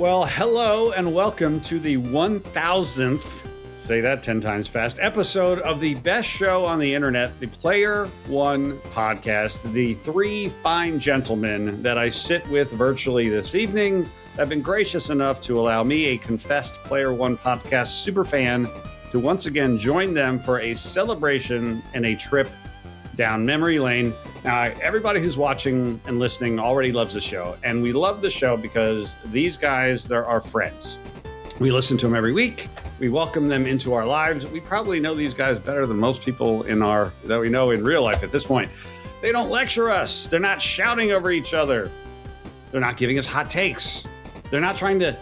Well, hello and welcome to the 1000th, say that 10 times fast, episode of the best show on the internet, the Player One podcast. The three fine gentlemen that I sit with virtually this evening have been gracious enough to allow me, a confessed Player One podcast superfan, to once again join them for a celebration and a trip down memory lane. Now, everybody who's watching and listening already loves the show, and we love the show because these guys, they're our friends. We listen to them every week. We welcome them into our lives. We probably know these guys better than most people that we know in real life at this point. They don't lecture us. They're not shouting over each other. They're not giving us hot takes. They're not trying to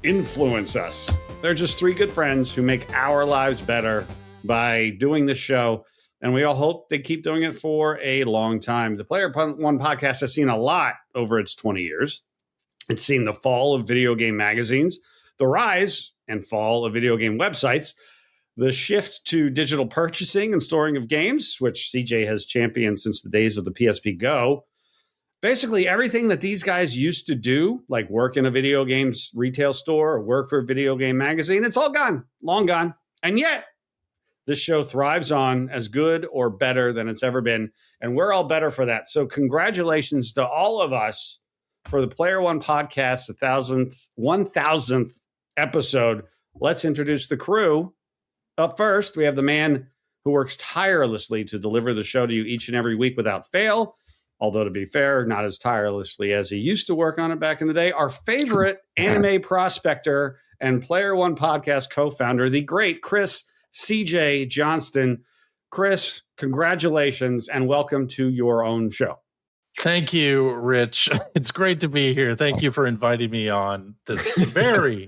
influence us. They're just three good friends who make our lives better by doing this show. And we all hope they keep doing it for a long time. The Player One podcast has seen a lot over its 20 years. It's seen the fall of video game magazines, the rise and fall of video game websites, the shift to digital purchasing and storing of games, which CJ has championed since the days of the PSP Go. Basically, everything that these guys used to do, like work in a video games retail store or work for a video game magazine, it's all gone, long gone. And yet, this show thrives on as good or better than it's ever been, and we're all better for that. So congratulations to all of us for the Player One podcast, the 1000th episode. Let's introduce the crew. Up first, we have the man who works tirelessly to deliver the show to you each and every week without fail, although to be fair, not as tirelessly as he used to work on it back in the day. Our favorite anime prospector and Player One podcast co-founder, the great Chris CJ Johnston. Chris, congratulations and welcome to your own show. Thank you, Rich. It's great to be here. Thank you for inviting me on this very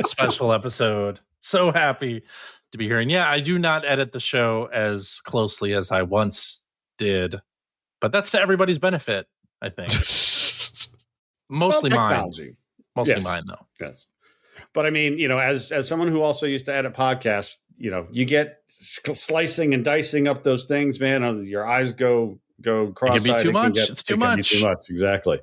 special episode. So happy to be here. And yeah, I do not edit the show as closely as I once did, but that's to everybody's benefit, I think. Mostly mine. Mostly mine, though. Yes. But I mean, as someone who also used to edit podcasts, you get slicing and dicing up those things, man. Your eyes go cross-eyed. It can be too much. It's too much. Too much, exactly.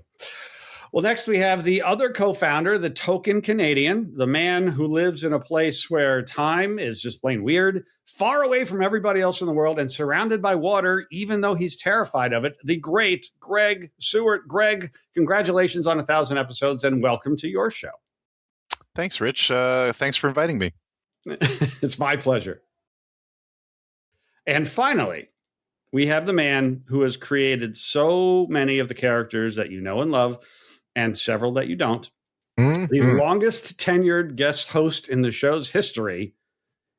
Well, next we have the other co-founder, the token Canadian, the man who lives in a place where time is just plain weird, far away from everybody else in the world and surrounded by water, even though he's terrified of it. The great Greg Seward. Greg, congratulations on 1,000 episodes and welcome to your show. Thanks, Rich. Thanks for inviting me. It's my pleasure. And finally, we have the man who has created so many of the characters that you know and love, and several that you don't. Mm-hmm. The longest tenured guest host in the show's history,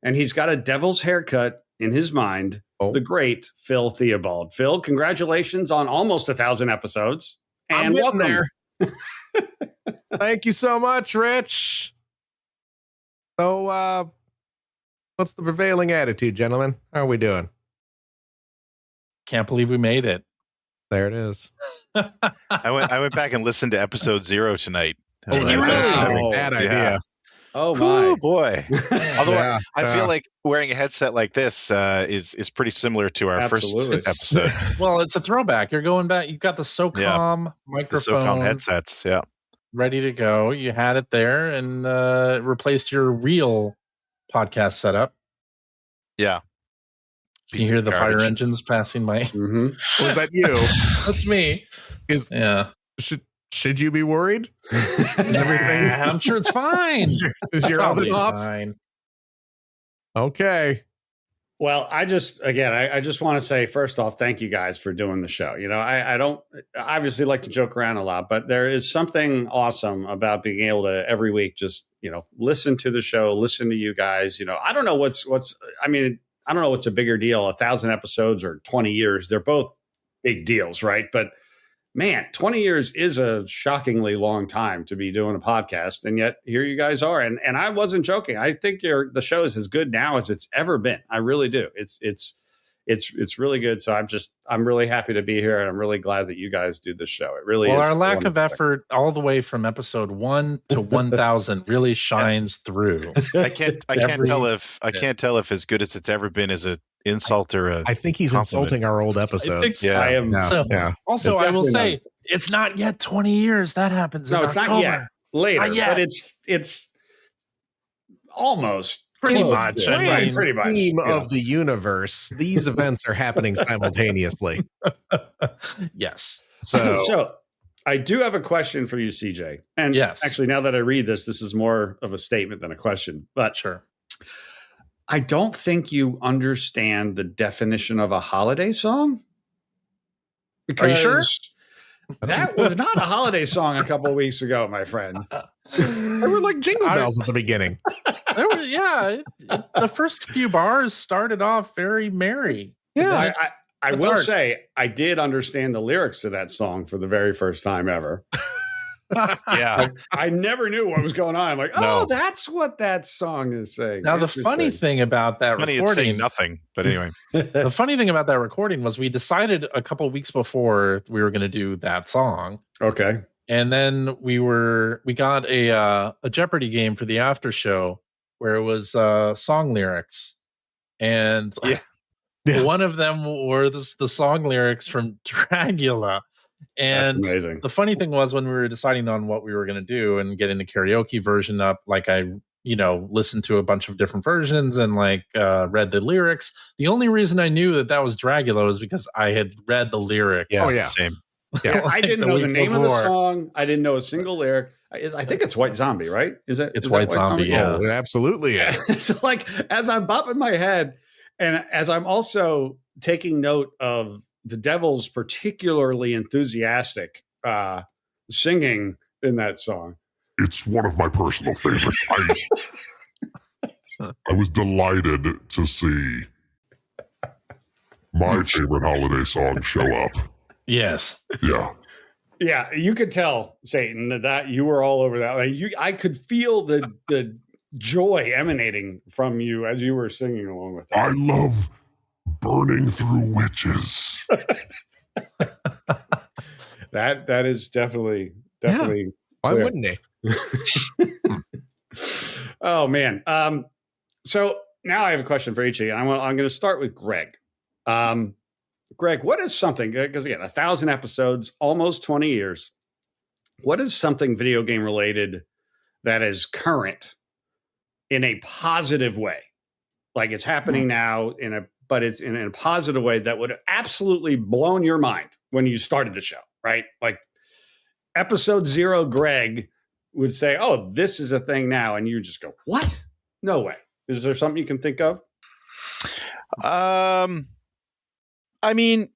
and he's got a devil's haircut in his mind, the great Phil Theobald. Phil, congratulations on almost 1,000 episodes. And welcome there. Thank you so much, Rich. So, what's the prevailing attitude, gentlemen? How are we doing? Can't believe we made it. There it is. I went back and listened to episode 0 tonight. Did you really? Bad idea. Yeah. Oh my boy! Although I feel like wearing a headset like this is pretty similar to our first episode. Well, it's a throwback. You're going back. You've got the SOCOM microphone, the SOCOM headsets, ready to go. You had it there and replaced your real podcast setup. Yeah. You hear the fire engines passing by. Mm-hmm. Was that you? That's me. Should you be worried? Is everything? I'm sure it's fine. Is your oven off? Fine. Okay. Well, I just want to say, first off, thank you guys for doing the show. I don't obviously like to joke around a lot, but there is something awesome about being able to every week just, listen to the show, listen to you guys. I don't know what's a bigger deal, 1,000 episodes or 20 years. They're both big deals, right? But man, 20 years is a shockingly long time to be doing a podcast. And yet here you guys are. And I wasn't joking. I think the show is as good now as it's ever been. I really do. It's really good. So I'm really happy to be here. And I'm really glad that you guys do this show. It really is. Our lack of effort all the way from episode 1 to 1,000 really shines through. I can't tell if as good as it's ever been is a insult or a I think he's insulting our old episodes. I am. Also, I will say it's not yet 20 years. That happens. No, it's not yet. later, Yeah. but it's almost Pretty close much. to it. I mean, Right, pretty much. Theme Yeah. of the universe. These events are happening simultaneously. Yes. So I do have a question for you, CJ. And Yes. actually, now that I read this is more of a statement than a question. But Sure. I don't think you understand the definition of a holiday song. Are you sure? That was not a holiday song a couple of weeks ago, my friend. they were like jingle bells at the beginning. The first few bars started off very merry. Yeah. I will say I did understand the lyrics to that song for the very first time ever. Yeah. I never knew what was going on. I'm like, oh, that's what that song is saying. Now, the funny thing about that Funny, it's recording, saying nothing, but anyway. the funny thing about that recording was we decided a couple of weeks before we were going to do that song. Okay. And then we got a Jeopardy game for the after show where it was song lyrics. And one of them were the song lyrics from Dragula. And that's amazing. The funny thing was when we were deciding on what we were going to do and getting the karaoke version up, like I, listened to a bunch of different versions and read the lyrics. The only reason I knew that was Dragula was because I had read the lyrics. Yeah, same. Yeah, I didn't know the name of the song. I didn't know a single lyric. I think it's White Zombie, right? Is it? It's White Zombie, yeah. Oh, it absolutely is. So as I'm bopping my head and as I'm also taking note of the Devil's particularly enthusiastic singing in that song. It's one of my personal favorites. I was delighted to see my favorite holiday song show up. Yes. Yeah. Yeah, you could tell, Satan, that you were all over that. I could feel the joy emanating from you as you were singing along with that. I love burning through witches. That is definitely. Why wouldn't they? Oh man. So now I have a question for each of you. I'm going to start with Greg. Greg, what is something, because again, 1,000 episodes, almost 20 years. What is something video game related that is current in a positive way? Like it's happening now but it's in a positive way that would have absolutely blown your mind when you started the show, right? Like episode 0, Greg would say, oh, this is a thing now. And you just go, what? No way. Is there something you can think of? I mean,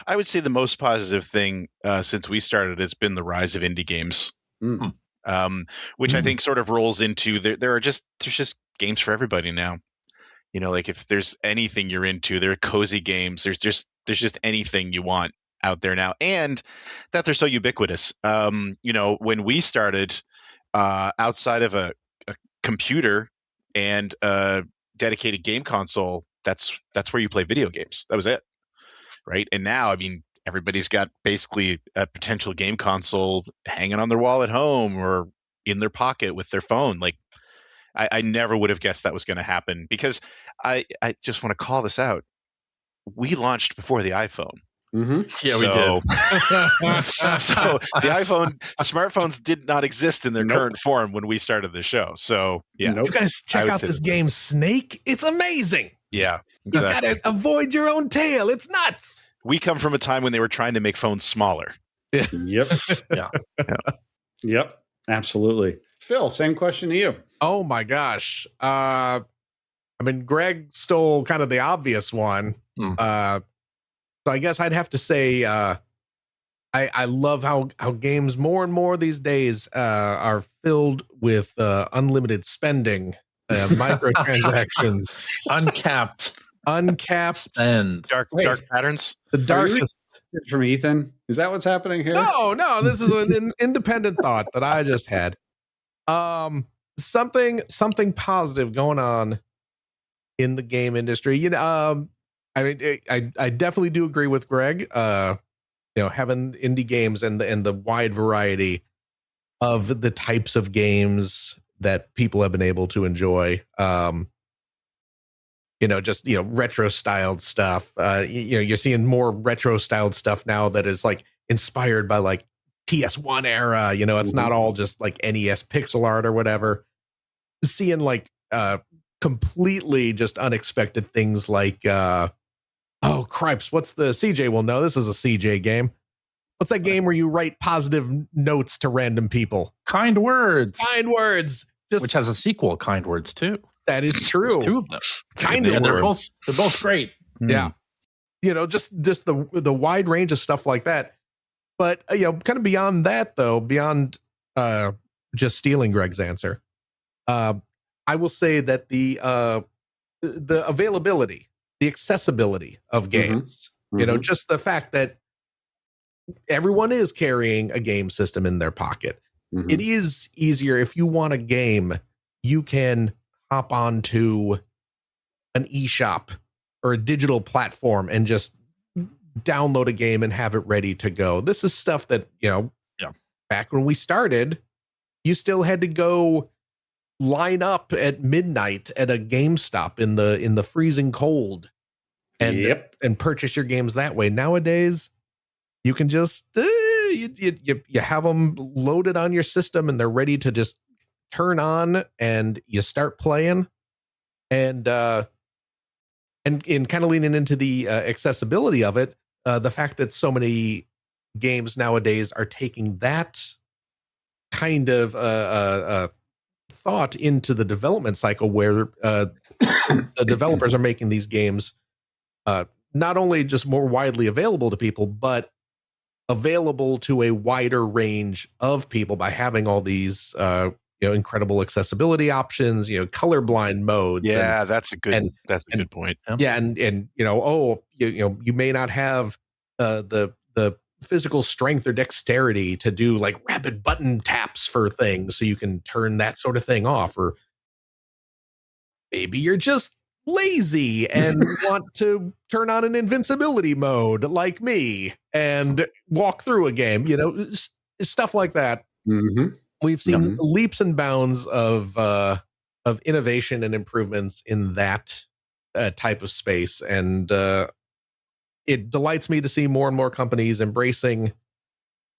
I would say the most positive thing since we started has been the rise of indie games, which I think sort of rolls into there's just games for everybody now. Like if there's anything you're into, there are cozy games. There's just anything you want out there now, and that they're so ubiquitous. When we started, outside of a computer and a dedicated game console, that's where you play video games. That was it, right? And now, I mean, everybody's got basically a potential game console hanging on their wall at home or in their pocket with their phone. Like, I never would have guessed that was going to happen, because I just want to call this out. We launched before the iPhone. Mm-hmm. Yeah, we did. So the smartphones did not exist in their current form when we started the show. So yeah, you guys check out this game Snake. It's amazing. Yeah, exactly. You gotta avoid your own tail. It's nuts. We come from a time when they were trying to make phones smaller. Yeah. Yep. Yeah. Yep. Absolutely. Phil, same question to you. Oh my gosh. I mean, Greg stole kind of the obvious one. So I guess I'd have to say I love how games more and more these days are filled with unlimited spending, microtransactions, uncapped spend, dark patterns. The darkest from Ethan. Is that what's happening here? No. This is an independent thought that I just had. Something positive going on in the game industry. I mean, I definitely do agree with Greg. Having indie games and the wide variety of the types of games that people have been able to enjoy. Retro styled stuff. You're seeing more retro styled stuff now that is like inspired by like PS1 era. You know, it's not all just like NES pixel art or whatever. Seeing like completely just unexpected things like oh cripes, what's the CJ will know this is a CJ game. What's that game where you write positive notes to random people? Kind Words. Just, which has a sequel, Kind Words too. That is true. There's two of them. Kind of they're both great. Yeah. You know, just the wide range of stuff like that. But you know, kind of beyond that though, beyond just stealing Greg's answer, I will say that the availability, the accessibility of games, you know, just the fact that everyone is carrying a game system in their pocket. It is easier if you want a game, you can hop onto an eShop or a digital platform and just download a game and have it ready to go. This is stuff that, you know, back when we started, you still had to go line up at midnight at a GameStop in the freezing cold and purchase your games that way. Nowadays, you can just you have them loaded on your system and they're ready to just turn on and you start playing. And in kind of leaning into the accessibility of it, the fact that so many games nowadays are taking that kind of thought into the development cycle, where the developers are making these games not only just more widely available to people, but available to a wider range of people by having all these incredible accessibility options, colorblind modes. Yeah, that's a good point. Yeah, and you may not have the physical strength or dexterity to do like rapid button taps for things, so you can turn that sort of thing off, or maybe you're just lazy and want to turn on an invincibility mode like me and walk through a game, stuff like that. We've seen leaps and bounds of innovation and improvements in that type of space, and it delights me to see more and more companies embracing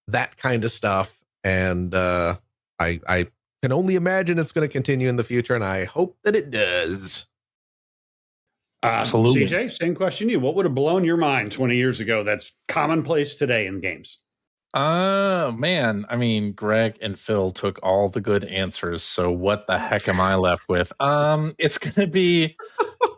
that kind of stuff. And I can only imagine it's going to continue in the future, and I hope that it does. Absolutely. CJ, same question to you. What would have blown your mind 20 years ago that's commonplace today in games? Man, I mean, Greg and Phil took all the good answers, so what the heck am I left with? It's going to be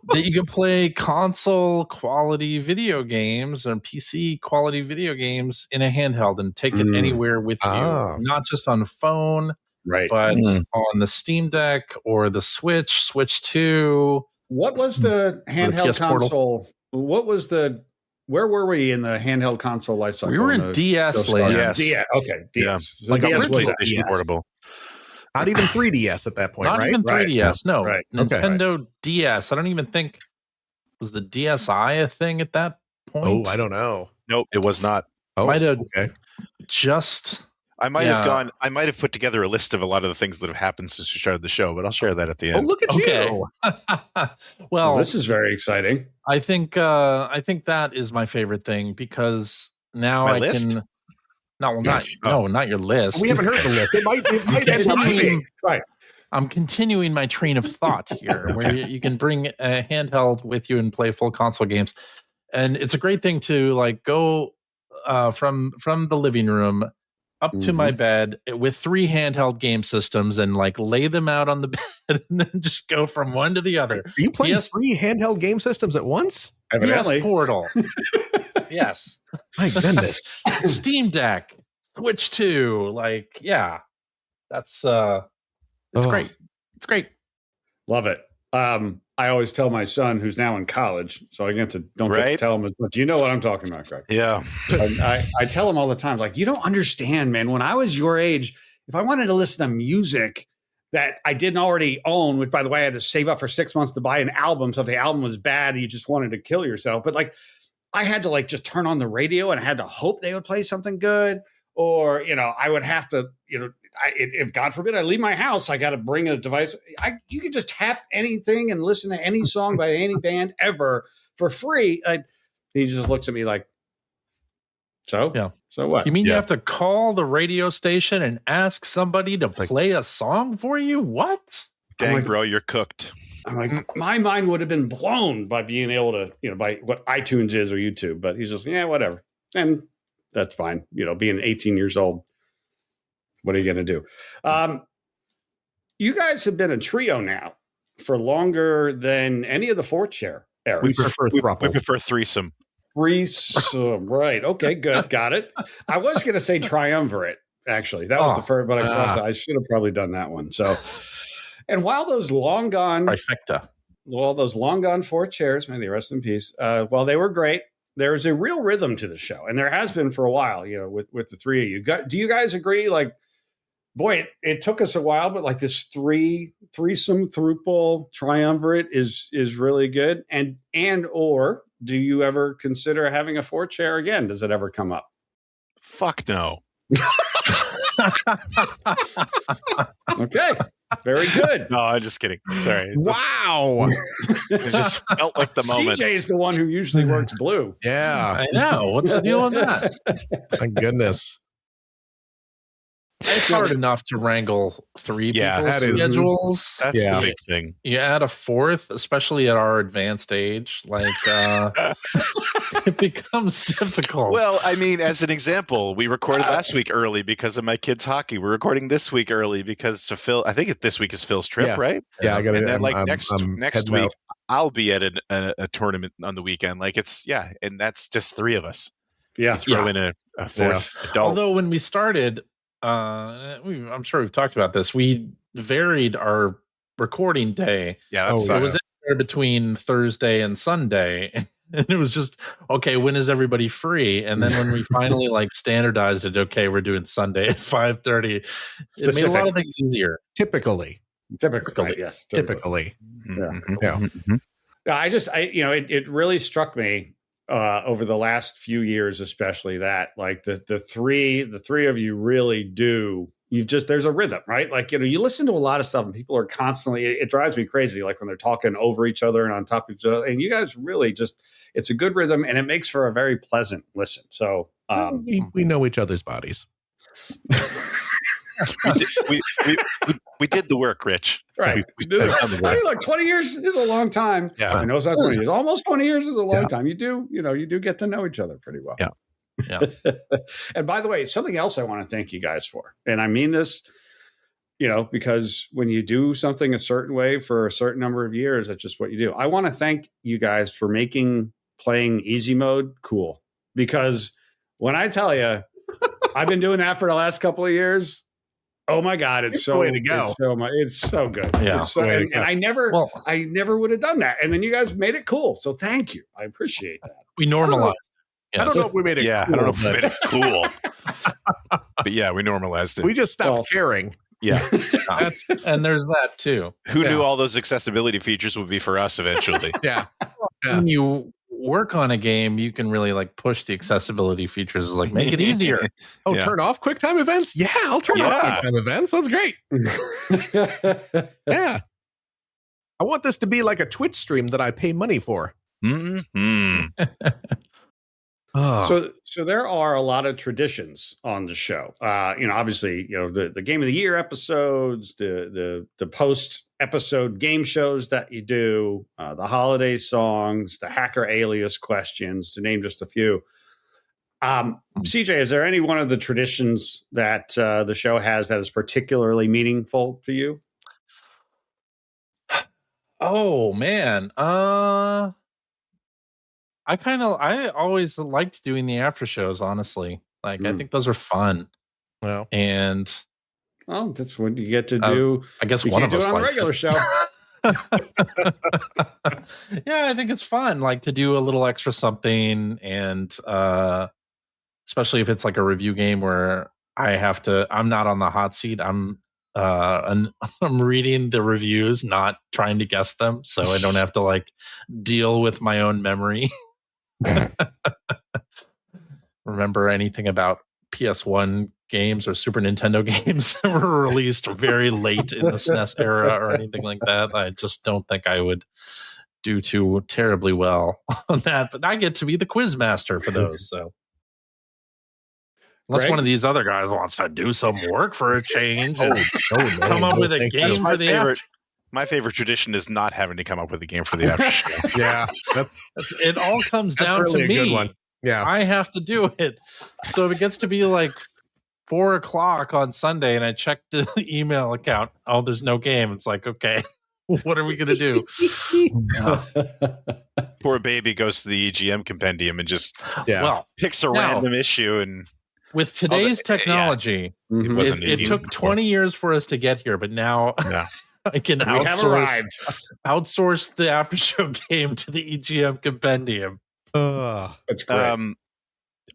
that you can play console quality video games and PC quality video games in a handheld and take it anywhere with you, not just on phone, right? But on the Steam Deck or the Switch 2. What was the handheld console? Where were we in the handheld console life cycle? We were in DS land. DS. Okay, DS. Yeah. So like DS a PlayStation portable. Not even 3DS at that point, Not right? even 3DS, no. Right. Nintendo DS. I don't even think, was the DSi a thing at that point? Oh, I don't know. Nope, it was not. Oh, might have just... I might have put together a list of a lot of the things that have happened since we started the show, but I'll share that at the end. Oh, look at you. Well, this is very exciting. I think that is my favorite thing, because now my list? can not your list. We haven't heard the list. It might be. Right. I'm continuing my train of thought here, where you can bring a handheld with you and play full console games. And it's a great thing to like go from the living room up to my bed with 3 handheld game systems and like lay them out on the bed and then just go from one to the other. Are you playing 3 handheld game systems at once? Evidently. Yes, Portal. Yes. My goodness. Steam Deck, Switch 2. Like, yeah. That's it's great. It's great. Love it. I always tell my son, who's now in college, so I get to tell him as much. You know what I'm talking about, Greg? Yeah. I tell him all the time, like, you don't understand, man. When I was your age, if I wanted to listen to music that I didn't already own, which, by the way, I had to save up for 6 months to buy an album. So if the album was bad, you just wanted to kill yourself. But like, I had to like just turn on the radio and I had to hope they would play something good, or I would have to, if God forbid I leave my house, I got to bring a device. You can just tap anything and listen to any song by any band ever for free. He just looks at me like, So Yeah. So what? You mean you have to call the radio station and ask somebody to play a song for you? What? Dang, bro, you're cooked. I'm like, my mind would have been blown by being able to, by what iTunes is or YouTube. But he's just, yeah, whatever. And that's fine. Being 18 years old, what are you going to do? You guys have been a trio now for longer than any of the fourth chair eras. We prefer throuple. We prefer threesome. Threesome, right. Okay, good. Got it. I was going to say triumvirate, actually. That was the first, but I should have probably done that one. So, and while those long gone trifecta, those long gone fourth chairs, may they rest in peace, while they were great, there's a real rhythm to the show. And there has been for a while, with the three of you. Do you guys agree? Like, boy, it took us a while, but like this threesome, throuple, triumvirate is really good. And or do you ever consider having a fourth chair again? Does it ever come up? Fuck no. Okay. Very good. No, I'm just kidding. Sorry. Wow. It just felt like the moment. CJ is the one who usually works blue. Yeah. I know. What's the deal with that? Thank goodness. It's hard enough to wrangle three people's schedules. That's the big thing. You add a fourth, especially at our advanced age, like it becomes difficult. Well, I mean, as an example, we recorded last week early because of my kids' hockey. We're recording this week early because of Phil. I think this week is Phil's trip, right? Yeah, I got it. And then next week, I'll be at a tournament on the weekend. Like and that's just three of us. Yeah, throw in a fourth adult. Although when we started. I'm sure we've talked about this. We varied our recording day. Yeah, it was in there between Thursday and Sunday, and it was just okay. When is everybody free? And then when we finally standardized it, okay, we're doing Sunday at 5:30. It made a lot of things easier. Typically, yes. Typically. Mm-hmm. Yeah. Mm-hmm. Yeah. It really struck me over the last few years, especially that the three of you really do. There's a rhythm, right? You listen to a lot of stuff and people are constantly, it drives me crazy. Like when they're talking over each other and on top of each other, and you guys really it's a good rhythm and it makes for a very pleasant listen. So we know each other's bodies. We did the work, Rich. Right. Look, 20 years is a long time. Yeah. I know it's not 20 years. Almost 20 years is a long time. You do get to know each other pretty well. Yeah. Yeah. And by the way, something else I want to thank you guys for. And I mean this, because when you do something a certain way for a certain number of years, that's just what you do. I want to thank you guys for making playing easy mode cool. Because when I tell you, I've been doing that for the last couple of years. Oh my God, it's so way to go. It's so good. Yeah. And I never would have done that. And then you guys made it cool. So thank you. I appreciate that. We normalized. I don't know if we made it cool. I don't know if we made it cool. But yeah, we normalized it. We just stopped caring. Yeah. And there's that too. Who knew all those accessibility features would be for us eventually? Yeah. When you work on a game, you can really push the accessibility features, make it easier. Turn off QuickTime events? Yeah, I'll turn off QuickTime events. That's great. Yeah. I want this to be like a Twitch stream that I pay money for. Mm-hmm. So there are a lot of traditions on the show. Obviously, the Game of the Year episodes, the post episode game shows that you do, the holiday songs, the hacker alias questions, to name just a few. CJ, is there any one of the traditions that the show has that is particularly meaningful to you? Oh man. I always liked doing the after shows, honestly. I think those are fun. Well, and that's what you get to do. I guess one of us on a likes regular show. Yeah, I think it's fun, to do a little extra something, and especially if it's a review game where I'm not on the hot seat. I'm reading the reviews, not trying to guess them, so I don't have to deal with my own memory. Remember anything about PS1 games or Super Nintendo games that were released very late in the SNES era or anything like that? I just don't think I would do too terribly well on that. But I get to be the quiz master for those. So Unless Greg? one of these other guys wants to do some work for a change and no, come up with a thank you. game That's for my the favorite. after. My favorite tradition is not having to come up with a game for the after show. Yeah, It all comes that's down really to a good me. one. Yeah, I have to do it. So if it gets to be like 4:00 on Sunday and I check the email account, oh, there's no game. It's like, okay, what are we gonna do? Poor baby goes to the EGM compendium and just yeah. Well, picks a Now- random issue, and with today's technology, Mhm. wasn't it easy took before. 20 years for us to get here, but now Yeah. I can We have arrived. outsource the after show game to the EGM compendium. That's great.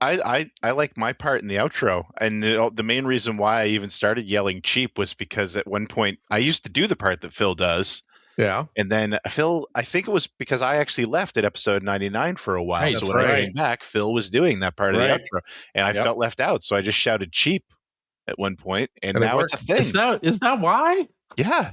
I like my part in the outro, and the main reason why I even started yelling cheap was because at one point I used to do the part that Phil does, Yeah. and then Phil, I think it was because I actually left at episode 99 for a while, Right, so that's when I right. came back, Phil was doing that part of Right. the outro, and I Yep. felt left out, so I just shouted cheap at one point, and And it now it's a thing. Is that why? Yeah.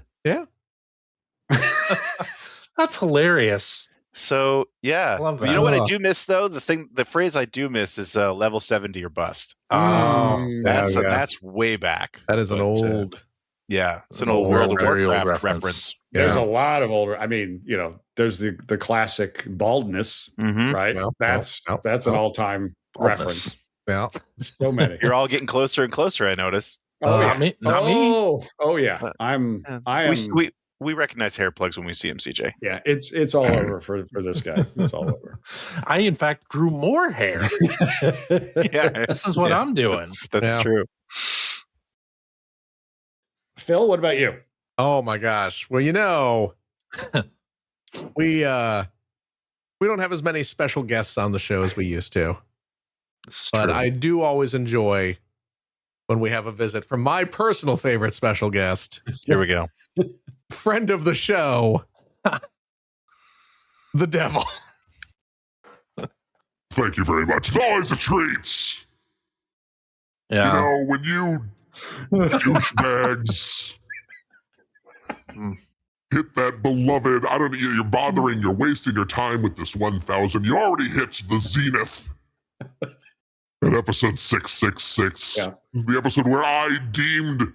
That's hilarious. So yeah, I love you know what I that. do miss though? The phrase I do miss is level 70 or bust. Mm. That's yeah. that's way back. That is an But, old. yeah, it's an An old old, World of very old Warcraft reference. reference. There's Yeah. a lot of older. I mean, there's the classic baldness, Mm-hmm. right? No, that's no, that's no. an all time reference. Yeah. So many. You're all getting closer and closer. I notice. Oh yeah. Not me. Not me. Oh yeah. I am. We recognize hair plugs when we see him, CJ. Yeah. It's all over for this guy. It's all over. I, in fact, grew more hair. Yeah, This is what I'm doing. that's Yeah. true. Phil, what about you? Oh my gosh. Well, we don't have as many special guests on the show as we used to, This is but true. I do always enjoy when we have a visit from my personal favorite special guest, Here we go. friend of the show, the devil. Thank you very much. It's always a treat. Yeah. You know, when you douchebags hit that beloved, you're bothering, you're wasting your time with this 1000. You already hit the zenith at episode 666. Yeah. The episode where I deemed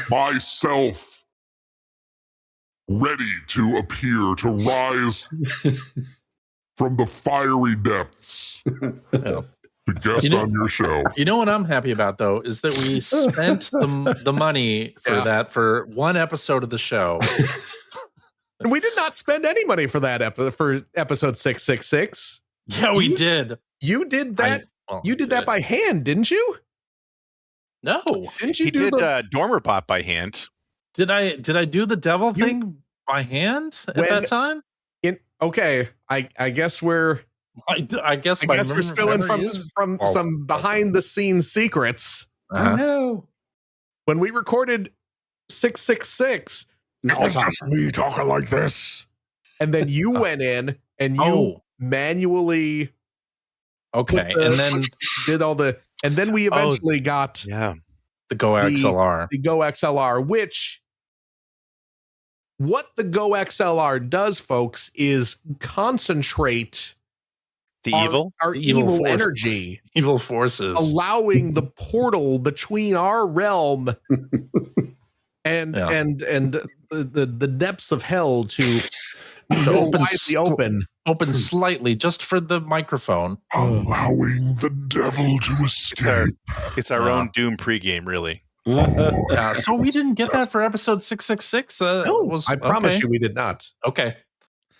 myself ready to appear, to rise from the fiery depths Yeah. to guest You know- on your show. You know what I'm happy about though is that we spent the money for Yeah. that for one episode of the show. And we did not spend any money for that for episode 666. Yeah, we You- did. You did that. You did that by hand, didn't you? No. Didn't you He do did Dormerbot by hand. Did I do the devil You- thing by hand at When- that time? Okay, I guess we're I guess I my guess we're spilling memory is- from Oh, some behind the scenes secrets. Uh-huh. no. When we recorded 666, All time. me talking like this. and then you went in and you Oh. manually Okay, put the- and then did all the, and then we eventually got Yeah. the Go XLR. the Go XLR, which what the Go XLR does, folks, is concentrate The our, evil. our The evil evil force. energy, Evil forces. allowing the portal between our realm and Yeah. and the depths of hell to To go open widely open. Open slightly just for the microphone. Allowing the devil to escape. It's our own Doom pregame, really. Yeah, so we didn't get that for episode 666. No, I promise okay. you, we did not. Okay.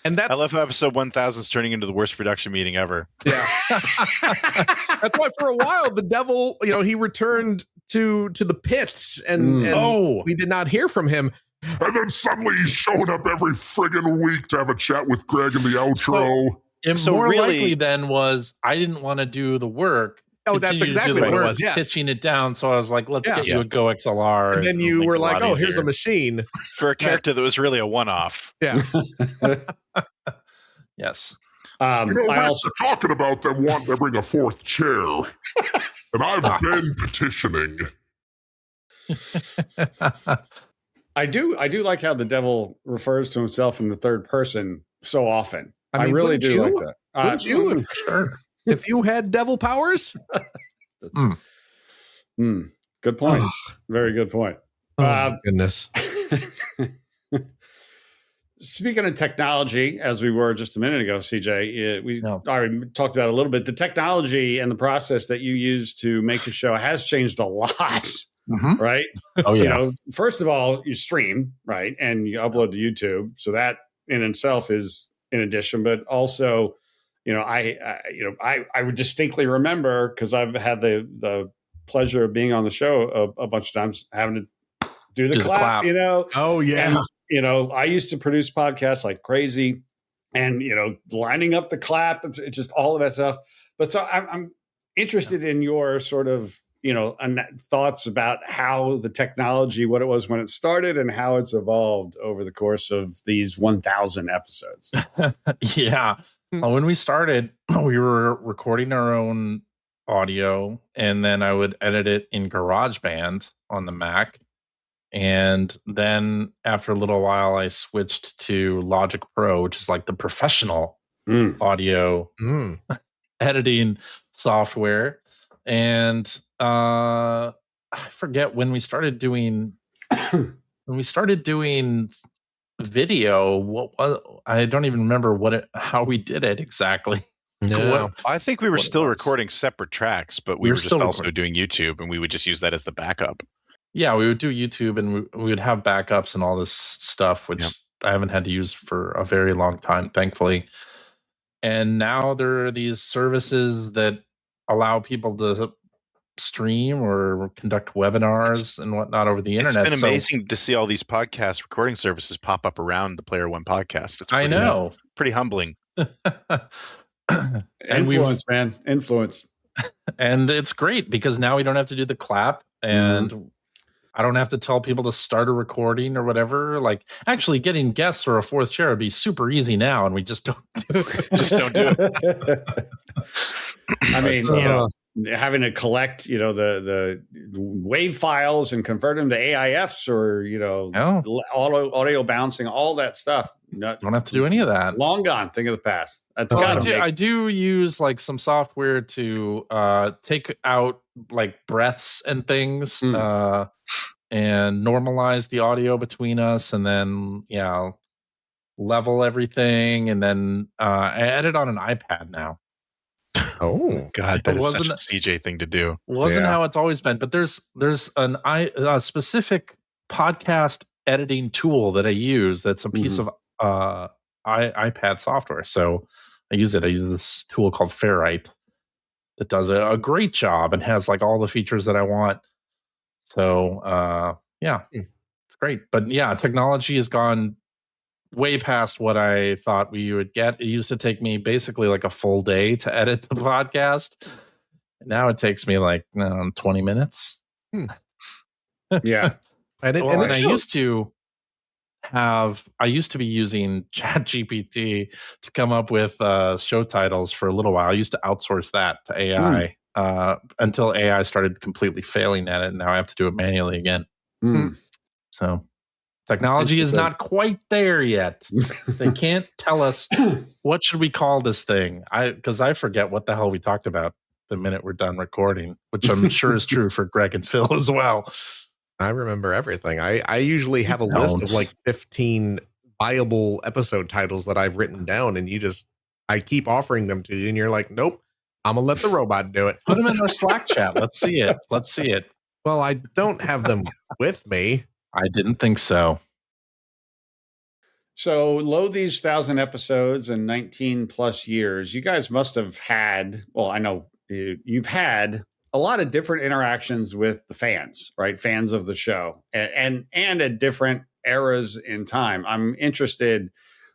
And that's I love how episode 1000 is turning into the worst production meeting ever. yeah. That's why for a while the devil, he returned to the pits, and Oh, we did not hear from him. And then suddenly he showed up every friggin' week to have a chat with Greg in the outro. and So more really- likely then was I didn't want to do the work. Oh, that's continue to do exactly the what it work, was. Yes. pitching it down. So I was like, let's Yeah. get you a Go XLR. And then it'll you make were it a like, lot "Oh, here's a easier." machine." For a character that was really a one-off. Yeah. Yes. I We're also talking about them wanting to bring a fourth chair. And I've been petitioning. I do like how the devil refers to himself in the third person so often. I mean, really wouldn't do you? like that. Wouldn't you? Sure. If you had devil powers, Good point. Very good point. My goodness. Speaking of technology, as we were just a minute ago, CJ, we already talked about it a little bit. The technology and the process that you use to make the show has changed a lot, right? Oh, yeah. First of all, you stream, right? And you upload to YouTube. So that in itself is an addition. But also, I would distinctly remember, because I've had the pleasure of being on the show a bunch of times, having to do the clap. Oh, yeah. And, I used to produce podcasts like crazy and, lining up the clap, it's just all of that stuff. But so I'm interested in your sort of, thoughts about how the technology, what it was when it started and how it's evolved over the course of these 1,000 episodes. Yeah. When we started, we were recording our own audio, and then I would edit it in GarageBand on the Mac. And then after a little while, I switched to Logic Pro, which is like the professional audio editing software. And I forget when we started doing video. I don't even remember how we did it exactly. No. I think we were still recording separate tracks, but we were just also doing YouTube, and we would just use that as the backup. Yeah, we would do YouTube, and we would have backups and all this stuff, which I haven't had to use for a very long time, thankfully. And now there are these services that allow people to stream or conduct webinars and whatnot over the internet. It's been amazing to see all these podcast recording services pop up around the Player One podcast. I know. Pretty humbling. Influence, man. Influence. And it's great because now we don't have to do the clap, and I don't have to tell people to start a recording or whatever. Like, actually getting guests or a fourth chair would be super easy now, and we just don't do it. Just don't do it. I mean, having to collect, the wave files and convert them to AIFs or, audio bouncing, all that stuff. Don't have to do any of that. Long gone. Think of the past. I do use like some software to take out like breaths and things and normalize the audio between us, and then level everything, and then I edit on an iPad now. Oh God, that is such a CJ thing to do. Wasn't how it's always been, but there's a specific podcast editing tool that I use that's a piece of iPad software. So I use it. I use this tool called Ferrite that does a great job and has like all the features that I want. So it's great. But technology has gone way past what I thought we would get. It used to take me basically like a full day to edit the podcast. Now it takes me like 20 minutes. Yeah. I used to be using ChatGPT to come up with show titles for a little while. I used to outsource that to AI until AI started completely failing at it. And now I have to do it manually again. So technology is not quite there yet. They can't tell us what should we call this thing. Because I forget what the hell we talked about the minute we're done recording, which I'm sure is true for Greg and Phil as well. I remember everything. I usually have a list of like 15 viable episode titles that I've written down, and I keep offering them to you, and you're like, nope, I'm gonna let the robot do it. Put them in our Slack chat. Let's see it. Well, I don't have them with me. I didn't think so. So load these 1,000 episodes and 19 plus years. You guys must have had, I know you've had a lot of different interactions with the fans, right? Fans of the show and at different eras in time. I'm interested,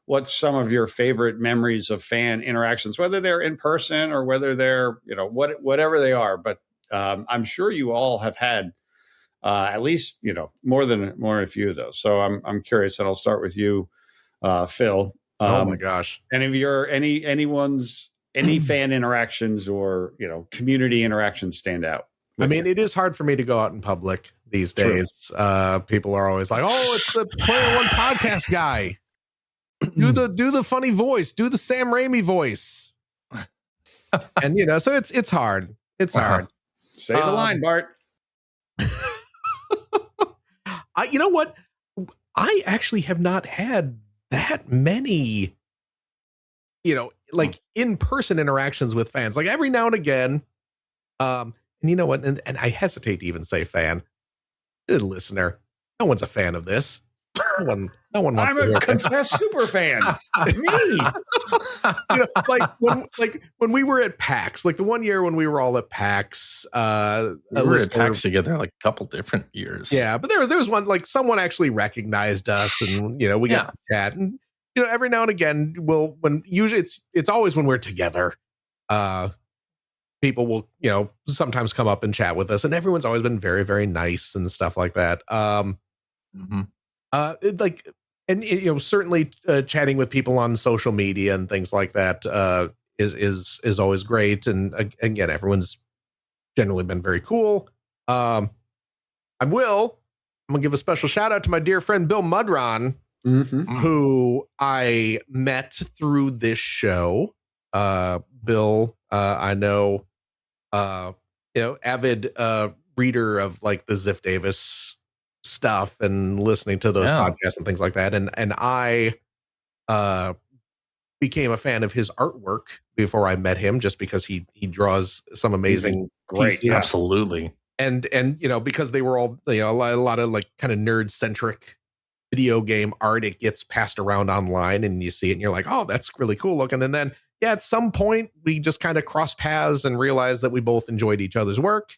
what's some of your favorite memories of fan interactions, whether they're in person or whether they're, whatever they are. But I'm sure you all have had at least, more than a few of those. So I'm curious, and I'll start with you, Phil. Oh my gosh. Any fan interactions or, community interactions stand out? I mean, it is hard for me to go out in public these days. People are always like, "Oh, it's the Player One podcast guy. Do the funny voice. Do the Sam Raimi voice." And so it's hard. It's hard. Say the line, Bart. You know what? I actually have not had that many, like in-person interactions with fans. Like every now and again, and you know what? And I hesitate to even say fan. Good listener. No one's a fan of this. No one wants I'm to hear a this. confessed super fan. Me. When we were at PAX, like the one year when we were all at PAX, we were at PAX together like a couple different years. Yeah, but there was one, like someone actually recognized us, and we got to chat, and every now and again usually it's always when we're together, people will sometimes come up and chat with us, and everyone's always been very, very nice and stuff like that. Certainly chatting with people on social media and things like that is always great, and again, everyone's generally been very cool. I'm gonna give a special shout out to my dear friend Bill Mudron, who I met through this show. Bill, I know, avid reader of like the Ziff Davis stuff and listening to those podcasts and things like that, and I became a fan of his artwork before I met him, just because he draws some amazing pieces. Absolutely. And because they were all a lot of like kind of nerd centric video game art, it gets passed around online and you see it and you're like, oh, that's really cool looking. And then at some point we just kind of crossed paths and realized that we both enjoyed each other's work,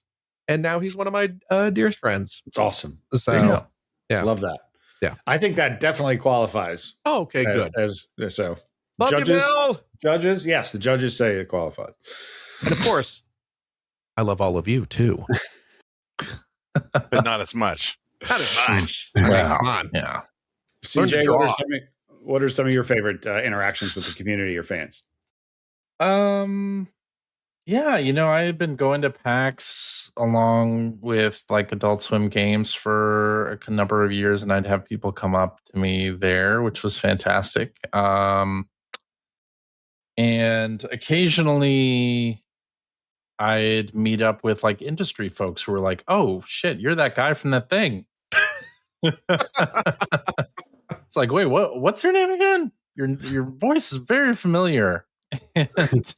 and now he's one of my dearest friends. It's awesome. So yeah, love that. Yeah, I think that definitely qualifies. Oh, okay, good. So love judges, you, Bill. Judges, yes, the judges say it qualifies, and of course, I love all of you too. But not as much. Not as much. Wow. Come on. Yeah. CJ, what are some of your favorite interactions with the community or fans? Yeah, I've been going to PAX along with like Adult Swim Games for a number of years, and I'd have people come up to me there, which was fantastic. And occasionally I'd meet up with like industry folks who were like, "Oh shit, you're that guy from that thing." It's like, wait, what's your name again? Your voice is very familiar. And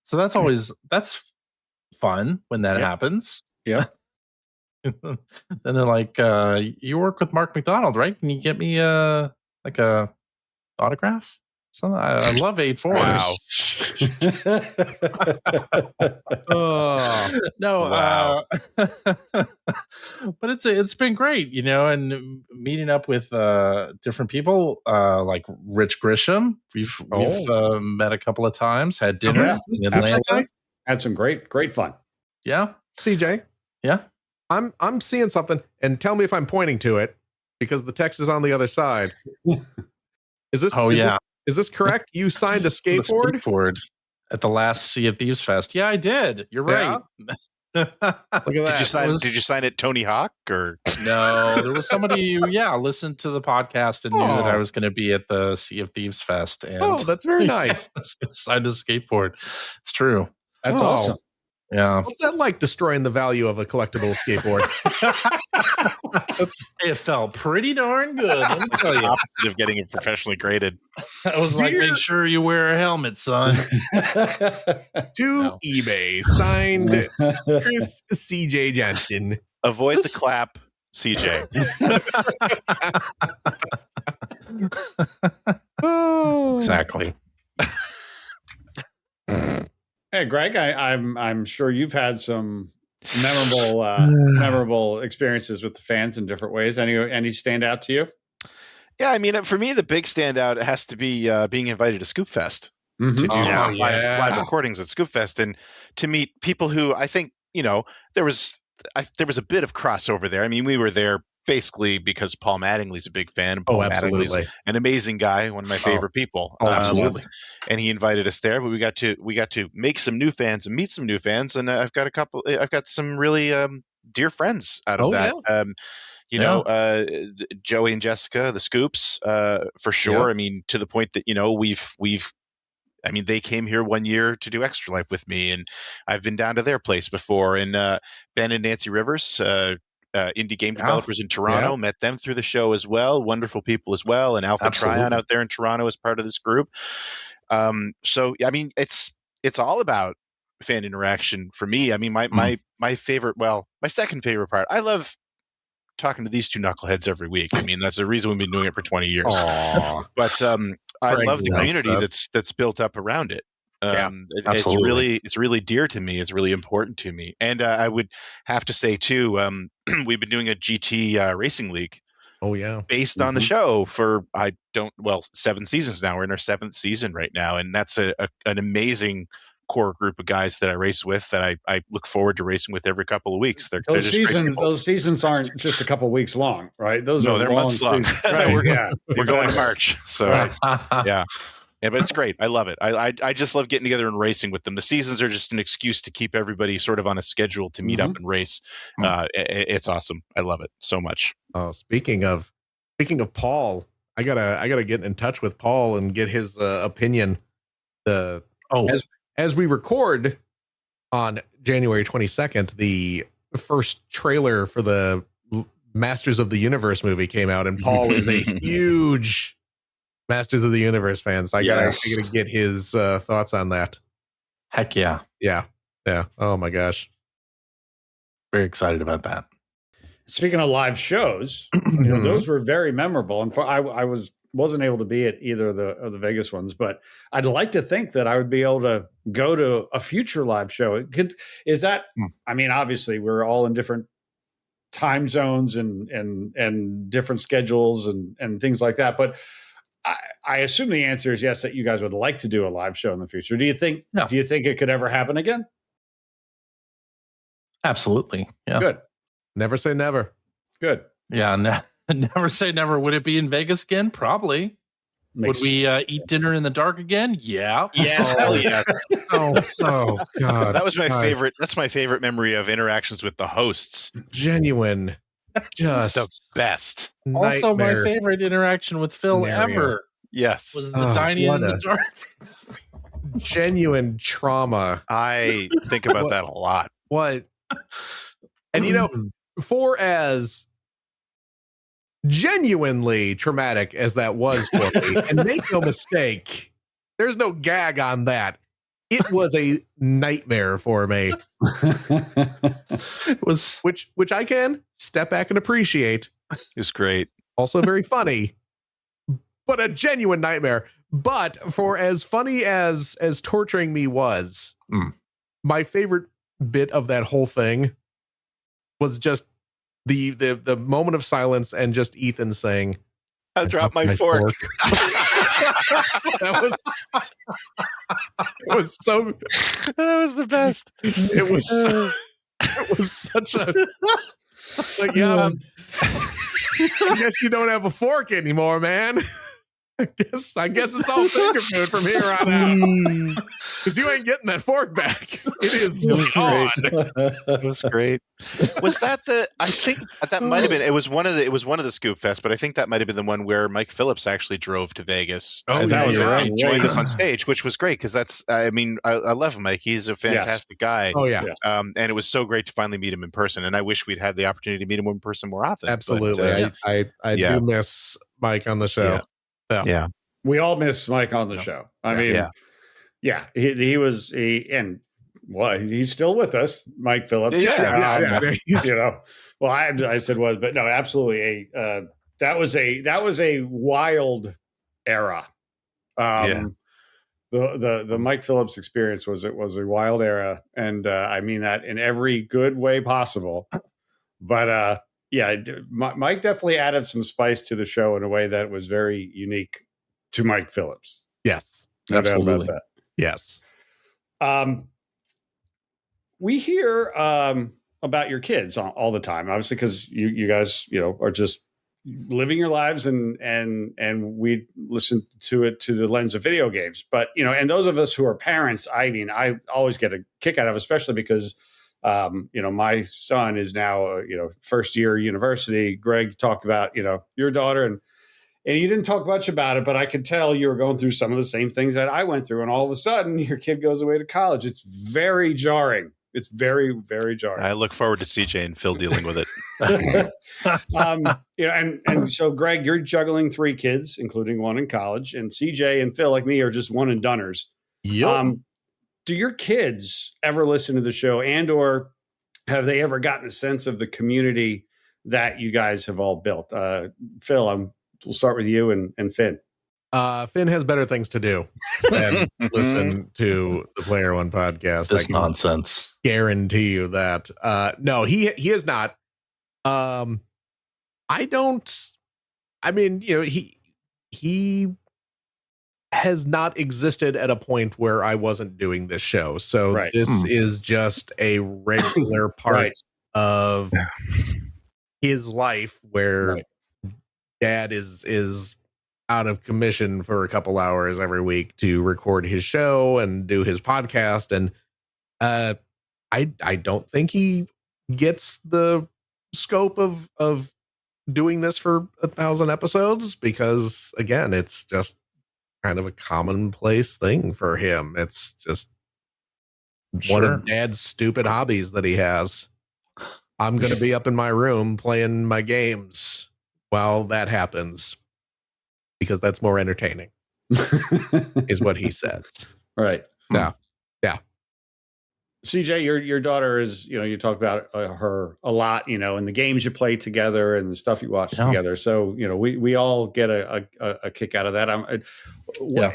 so that's fun when that happens. Yeah. Then they're like, you work with Mark McDonald, right? Can you get me like a autograph? Something. I love 8-4. Wow. Oh, no, wow. But it's been great, and meeting up with different people, like Rich Grisham. We've met a couple of times, had dinner in Atlanta. Absolutely. Had some great fun. Yeah. CJ. Yeah. I'm seeing something, and tell me if I'm pointing to it, because the text is on the other side. Is this? Is this correct? You signed a skateboard? Skateboard at the last Sea of Thieves Fest. Yeah, I did. You're right. Look at that. Did you sign it Tony Hawk or no? There was somebody who listened to the podcast and knew that I was going to be at the Sea of Thieves Fest. And that's very nice. Signed a skateboard. It's true. That's awesome. Yeah. What's that like, destroying the value of a collectible skateboard? It felt pretty darn good. Let me tell you. Opposite of getting it professionally graded. I was like, make sure you wear a helmet, son. To eBay, signed Chris CJ Johnston. Avoid the clap, CJ. Exactly. Hey, Greg, I'm sure you've had some memorable experiences with the fans in different ways. Any stand out to you? Yeah, I mean, for me, the big standout has to be being invited to Scoop Fest to do live recordings at Scoop Fest, and to meet people who I think there was a bit of crossover there. I mean, we were there basically because Paul Mattingly's a big fan. Paul Mattingly's an amazing guy, one of my favorite people. Absolutely. And he invited us there, but we got to make some new fans and meet some new fans, and I've got some really dear friends out of that. Yeah. Joey and Jessica, the Scoops, for sure. Yeah. I mean, to the point that they came here one year to do Extra Life with me, and I've been down to their place before. And Ben and Nancy Rivers, indie game developers in Toronto. Met them through the show as well. Wonderful people as well. And Alpha Tryon out there in Toronto is part of this group. So I mean, it's all about fan interaction for me. I mean, my favorite, my second favorite part. I love talking to these two knuckleheads every week. I mean, that's the reason we've been doing it for 20 years. But I love the community that's built up around it. It's really dear to me. It's really important to me. And I would have to say too, we've been doing a GT racing league. Oh yeah, based on the show for 7 seasons now. We're in our 7th season right now, and that's an amazing core group of guys that I race with that I look forward to racing with every couple of weeks. Those seasons aren't just a couple of weeks long, right? They're months long. Right. We're going to March, so yeah, but it's great. I love it. I just love getting together and racing with them. The seasons are just an excuse to keep everybody sort of on a schedule to meet up and race. It's awesome. I love it so much. Oh, speaking of Paul, I gotta get in touch with Paul and get his opinion. As we record on January 22nd, the first trailer for the Masters of the Universe movie came out, and Paul is a huge Masters of the Universe fan. So I gotta get his thoughts on that. Heck yeah. Yeah. Oh my gosh. Very excited about that. Speaking of live shows, those were very memorable. And I wasn't able to be at either of the Vegas ones, but I'd like to think that I would be able to go to a future live show. I mean, obviously we're all in different time zones and different schedules and things like that. But I assume the answer is yes, that you guys would like to do a live show in the future. Do you think it could ever happen again? Absolutely. Yeah. Good. Never say never. Good. Yeah. Never say never. Would it be in Vegas again? Probably. Would we eat dinner in the dark again? Yeah. Yes. Hell yes. Oh God. That was my favorite. That's my favorite memory of interactions with the hosts. Genuine. Just the best. Also, my favorite interaction with Phil ever. Yes. Was the dining in the dark. Genuine trauma. I think about that a lot. What? And for as genuinely traumatic as that was for me, and make no mistake, there's no gag on that. It was a nightmare for me. It was which I can step back and appreciate. It was great. Also very funny, but a genuine nightmare. But for as funny as torturing me was, my favorite bit of that whole thing was just the moment of silence and just Ethan saying, I dropped my fork. That was the best. It was such a like, I guess you don't have a fork anymore, man. I guess it's all finger food from here on out. Because you ain't getting that fork back. It is gone. It was great. Was that I think that might have been. It was one of the Scoop Fest, but I think that might have been the one where Mike Phillips actually drove to Vegas. Oh, that was right. And joined us on stage, which was great because that's. I mean, I love Mike. He's a fantastic guy. Oh yeah. And it was so great to finally meet him in person. And I wish we'd had the opportunity to meet him in person more often. Absolutely. But, I do miss Mike on the show. Yeah. We all miss Mike on the show. I mean, he's still with us, Mike Phillips. I said was, but no, absolutely. That was a wild era. The Mike Phillips experience was a wild era. And I mean that in every good way possible. But Mike definitely added some spice to the show in a way that was very unique to Mike Phillips. Yes, no absolutely. doubt about that. Yes. We hear about your kids all the time, obviously, because you guys, are just living your lives and we listen to it to the lens of video games. But, and those of us who are parents, I mean, I always get a kick out of, especially because my son is now, first year university. Greg talked about, your daughter and you didn't talk much about it, but I could tell you were going through some of the same things that I went through. And all of a sudden your kid goes away to college. It's very jarring It's very, very jarring. I look forward to CJ and Phil dealing with it. And so Greg, you're juggling 3 kids, including one in college, and CJ and Phil, like me, are just one and doneers. Yep. Do your kids ever listen to the show, and or have they ever gotten a sense of the community that you guys have all built? Phil, we'll start with you and Finn. Finn has better things to do than listen to the Player One podcast. This nonsense. Guarantee you that. No, he is not. I don't. I mean, he has not existed at a point where I wasn't doing this show. So this is just a regular part of his life where dad is out of commission for a couple hours every week to record his show and do his podcast. And I don't think he gets the scope of doing this for 1,000 episodes, because again, it's just kind of a commonplace thing for him. It's just one of dad's stupid hobbies that he has. I'm going to be up in my room playing my games while that happens, because that's more entertaining, is what he says. Right. Yeah. CJ, your daughter is, you talk about her a lot, and the games you play together and the stuff you watch together. So, we all get a kick out of that.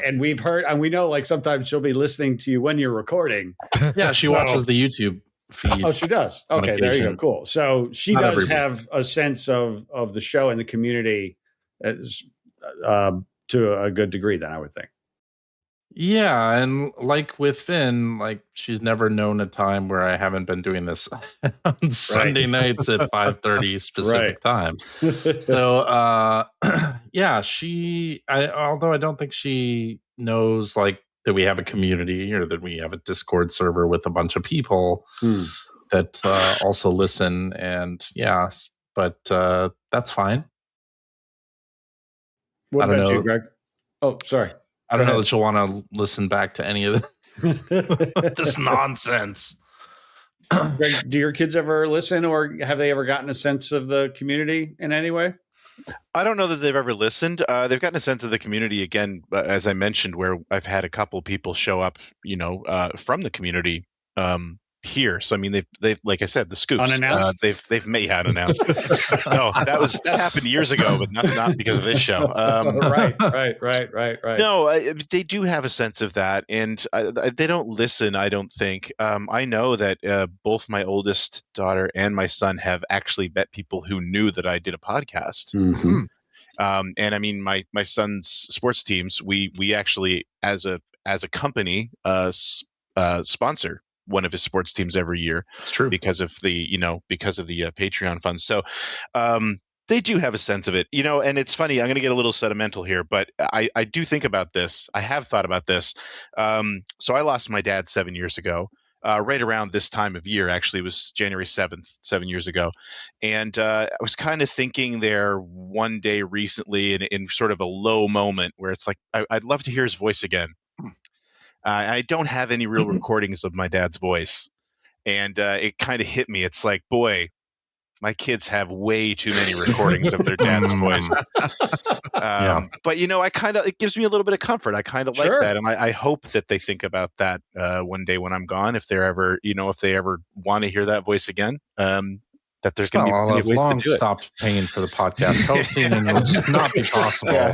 And we've heard, and we know, like, sometimes she'll be listening to you when you're recording. Yeah, she watches the YouTube feed. Oh, she does. Okay, there you go. Cool. So she does have a sense of the show and the community to a good degree, then, I would think. Yeah, and like with Finn, like, she's never known a time where I haven't been doing this on Sunday nights at 5:30 specific time. So yeah, although I don't think she knows, like, that we have a community or that we have a Discord server with a bunch of people that also listen, and but that's fine. What about you, Greg? Oh, sorry. I don't know that you'll want to listen back to any of this nonsense. Greg, do your kids ever listen, or have they ever gotten a sense of the community in any way? I don't know that they've ever listened. They've gotten a sense of the community, again, as I mentioned, where I've had a couple people show up, from the community here. So I mean, they've like I said, the scoops. Unannounced? They've may had announced. No, that happened years ago, but not because of this show. Right. No, they do have a sense of that, and they don't listen, I don't think. I know that both my oldest daughter and my son have actually met people who knew that I did a podcast. Mm-hmm. And I mean, my son's sports teams, we actually, as a company, sponsor one of his sports teams every year. It's true, because of the Patreon funds. So they do have a sense of it, and it's funny. I'm going to get a little sentimental here, but I do think about this. I have thought about this. So I lost my dad 7 years ago, right around this time of year. Actually, it was January 7th, 7 years ago. And I was kind of thinking there one day recently in sort of a low moment where it's like, I'd love to hear his voice again. I don't have any real recordings of my dad's voice. And it kind of hit me. It's like, boy, my kids have way too many recordings of their dad's voice. But, it gives me a little bit of comfort. I kind of like that. And I hope that they think about that one day when I'm gone, if they're ever, if they ever want to hear that voice again, that there's going to be plenty of ways to do it. Stopped paying for the podcast hosting, and it'll just not be possible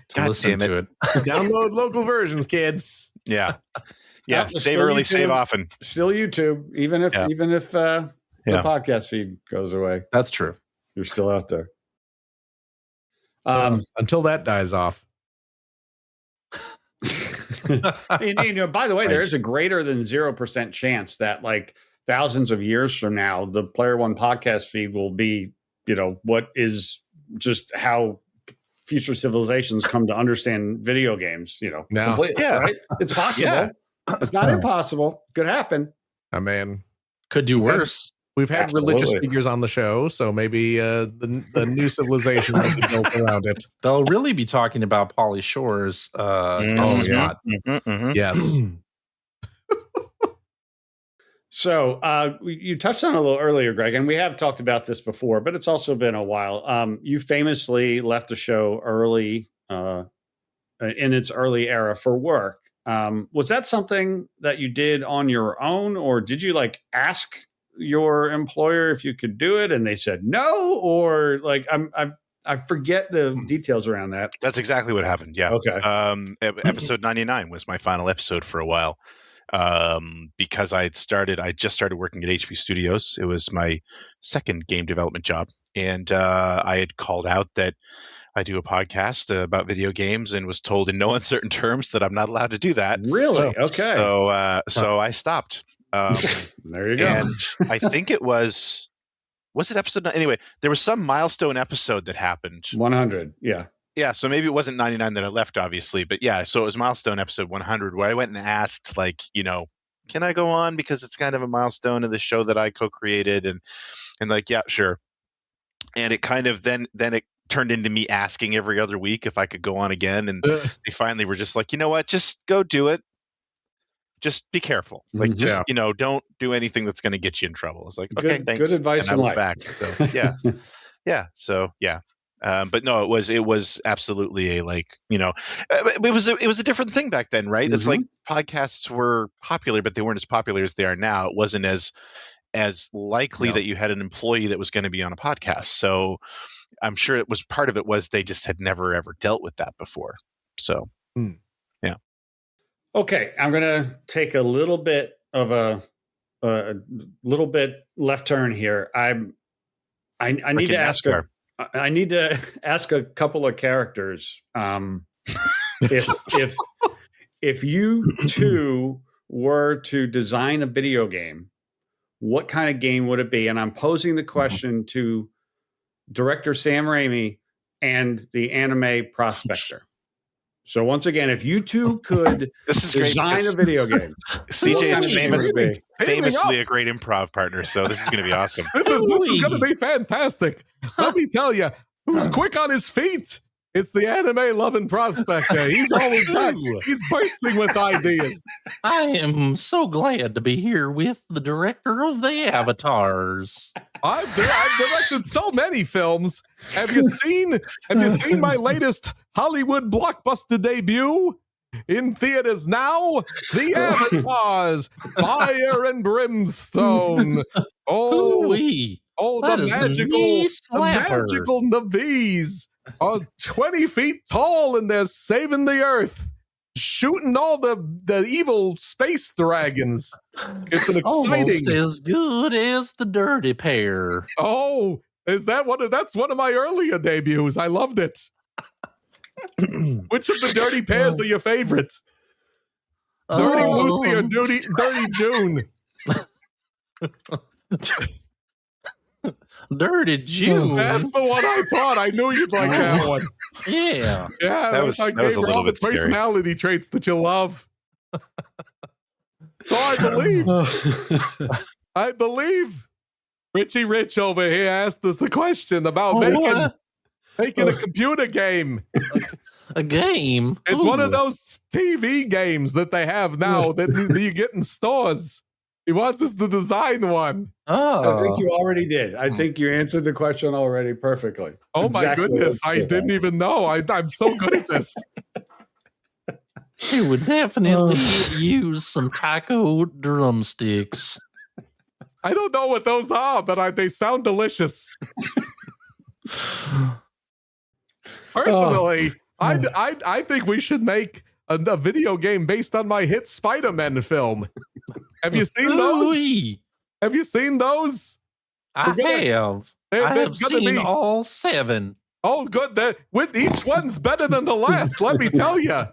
to listen to it. Download local versions, kids. Yeah. Yeah. Save early, YouTube, save often. Still YouTube, even if the podcast feed goes away. That's true. You're still out there. Until that dies off. By the way, there is a greater than 0% chance that, like, thousands of years from now, the Player One podcast feed will be, what is just how future civilizations come to understand video games, completely, right? It's possible. Yeah. It's not impossible. Could happen. I mean, could do worse. We've had religious figures on the show, so maybe the new civilization will be built around it. They'll really be talking about Pauly Shore's Yes. So you touched on it a little earlier, Greg, and we have talked about this before, but it's also been a while. You famously left the show early in its early era for work. Was that something that you did on your own, or did you like ask your employer if you could do it and they said no, or like I forget the details around that. That's exactly what happened. Yeah. Okay. Episode 99 was my final episode for a while. Because I just started working at HP Studios. It was my second game development job. And I had called out that I do a podcast about video games and was told in no uncertain terms that I'm not allowed to do that. Really? Okay. So I stopped. There you go. And I think it was it episode? Anyway, there was some milestone episode that happened. 100. Yeah. Yeah, so maybe it wasn't 99 that I left, obviously, but yeah, so it was milestone episode 100 where I went and asked, like, can I go on because it's kind of a milestone of the show that I co-created, and like, yeah, sure. And it kind of then it turned into me asking every other week if I could go on again, and they finally were just like, you know what, just go do it. Just be careful. Like, just don't do anything that's going to get you in trouble. I was like, okay, thanks. Good advice in life. Back. So yeah, So yeah. But no, it was absolutely it was a different thing back then, right? It's like podcasts were popular, but they weren't as popular as they are now. It wasn't as likely that you had an employee that was going to be on a podcast. So I'm sure it was part of it was they just had never ever dealt with that before. So yeah. Okay, I'm gonna take a little bit of a little bit left turn here. I need to ask I need to ask a couple of characters. If you two were to design a video game, what kind of game would it be? And I'm posing the question to director Sam Raimi and the anime prospector. So once again, if you two could design a video game, CJ is famously a great improv partner, so this is going to be awesome. This is going to be fantastic. Let me tell you, who's quick on his feet? It's the anime loving prospector. He's always back. He's bursting with ideas. I am so glad to be here with the director of the Avatars. I've directed so many films. Have you seen my latest Hollywood blockbuster debut? In theaters now, The Avatars, Fire and Brimstone. The magical Navis are 20 feet tall and they're saving the Earth, shooting all the evil space dragons. It's an exciting, almost as good as The Dirty Pair. Oh, that's one of my earlier debuts. I loved it. Which of the Dirty Pairs are your favorite? Dirty Lucy or Dirty June? Dirty June. That's the one I thought. I knew you'd like that one. Yeah. Yeah, that was a little bit scary. Personality traits that you love. So I believe Richie Rich over here asked us the question about making a computer game. A game? It's one of those TV games that they have now that you get in stores. He wants us to design one. Oh, I think you already did. I think you answered the question already perfectly. Oh, exactly. My goodness. I didn't even know. I'm so good at this. He would definitely use some taco drumsticks. I don't know what those are, but they sound delicious. Personally, I think we should make a video game based on my hit Spider-Man film. Have you seen those? Have you seen those? I have seen all 7. Oh, good. With each one's better than the last, let me tell you.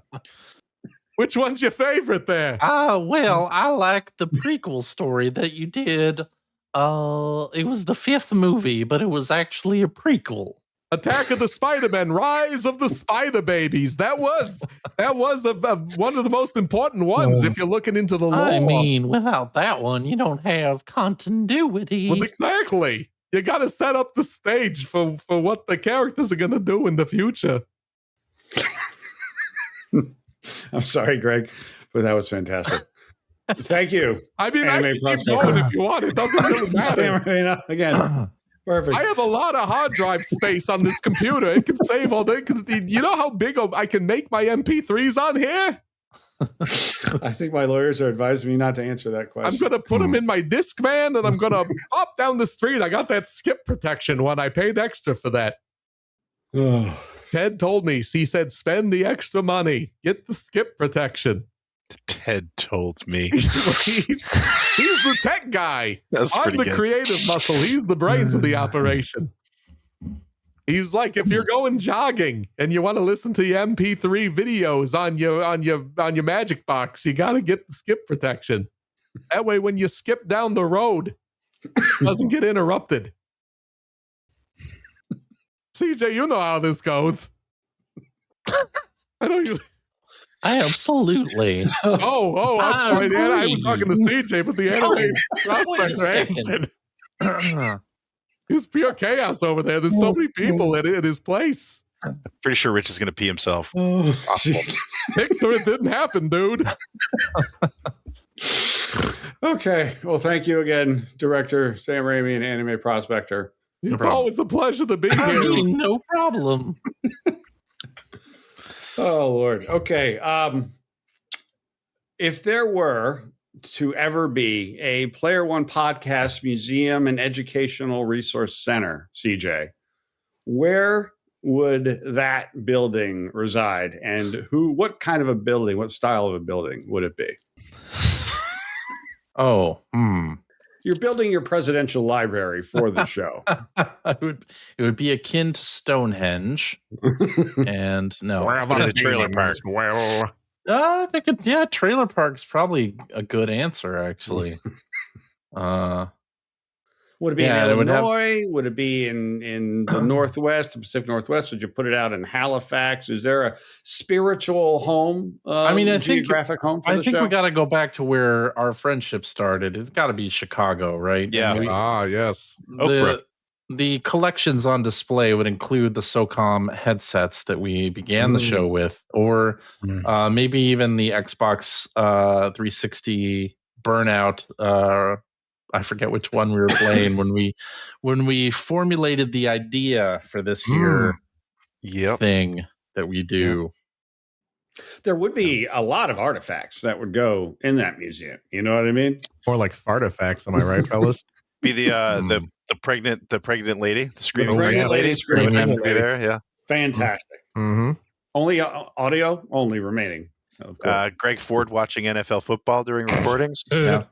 Which one's your favorite there? Well, I like the prequel story that you did. It was the 5th movie, but it was actually a prequel. Attack of the Spider-Man, Rise of the Spider Babies. That was one of the most important ones if you're looking into the lore. I mean, without that one, you don't have continuity. Well, exactly. You got to set up the stage for what the characters are going to do in the future. I'm sorry, Greg, but that was fantastic. Thank you. I mean, I Anime can keep prospector. going if you want. It doesn't really matter. Again, perfect. I have a lot of hard drive space on this computer. It can save all day. Because you know how big I can make my MP3s on here? I think my lawyers are advising me not to answer that question. I'm going to put them in my Discman, and I'm going to pop down the street. I got that skip protection one. I paid extra for that. Ted told me. He said, spend the extra money. Get the skip protection. Ted told me. he's the tech guy. That's I'm pretty the good. creative muscle. He's the brains of the operation. He's like, if you're going jogging and you want to listen to your MP3 videos on your Magic Box, you got to get the skip protection. That way, when you skip down the road, it doesn't get interrupted. CJ, you know how this goes. I know you. Absolutely. Oh, I'm sorry, Dan. I was agree. talking to CJ, but the anime prospector second. answered. It's pure chaos over there. There's so many people at his place. Pretty sure Rich is going to pee himself. Pixar, it didn't happen, dude. Okay. Well, thank you again, Director Sam Raimi and Anime Prospector. It's always a pleasure to be I here. mean, no problem. Oh, Lord. Okay. If there were to ever be a Player One podcast museum and educational resource center, CJ, where would that building reside? And what kind of a building, what style of a building would it be? You're building your presidential library for the show. It would be akin to Stonehenge. And no. The trailer park. Well, I think trailer park's probably a good answer, actually. Would it be in it would Illinois? Would it be in the Northwest, the Pacific Northwest? Would you put it out in Halifax? Is there a spiritual home? Geographic home for the show? I think we got to go back to where our friendship started. It's got to be Chicago, right? Yeah. Yes. The collections on display would include the SOCOM headsets that we began the show with, or maybe even the Xbox 360 Burnout. I forget which one we were playing when we formulated the idea for this here thing that we do. There would be a lot of artifacts that would go in that museum. You know what I mean? More like fartifacts, am I right, fellas? Be the pregnant lady, the screaming pregnant lady screaming screaming would be there. Yeah. Fantastic. Mm-hmm. Only audio only remaining. Of course. Greg Ford watching NFL football during recordings. Yeah.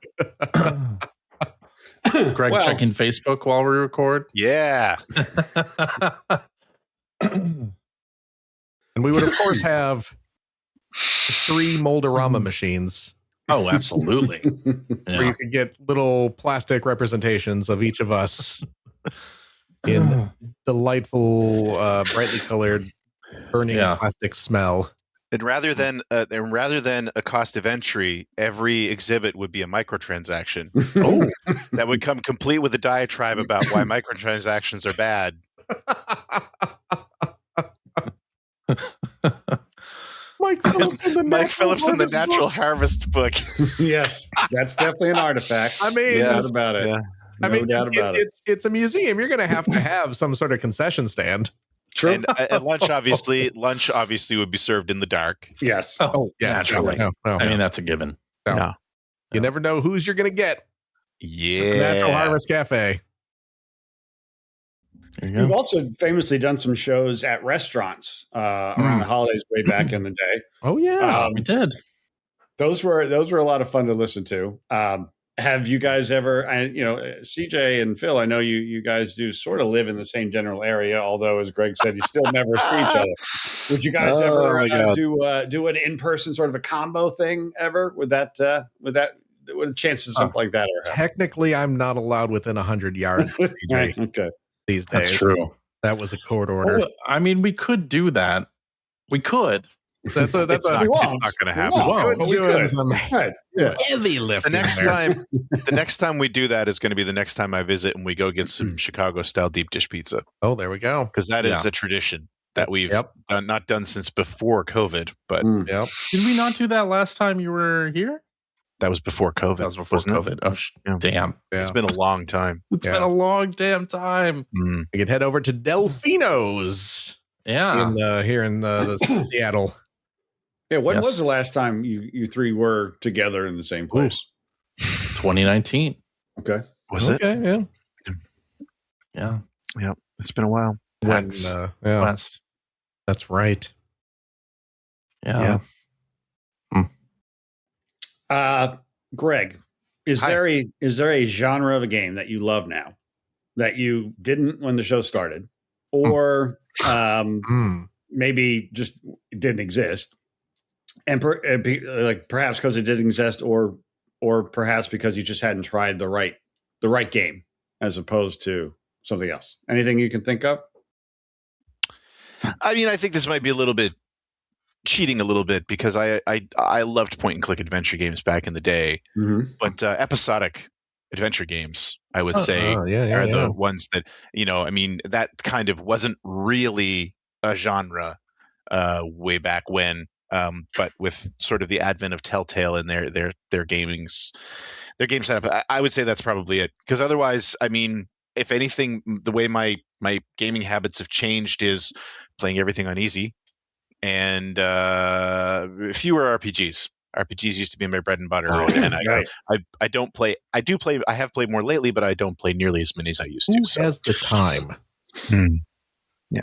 Greg checking Facebook while we record. Yeah. And we would, of course, have 3 Mold-A-Rama machines. Oh, absolutely. Where you could get little plastic representations of each of us in delightful, brightly colored, burning plastic smell. And rather than a cost of entry, every exhibit would be a microtransaction. That would come complete with a diatribe about why microtransactions are bad. Mike Phillips in the Natural Harvest book. Yes, that's definitely an artifact. I mean, no doubt about it. Yeah. No doubt about it. It's a museum. You're going to have some sort of concession stand. True. And at lunch obviously would be served in the dark. Yes. Oh, yeah, naturally. No. I mean, that's a given. No. You never know who's you're going to get. Yeah. Natural Harvest Cafe. We've also famously done some shows at restaurants around the holidays way back in the day. Oh yeah, we did. Those were a lot of fun to listen to. Have you guys ever? CJ and Phil, I know you guys do sort of live in the same general area. Although, as Greg said, you still never see each other. Would you guys ever do an in-person sort of a combo thing ever? Would a chance of something like that ever happen? Technically, I'm not allowed within 100 yards. CJ. Okay. These days. That's true. That was a court order. Well, I mean, we could do that. We could. That's not going to happen. We could. Right. Yeah. Heavy lifting. The next time we do that is going to be the next time I visit and we go get some Chicago style deep dish pizza. Oh, there we go. Because that is a tradition that we've not done since before COVID. But did we not do that last time you were here? That was before COVID. That was before COVID. Oh, damn. Yeah. It's been a long time. It's been a long damn time. Mm. We could head over to Delfino's. Yeah. Here in the Seattle. Yeah, when was the last time you three were together in the same place? 2019. Okay. Was it? Yeah. Yeah. It's been a while. West. That's right. Yeah. Greg, is there a genre of a game that you love now that you didn't when the show started, or maybe just didn't exist, and perhaps because it didn't exist, or perhaps because you just hadn't tried the right game as opposed to something else? Anything you can think of? I mean, I think this might be a little bit cheating a little bit because I loved point and click adventure games back in the day, but episodic adventure games, I would say, are the ones that, I mean, that kind of wasn't really a genre way back when, but with sort of the advent of Telltale and their game setup, I would say that's probably it. Because otherwise, I mean, if anything, the way my gaming habits have changed is playing everything on easy. And fewer RPGs. RPGs used to be my bread and butter, and I don't play. I do play. I have played more lately, but I don't play nearly as many as I used to. Who has the time? Yeah,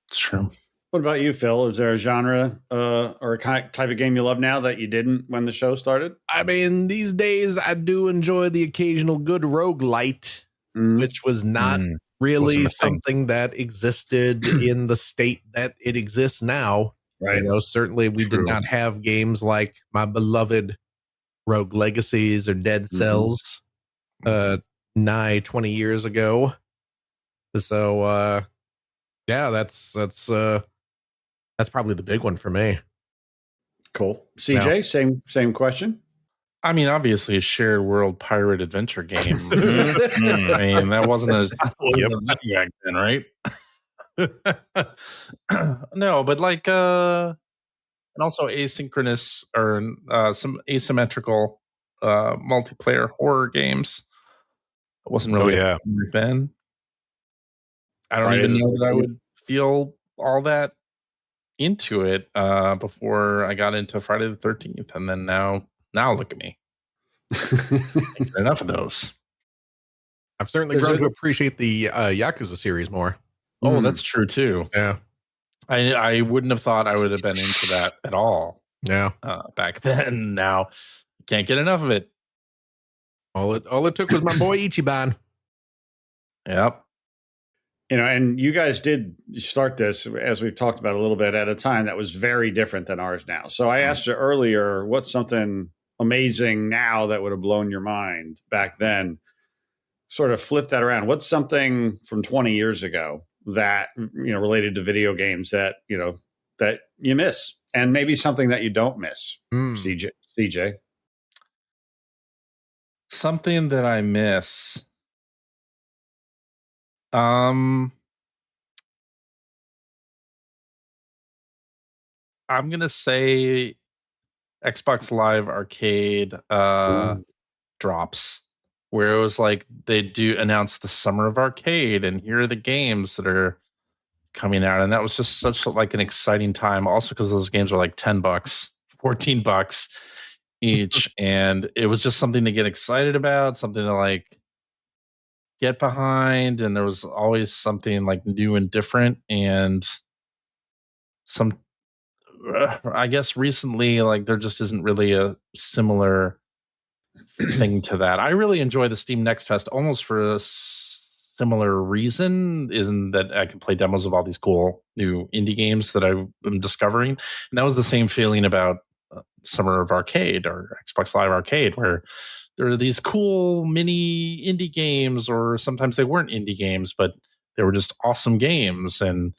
it's true. What about you, Phil? Is there a genre or a type of game you love now that you didn't when the show started? I mean, these days I do enjoy the occasional good roguelite, which was not really something that existed in the state that it exists now. Right. Certainly we did not have games like my beloved Rogue Legacies or Dead Cells nigh 20 years ago. So that's probably the big one for me. Cool. CJ, same question. I mean, obviously a shared world pirate adventure game. I mean, that wasn't a thing back then, right? No, but like and also asynchronous or some asymmetrical multiplayer horror games. It wasn't really a fan. I don't even know that I would feel all that into it before I got into Friday the 13th, and then now look at me. Enough of those. I've certainly grown to appreciate the Yakuza series more. Oh, that's true too. Yeah, I wouldn't have thought I would have been into that at all. Yeah, back then. Now can't get enough of it. All it took was my boy Ichiban. Yep. And you guys did start this, as we've talked about a little bit, at a time that was very different than ours now. So I asked you earlier, what's something amazing now that would have blown your mind back then? Sort of flip that around. What's something from 20 years ago that, related to video games that you miss, and maybe something that you don't miss? CJ. Something that I miss. I'm gonna say Xbox Live Arcade drops, where it was like they do announce the summer of arcade, and here are the games that are coming out, and that was just such like an exciting time. Also, because those games were like $10, $14 each, and it was just something to get excited about, something to like get behind, and there was always something like new and different. And I guess recently, like there just isn't really a similar thing to that. I really enjoy the Steam Next Fest almost for a similar reason, isn't that I can play demos of all these cool new indie games that I'm discovering. And that was the same feeling about Summer of Arcade or Xbox Live Arcade, where there are these cool mini indie games, or sometimes they weren't indie games, but they were just awesome games. And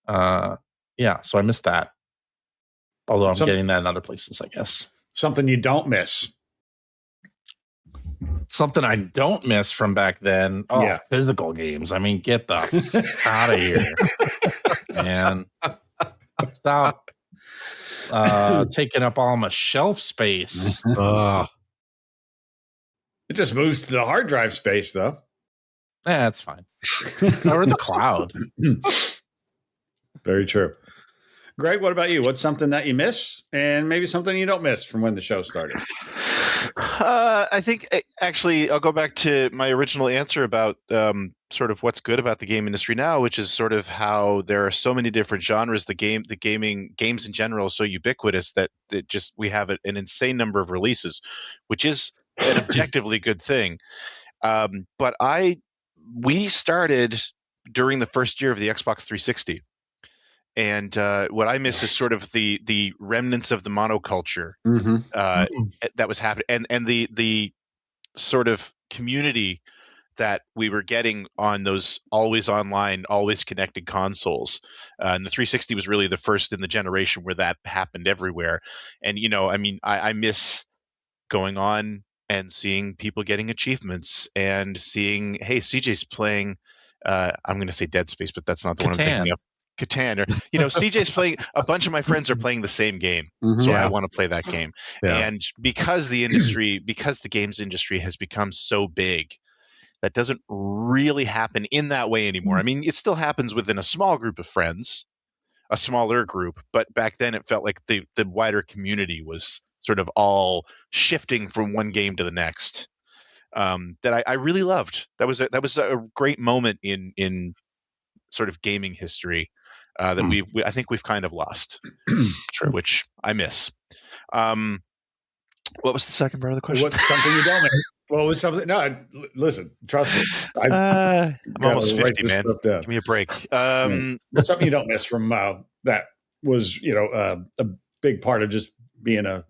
so I missed that. Although I'm getting that in other places, I guess. Something you don't miss. Something I don't miss from back then. Physical games. I mean, get the out of here, man. Stop taking up all my shelf space. It just moves to the hard drive space, though. That's fine. Or the cloud. Very true. Greg, what about you? What's something that you miss, and maybe something you don't miss from when the show started? I think actually I'll go back to my original answer about sort of what's good about the game industry now, which is sort of how there are so many different genres. Games in general are so ubiquitous that just we have an insane number of releases, which is an objectively good thing. But we started during the first year of the Xbox 360. And what I miss is sort of the remnants of the monoculture that was happening, and the sort of community that we were getting on those always online, always connected consoles. And the 360 was really the first in the generation where that happened everywhere. And I miss going on and seeing people getting achievements and seeing, hey, CJ's playing. I'm going to say Dead Space, but that's not the one I'm thinking of. Catan, or CJ's playing. A bunch of my friends are playing the same game, so I want to play that game. And because the games industry has become so big, that doesn't really happen in that way anymore. I mean, it still happens within a small group of friends, a smaller group, but back then it felt like the wider community was sort of all shifting from one game to the next. That I really loved. That was a great moment in sort of gaming history. That I think we've kind of lost, which I miss. What was the second part of the question? What's something you don't miss? What was something? No, listen, trust me. I'm almost 50, man. Give me a break. What's something you don't miss from that was, a big part of just being a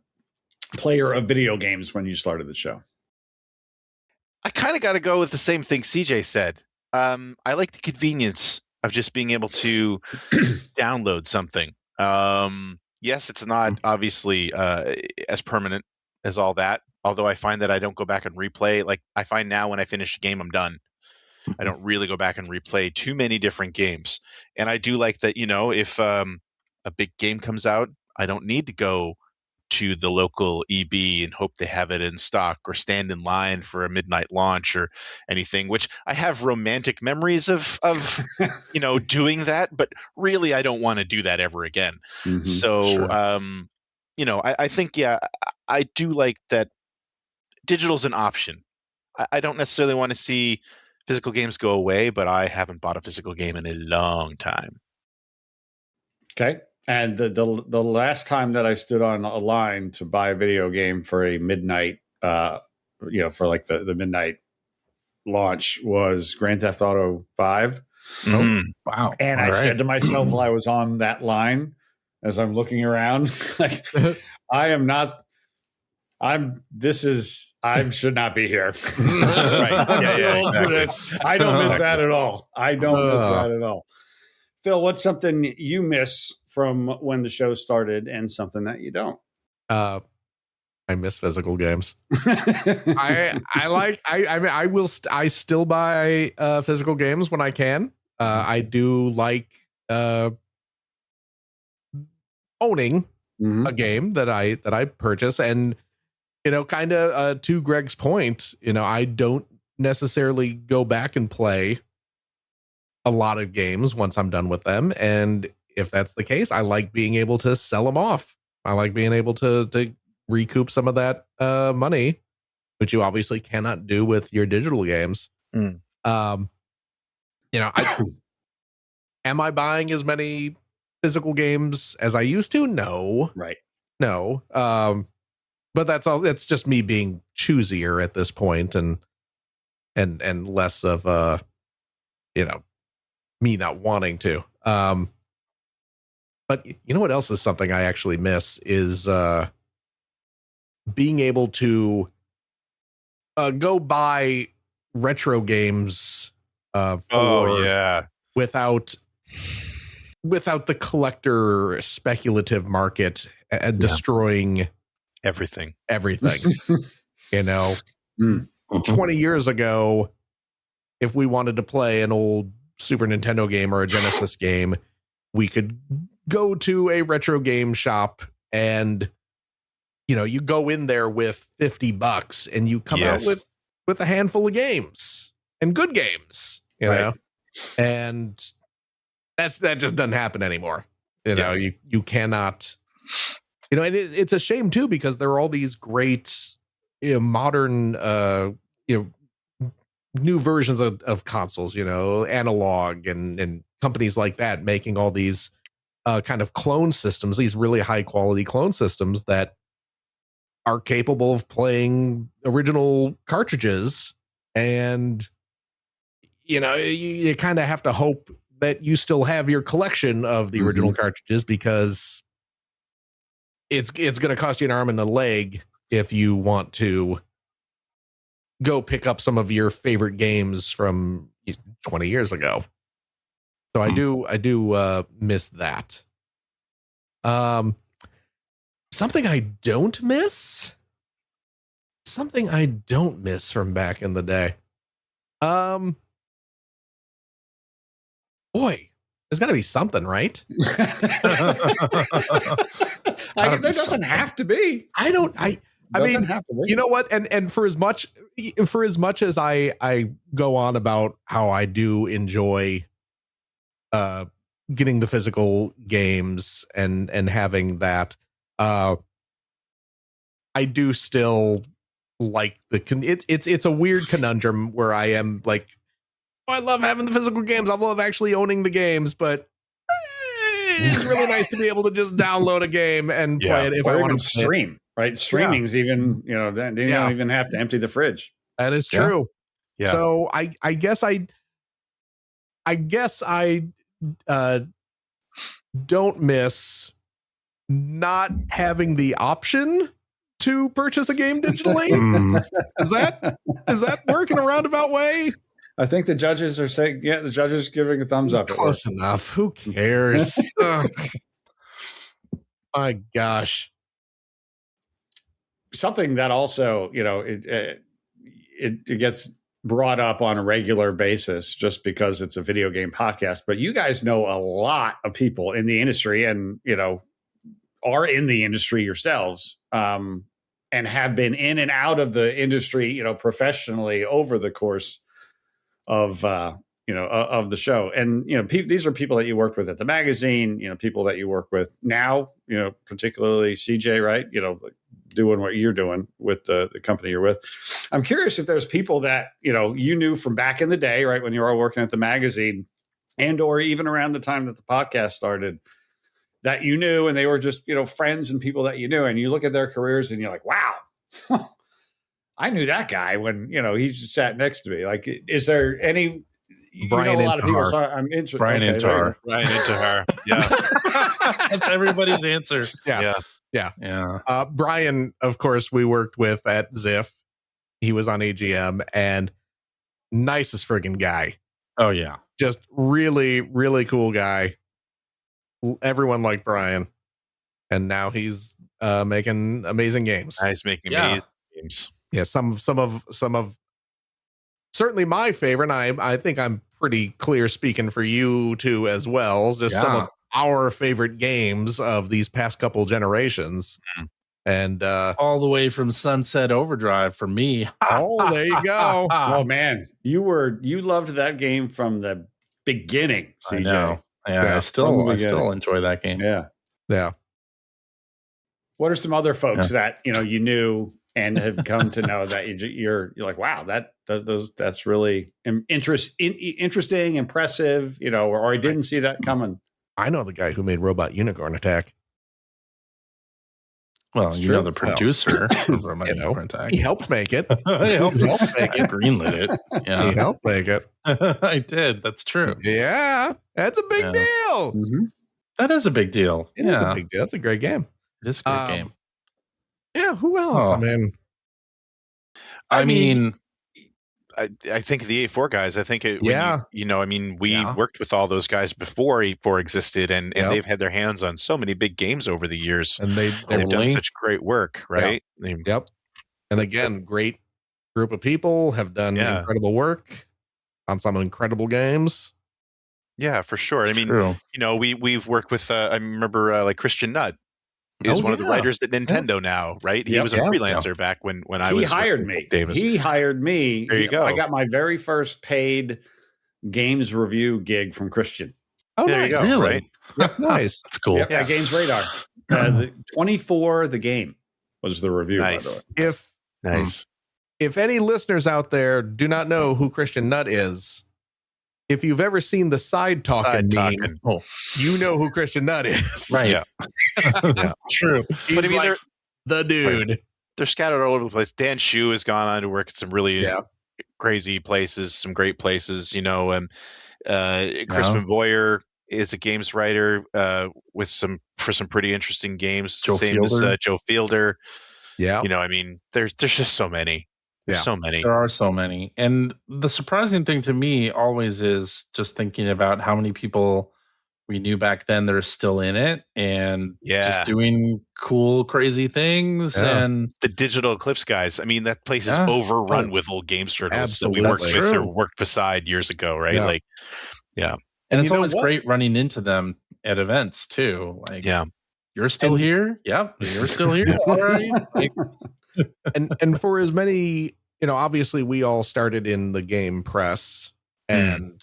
player of video games when you started the show? I kind of got to go with the same thing CJ said. I like the convenience of just being able to download something. Yes, it's not obviously as permanent as all that, although I find that I don't go back and replay. Like, I find now when I finish a game, I'm done. I don't really go back and replay too many different games. And I do like that, if a big game comes out, I don't need to go to the local EB and hope they have it in stock, or stand in line for a midnight launch or anything, which I have romantic memories of doing that, but really I don't want to do that ever again. So, sure. I think, I do like that digital's an option. I don't necessarily want to see physical games go away, but I haven't bought a physical game in a long time. Okay. And the last time that I stood on a line to buy a video game for a midnight, for like the midnight launch was Grand Theft Auto 5. Wow. And I said to myself while I was on that line, as I'm looking around, like, I should not be here. Right. Exactly. I don't miss that at all. Miss that at all. Phil, what's something you miss from when the show started and something that you don't? I miss physical games. I still buy physical games when I can. I do like owning a game that I purchase, and kind of to Greg's point, I don't necessarily go back and play a lot of games once I'm done with them. And if that's the case, I like being able to sell them off. I like being able to recoup some of that money, which you obviously cannot do with your digital games. Am I buying as many physical games as I used to? No. Right. No. But that's all. It's just me being choosier at this point, and less of me not wanting to. But what else is something I actually miss is being able to go buy retro games without the collector speculative market destroying everything. 20 years ago, if we wanted to play an old Super Nintendo game or a Genesis game, we could go to a retro game shop and you go in there with $50 and you come out with a handful of games and good games, you know, and that just doesn't happen anymore. You know, you cannot, you know, and it's a shame too, because there are all these great, you know, modern, you know, new versions of consoles, you know, analog and companies like that making all these kind of clone systems, these really high quality clone systems that are capable of playing original cartridges. And, you know, you kind of have to hope that you still have your collection of the original cartridges, because it's going to cost you an arm and a leg if you want to go pick up some of your favorite games from 20 years ago. So I do miss that. Something I don't miss from back in the day. Boy, there's got to be something, right? There doesn't have to be. I mean, have to be. You know what? And for as much as I go on about how I do enjoy getting the physical games and having that, I do still like it's a weird conundrum where I am like, oh, I love having the physical games, I love actually owning the games, but it is really nice to be able to just download a game and play it if I want to stream. Right, streaming's even, you know, they don't even have to empty the fridge. That is true. Yeah. So I guess I don't miss not having the option to purchase a game digitally. Is that working a roundabout way? I think the judges are saying, the judges giving a thumbs up. Close enough. Who cares? My gosh. Something that also, you know, it gets brought up on a regular basis just because it's a video game podcast, but you guys know a lot of people in the industry and, you know, are in the industry yourselves, and have been in and out of the industry, you know, professionally over the course of, you know, of the show. And, you know, these are people that you worked with at the magazine, you know, people that you work with now, you know, particularly CJ, right? You know, doing what you're doing with the company you're with. I'm curious if there's people that, you know, you knew from back in the day, right, when you were working at the magazine, and or even around the time that the podcast started, that you knew and they were just, you know, friends and people that you knew, and you look at their careers and you're like, wow, I knew that guy when, you know, he sat next to me. Like, is there any, Brian, you know, a lot of people, so I'm interested. Brian Intihar. Brian Intihar. Yeah. That's everybody's answer. Yeah. Brian, of course, we worked with at Ziff. He was on AGM, and nicest friggin' guy. Oh yeah. Just really, really cool guy. Everyone liked Brian, and now he's making amazing games. He's making amazing games. Yeah, some of certainly my favorite. And I think I'm pretty clear speaking for you too as well. Just some of our favorite games of these past couple generations. And all the way from Sunset Overdrive for me. Oh, there you go. Oh man, you loved that game from the beginning, CJ. I know. Yeah, I still enjoy that game. Yeah. What are some other folks that, you know, you knew and have come to know that you're like, wow, that's really interesting, impressive, you know, or I didn't see that coming. I know the guy who made Robot Unicorn Attack. Well, you know the producer of Robot Unicorn Attack. He helped make it. He helped make it. Greenlit it. Yeah. He helped make it. I did. That's true. Yeah, that's a big deal. Mm-hmm. That is a big deal. It is a big deal. That's a great game. It is a great game. Yeah. Who else? I mean, I think the A4 guys, I think, we worked with all those guys before A4 existed, and they've had their hands on so many big games over the years, and they've done such great work, right? Yep. And again, great group of people have done incredible work on some incredible games. Yeah, for sure. I mean, you know, we've worked with, I remember like Christian Nutt. is one of the writers at Nintendo now, right? He was a freelancer back when I was. He hired me. He hired me. There you go. I got my very first paid games review gig from Christian. Oh, there nice. you go. Really? Right? Yep, nice. That's cool. Yeah, Games Radar. The 24 the game was the review. Nice. By the way. If any listeners out there do not know who Christian Nutt is, if you've ever seen the side talking meme, you know who Christian Nutt is. Right. Yeah. True. But I mean, like the dude. They're scattered all over the place. Dan Shu has gone on to work at some really crazy places, some great places. Crispin Boyer is a games writer for some pretty interesting games. Same as Joe Fielder. Yeah. I mean, there's just so many. There's so many. There are so many. And the surprising thing to me always is just thinking about how many people we knew back then that are still in it and just doing cool, crazy things. Yeah. And the Digital Eclipse guys. I mean, that place is overrun with old games journalists that we worked with or worked beside years ago, right? Yeah. And it's always great running into them at events too. Like, you're still here? Yep, you're still here. All right. And for as many, obviously we all started in the game press, and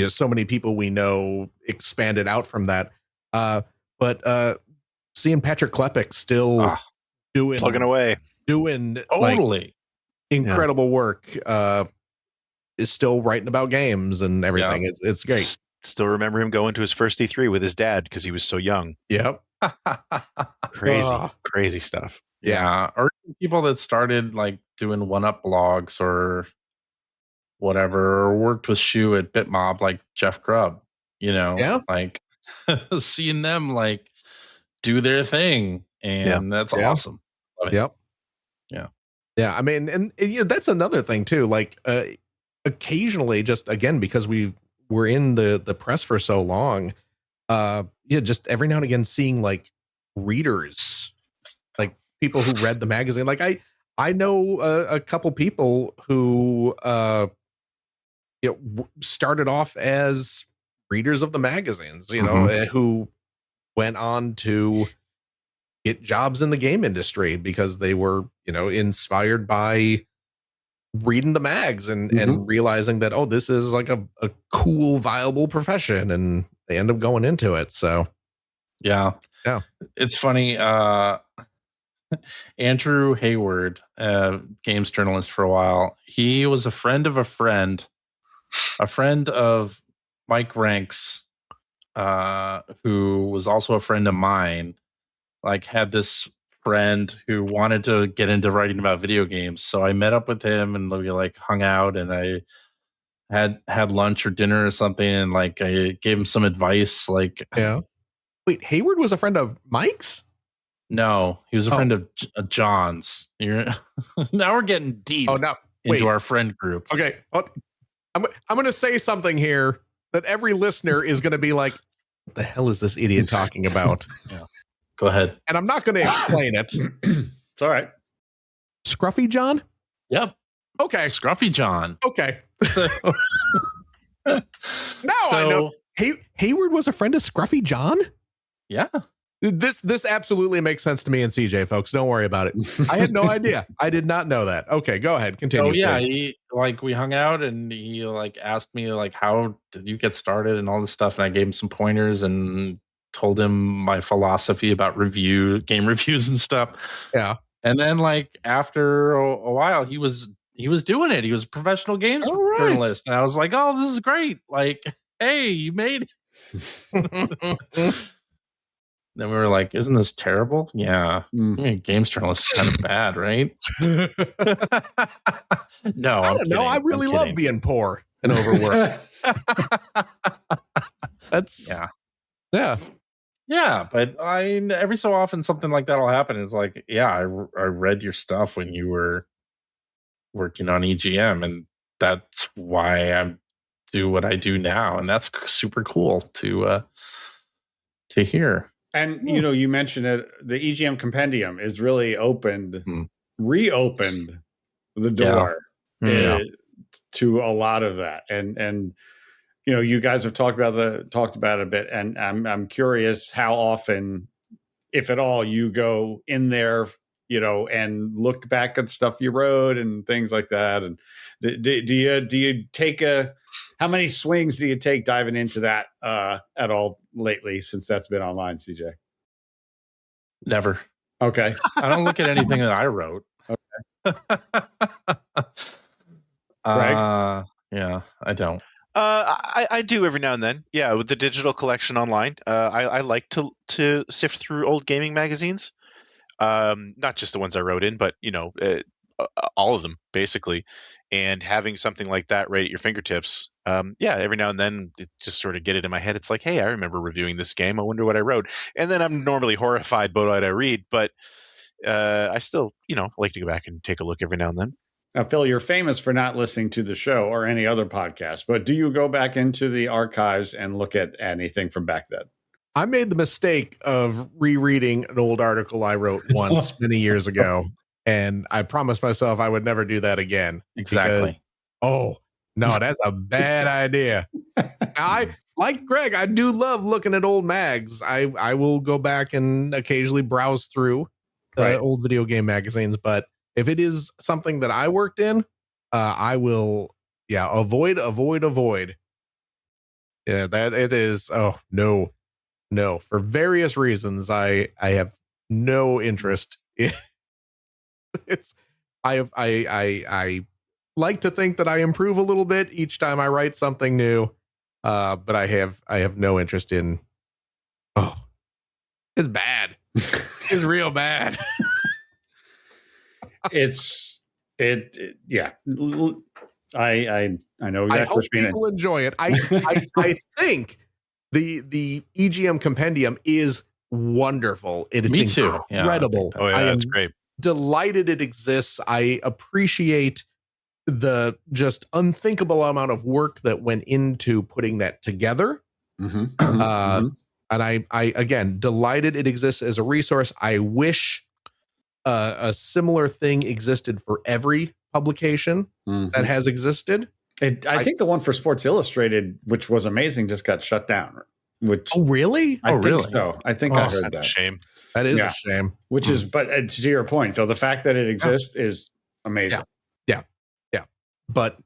so many people we know expanded out from that. But seeing Patrick Klepek still plugging away, doing totally incredible work, is still writing about games and everything. It's great. Still remember him going to his first E3 with his dad because he was so young. Yep. Crazy stuff. Yeah. Or people that started like doing one-up blogs or whatever, or worked with Shu at Bitmob, like Jeff Grubb, like seeing them like do their thing. And that's awesome. Yep. Yeah. Yeah. I mean, and that's another thing too. Like, occasionally, just again, because we were in the press for so long, just every now and again seeing like readers, like people who read the magazine. Like I know a couple people who started off as readers of the magazines, who went on to get jobs in the game industry because they were, inspired by reading the mags and realizing that, this is like a cool, viable profession, and they end up going into it. So yeah. It's funny. Andrew Hayward, games journalist for a while, he was a friend of Mike Ranks, who was also a friend of mine, like had this friend who wanted to get into writing about video games. So I met up with him and we like hung out, and I had lunch or dinner or something, and like I gave him some advice. Like, wait, Hayward was a friend of Mike's? No, he was a friend of John's. Now we're getting deep into our friend group. Okay. Well, I'm going to say something here that every listener is going to be like, what the hell is this idiot talking about? Go ahead. And I'm not going to explain it. It's all right. Scruffy John? Yep. Okay. Scruffy John. Okay. I know. Hayward was a friend of Scruffy John? Yeah. This absolutely makes sense to me and CJ, folks. Don't worry about it. I had no idea. I did not know that. Okay, go ahead. Continue. Oh yeah, he we hung out and he asked me how did you get started and all this stuff, and I gave him some pointers and told him my philosophy about game reviews and stuff. Yeah. And then after a while he was doing it. He was a professional games journalist. And I was like, "Oh, this is great. Hey, you made it." Then we were like, "Isn't this terrible?" Yeah. I mean, games journalist is kind of bad, right? No, I don't know. I really love being poor and overworked. That's yeah. But every so often something like that will happen. It's like, I read your stuff when you were working on EGM, and that's why I do what I do now, and that's super cool to hear. And you mentioned it. The EGM compendium is really reopened the door to a lot of that, and you guys have talked about it a bit, and I'm curious how often if at all, you go in there, and look back at stuff you wrote and things like that? And do you take how many swings do you take diving into that at all lately, since that's been online, CJ? Never. Okay. I don't look at anything that I wrote. Okay. Greg? Yeah, I don't. I do every now and then. Yeah, with the digital collection online, I like to sift through old gaming magazines, not just the ones I wrote in, but all of them basically. And having something like that right at your fingertips, every now and then, it just sort of get it in my head. It's like, hey, I remember reviewing this game. I wonder what I wrote. And then I'm normally horrified by what I read, but I still, like to go back and take a look every now and then. Now, Phil, you're famous for not listening to the show or any other podcast, but do you go back into the archives and look at anything from back then? I made the mistake of rereading an old article I wrote once many years ago, and I promised myself I would never do that again. Exactly. No, that's a bad idea. I, like Greg, I do love looking at old mags. I will go back and occasionally browse through old video game magazines, but if it is something that I worked in, I will, avoid. Yeah, that it is. Oh, no. For various reasons, I have no interest in I like to think that I improve a little bit each time I write something new. But I have no interest in, it's bad. It's real bad. I know exactly. I hope people enjoy it. I think the EGM compendium is wonderful. It is incredible. Yeah. Oh yeah, that's great. Delighted it exists. I appreciate the just unthinkable amount of work that went into putting that together. And I again, delighted it exists as a resource. I wish a similar thing existed for every publication that has existed. I think the one for Sports Illustrated, which was amazing, just got shut down. Oh, really? I think so. I think I heard that. That's a shame. That is a shame. Which is, but to your point, Phil, the fact that it exists is amazing. Yeah. But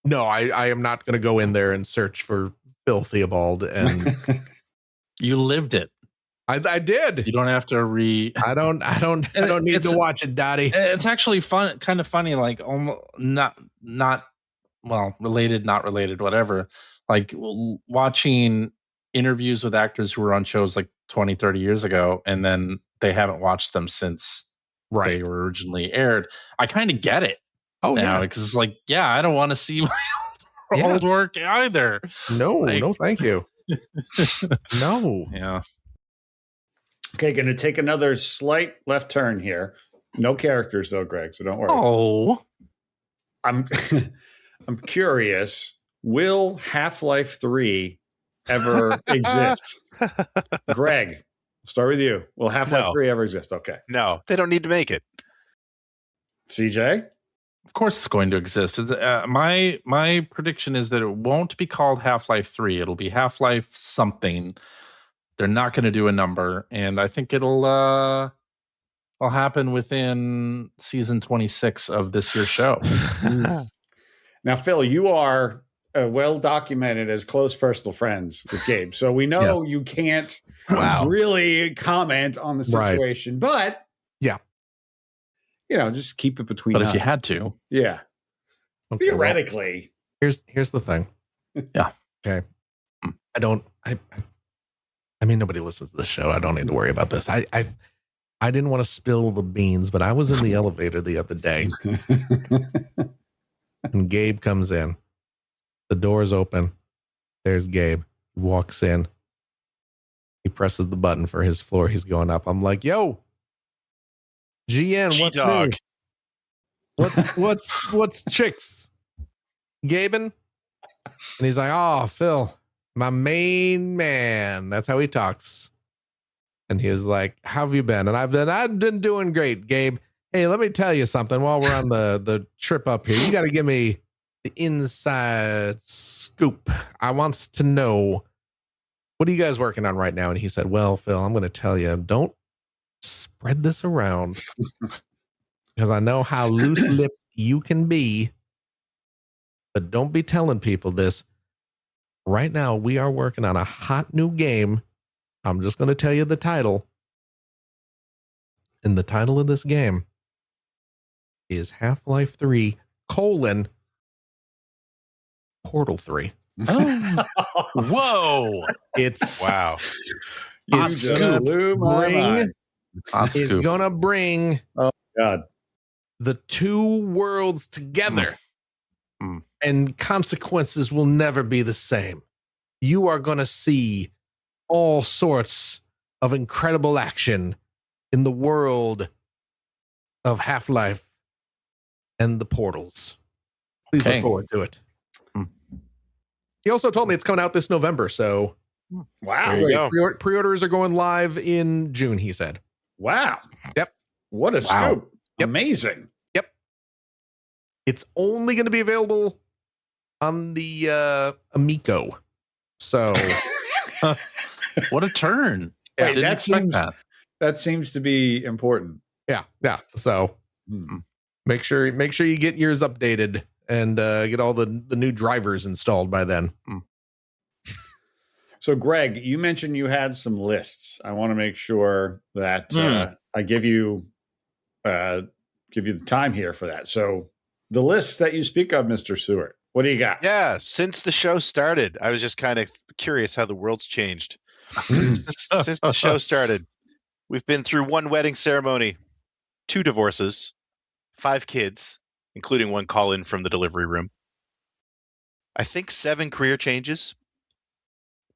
no, I am not going to go in there and search for Phil Theobald. And you lived it. I did. You don't have to I don't need to watch it, Dottie. It's actually fun, kind of funny, like almost not related, not related, whatever. Like watching interviews with actors who were on shows like 20, 30 years ago, and then they haven't watched them since they were originally aired. I kind of get it. Oh, now, because it's like, I don't want to see my old work either. No, thank you. No. Yeah. Okay, going to take another slight left turn here. No characters though, Greg, so don't worry. Oh. I'm curious, will Half-Life 3 ever exist? Greg, I'll start with you. Will Half-Life 3 ever exist? Okay. No, they don't need to make it. CJ? Of course it's going to exist. My prediction is that it won't be called Half-Life 3. It'll be Half-Life something. They're not going to do a number, and I think it'll happen within season 26 of this year's show. Now, Phil, you are well documented as close personal friends with Gabe, so we know you can't really comment on the situation, but just keep it between us. But if you had to, okay, theoretically, here's the thing. Yeah. Okay. I mean, nobody listens to this show. I don't need to worry about this. I didn't want to spill the beans, but I was in the elevator the other day, and Gabe comes in. The door's open. There's Gabe. He walks in. He presses the button for his floor. He's going up. I'm like, yo, GN, what's G-Dog. new? What's chicks? Gaben? And he's like, oh, Phil, my main man. That's how he talks. And he was like, how have you been? And I've been doing great, Gabe. Hey, let me tell you something while we're on the trip up here. You got to give me the inside scoop. I want to know what are you guys working on right now? And he said, well, Phil, I'm going to tell you, don't spread this around because I know how loose-lipped you can be, but don't be telling people this. Right now, we are working on a hot new game. I'm just going to tell you the title. And the title of this game is Half-Life 3, Portal 3. Oh. Whoa. It's Wow. It's gonna bring oh God, the two worlds together, and consequences will never be the same. You are gonna see all sorts of incredible action in the world of Half-Life and the portals. Please look forward to it. He also told me it's coming out this November, so wow. There you go. Pre-orders are going live in June, he said. Wow. Yep. What a scoop. Yep. Amazing. Yep. It's only going to be available on the Amico. So What a turn. Wait, Didn't expect that seems to be important. yeah. So make sure you get yours updated and get all the new drivers installed by then. So, Greg, you mentioned you had some lists. I want to make sure that I give you the time here for that. So, the lists that you speak of, Mr. Seward, what do you got? Yeah, since the show started, I was just kind of curious how the world's changed. Since the show started, we've been through 1 wedding ceremony, 2 divorces, 5 kids, including 1 call-in from the delivery room. I think 7 career changes,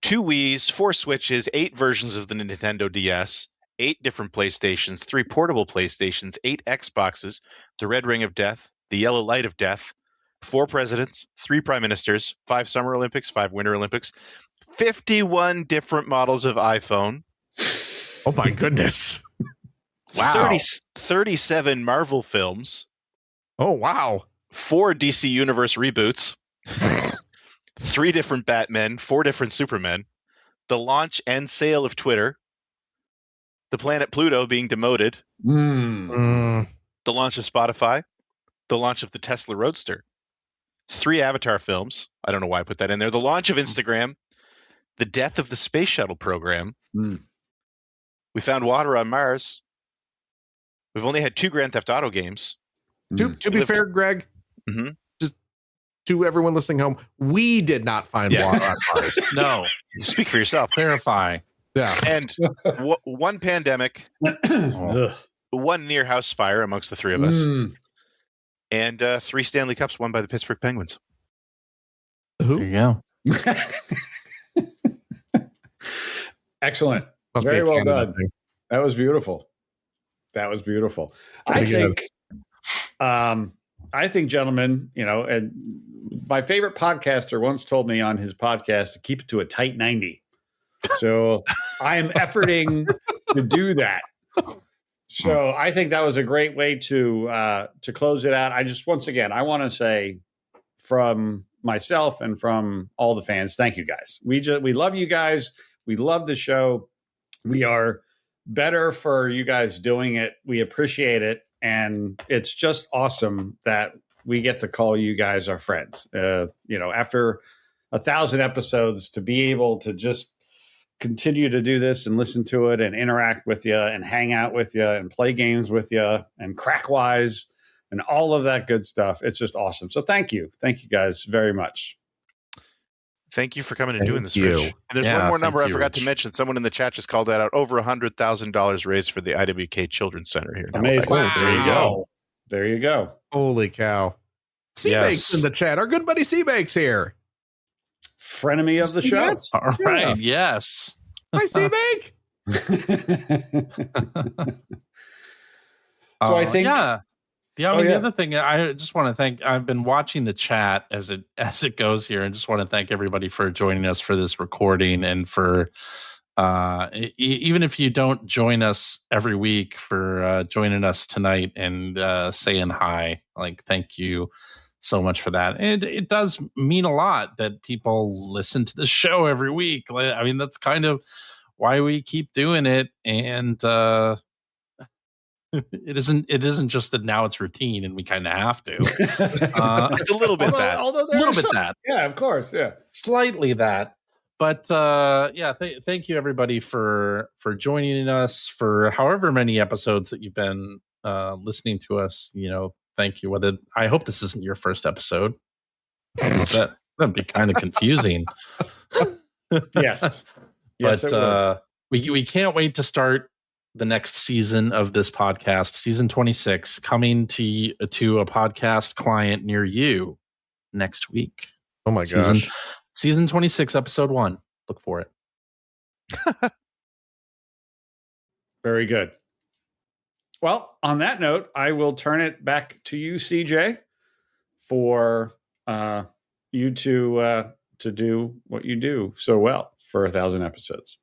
2 Wiis, 4 Switches, 8 versions of the Nintendo DS, 8 different PlayStations, 3 portable PlayStations, 8 Xboxes, the Red Ring of Death, the Yellow Light of Death, 4 presidents, 3 prime ministers, 5 Summer Olympics, 5 Winter Olympics, 51 different models of iPhone. Oh my goodness. Wow. 37 Marvel films. Oh, wow. 4 DC Universe reboots. 3 different Batmen, 4 different Supermen. The launch and sale of Twitter. The planet Pluto being demoted. The launch of Spotify. The launch of the Tesla Roadster. 3 Avatar films. I don't know why I put that in there. The launch of Instagram. The death of the space shuttle program. We found water on Mars. We've only had 2 Grand Theft Auto games. To be fair, Greg, just to everyone listening home, we did not find water on Mars. No. You speak for yourself. Clarify. Yeah. And 1 pandemic, 1 near house fire amongst the 3 of us, and 3 Stanley Cups won by the Pittsburgh Penguins. There you go. Excellent. Must Very be a well Canada done. thing. That was beautiful. I think, gentlemen, and my favorite podcaster once told me on his podcast to keep it to a tight 90. So I am efforting to do that. So I think that was a great way to close it out. I just, once again, I want to say from myself and from all the fans, thank you guys. We love you guys. We love the show. We are better for you guys doing it. We appreciate it. And it's just awesome that we get to call you guys our friends. After 1,000 episodes, to be able to just continue to do this and listen to it and interact with you and hang out with you and play games with you and Crackwise and all of that good stuff. It's just awesome. So thank you. Thank you guys very much. Thank you for coming and doing this, you. Rich. And there's Yeah, one more thank number I you, forgot to Rich. mention. Someone in the chat just called that out. Over $100,000 raised for the IWK Children's Center here. in Amazing. Halifax. There you go. There you go. Holy cow. Seabake's Yes. in the chat. Our good buddy Seabake's here. Frenemy of the See show. that? All right. Yes. Hi, Seabake. So I think yeah. The Oh, yeah. other thing I just want to thank, I've been watching the chat as it goes here, and just want to thank everybody for joining us for this recording, and for even if you don't join us every week, for joining us tonight and saying hi. Like, thank you so much for that. And it does mean a lot that people listen to the show every week. I mean, that's kind of why we keep doing it. And it isn't just that now it's routine and we kind of have to. It's a little bit that. Although a little bit that. Yeah, of course. Yeah. Slightly that. But thank you everybody for joining us for however many episodes that you've been listening to us. Thank you. I hope this isn't your first episode. That'd be kind of confusing. Yes. But we can't wait to start the next season of this podcast, season 26, coming to a podcast client near you next week. Oh my gosh. Season 26, episode 1. Look for it. Very good. Well, on that note, I will turn it back to you, CJ, for you to do what you do so well for 1,000 episodes.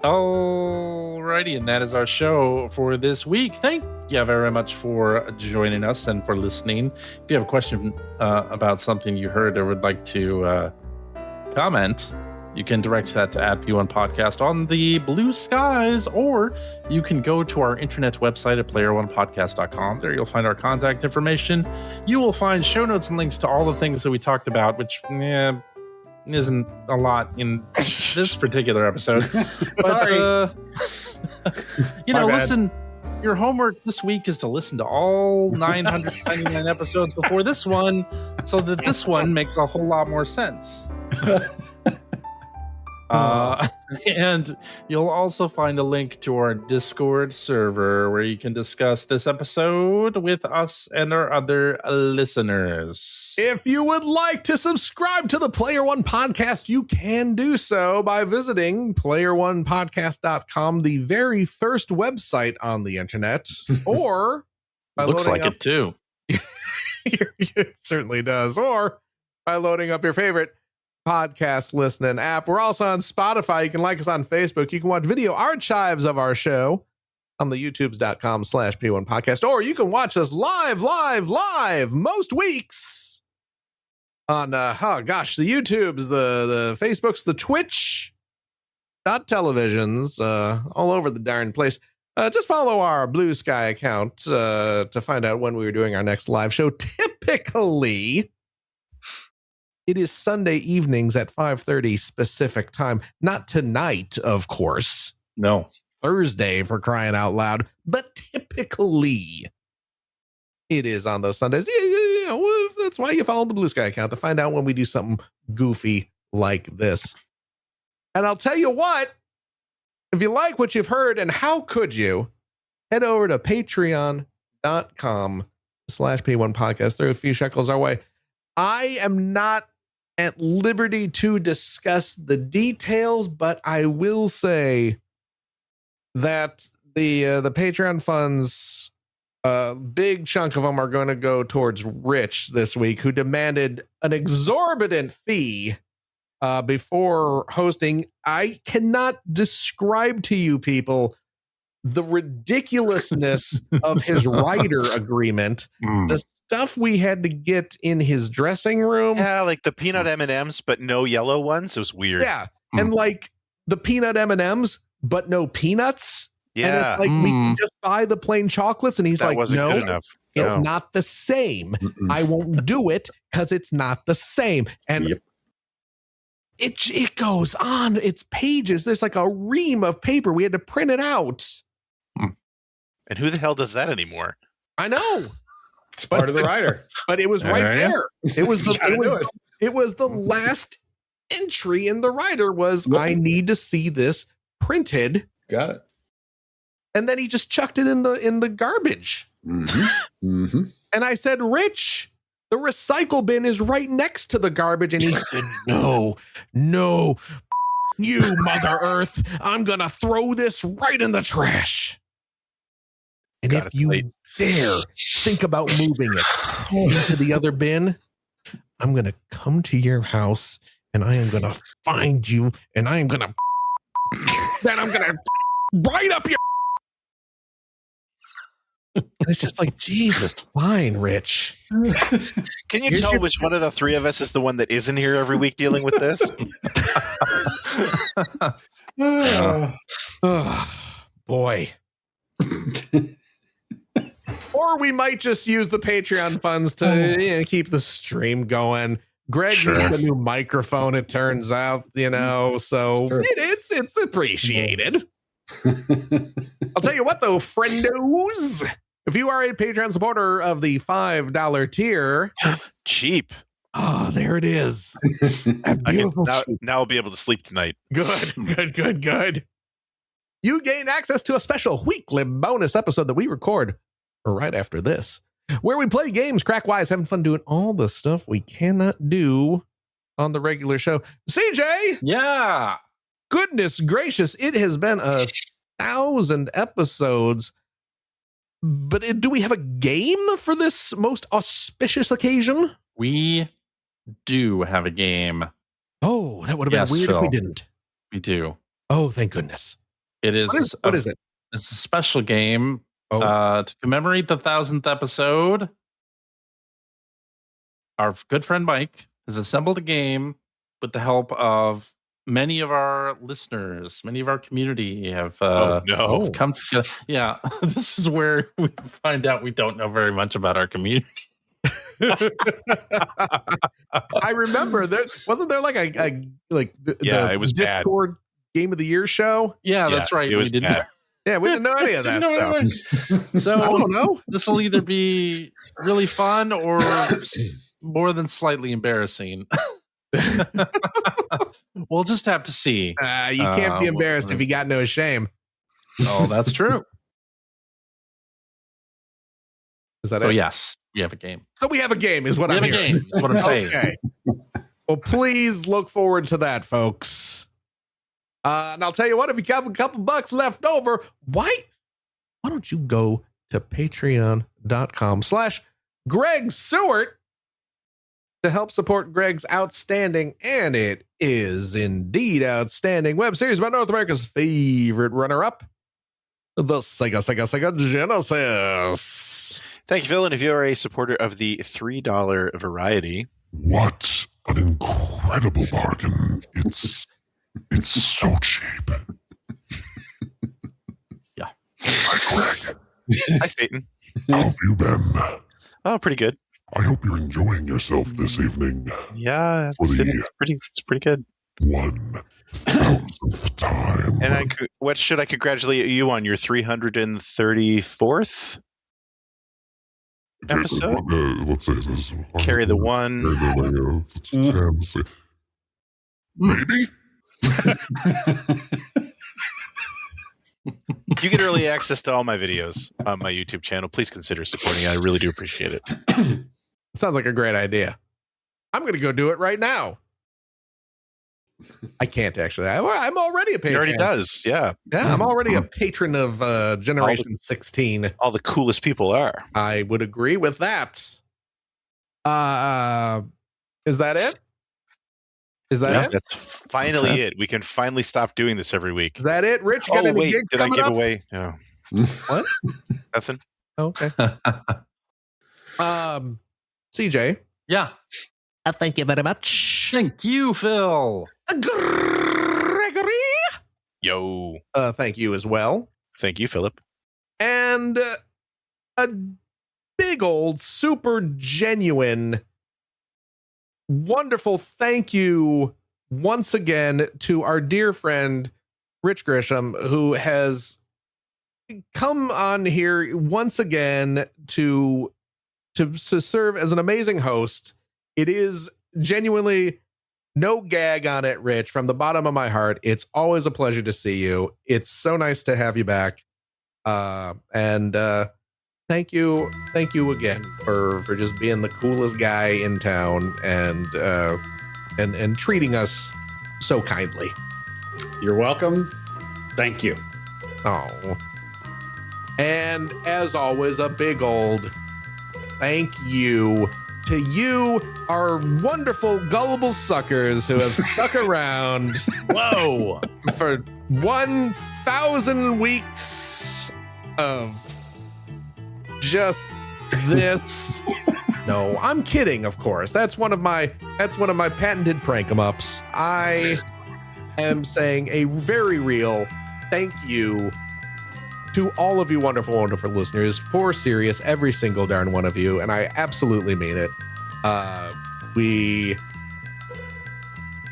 Alrighty, and that is our show for this week. Thank you very much for joining us and for listening. If you have a question about something you heard or would like to comment, you can direct that to @P1 Podcast on the Blue Skies, or you can go to our internet website at player1podcast.com. There you'll find our contact information. You will find show notes and links to all the things that we talked about, which isn't a lot in this particular episode. But, listen, your homework this week is to listen to all 999 episodes before this one, so that this one makes a whole lot more sense. And you'll also find a link to our Discord server where you can discuss this episode with us and our other listeners. If you would like to subscribe to the Player One Podcast, you can do so by visiting player1podcast.com, the very first website on the internet, or by looks like it too. It certainly does. Or by loading up your favorite podcast listening app. We're also on Spotify. You can like us on Facebook. You can watch video archives of our show on the youtubes.com/P1 Podcast, or you can watch us live most weeks on the YouTubes, the Facebooks, the Twitch televisions, all over the darn place. Just follow our Blue Sky account to find out when we were doing our next live show. Typically, it is Sunday evenings at 5:30 specific time. Not tonight, of course. No. It's Thursday, for crying out loud. But typically, it is on those Sundays. That's why you follow the Blue Sky account, to find out when we do something goofy like this. And I'll tell you what, if you like what you've heard, and how could you, head over to patreon.com/P1 Podcast. Throw a few shekels our way. I am not at liberty to discuss the details, but I will say that the Patreon funds, big chunk of them are going to go towards Rich this week, who demanded an exorbitant fee before hosting. I cannot describe to you people the ridiculousness of his writer agreement. The stuff we had to get in his dressing room. Yeah, like the peanut M&Ms, but no yellow ones. It was weird. Yeah, and like the peanut M&Ms, but no peanuts. Yeah. And it's like, we can just buy the plain chocolates. And he's that like, wasn't no, good enough. It's not the same. I won't do it because it's not the same. And it goes on. It's pages. There's like a ream of paper. We had to print it out. And who the hell does that anymore? I know. It's part of the writer. But it was right there. It was the last entry in the writer was, I need to see this printed. Got it. And then he just chucked it in the garbage. And I said, Rich, the recycle bin is right next to the garbage. And he said, no, you Mother Earth, I'm gonna throw this right in the trash. And if you dare think about moving it into the other bin, I'm going to come to your house and I am going to find you and I am going to then I'm gonna right up your. And it's just like, Jesus, fine, Rich. Can you tell which one of the three of us is the one that isn't here every week dealing with this? Oh, boy. Or we might just use the Patreon funds to keep the stream going. Greg needs a new microphone, it turns out, so it's appreciated. I'll tell you what, though, friendos, if you are a Patreon supporter of the $5 tier, cheap. Oh, there it is. Now I'll be able to sleep tonight. Good. You gain access to a special weekly bonus episode that we record right after this, where we play games, crack wise, having fun doing all the stuff we cannot do on the regular show. CJ! Yeah. Goodness gracious, it has been 1,000 episodes. But do we have a game for this most auspicious occasion? We do have a game. Oh, that would have been weird if we didn't. We do. Oh, thank goodness. It is. What is it? It's a special game to commemorate the 1,000th episode. Our good friend Mike has assembled a game with the help of many of our listeners, many of our community have come together. Yeah, this is where we find out we don't know very much about our community. I remember wasn't there like it was Discord bad. Game of the Year show? Yeah, that's right. It was bad. Yeah, we didn't know any of that stuff. So I don't know. This will either be really fun or more than slightly embarrassing. We'll just have to see. You can't be embarrassed if you got no shame. Oh, that's true. Is that it? it? Yes, we have a game. So we have a game, is what I'm hearing. We have a game, is what I'm saying. Okay. Well, please look forward to that, folks. And I'll tell you what, if you have a couple bucks left over, why don't you go to patreon.com/Greg Seward to help support Greg's outstanding, and it is indeed outstanding, web series about North America's favorite runner-up, the Sega Genesis. Thank you, Phil. And if you are a supporter of the $3 variety, what an incredible bargain! It's so cheap. Yeah. Hi, Greg. Hi, Satan. How have you been? Oh, pretty good. I hope you're enjoying yourself this evening. Yeah, it's pretty good. 1,000th time. And what should I congratulate you on your 334th episode? Let's say this. Carry the one. Maybe. You get early access to all my videos on my YouTube channel. Please consider supporting. I really do appreciate it. Sounds like a great idea. I'm going to go do it right now. I can't actually. I'm already a patron. He already does. Yeah. Yeah, I'm already a patron of Generation 16. All the coolest people are. I would agree with that. Is that it? Is that it? That's finally it. We can finally stop doing this every week. Is that it, Rich? Oh, wait. Did I give away? No. What? Nothing. Okay. CJ. Yeah. Thank you very much. Thank you, Phil. Gregory. Yo. Thank you as well. Thank you, Philip. And a big old, super genuine, wonderful thank you once again to our dear friend Rich Grisham, who has come on here once again to serve as an amazing host. It is genuinely no gag on it, Rich, from the bottom of my heart. It's always a pleasure to see you. It's so nice to have you back. And thank you again for just being the coolest guy in town and treating us so kindly. You're welcome. Thank you. Oh. And as always, a big old thank you to you, our wonderful, gullible suckers who have stuck around. Whoa! For 1,000 weeks of just this. No, I'm kidding, of course. That's one of my patented prank-em-ups. I am saying a very real thank you to all of you wonderful, wonderful listeners, for serious, every single darn one of you, and I absolutely mean it.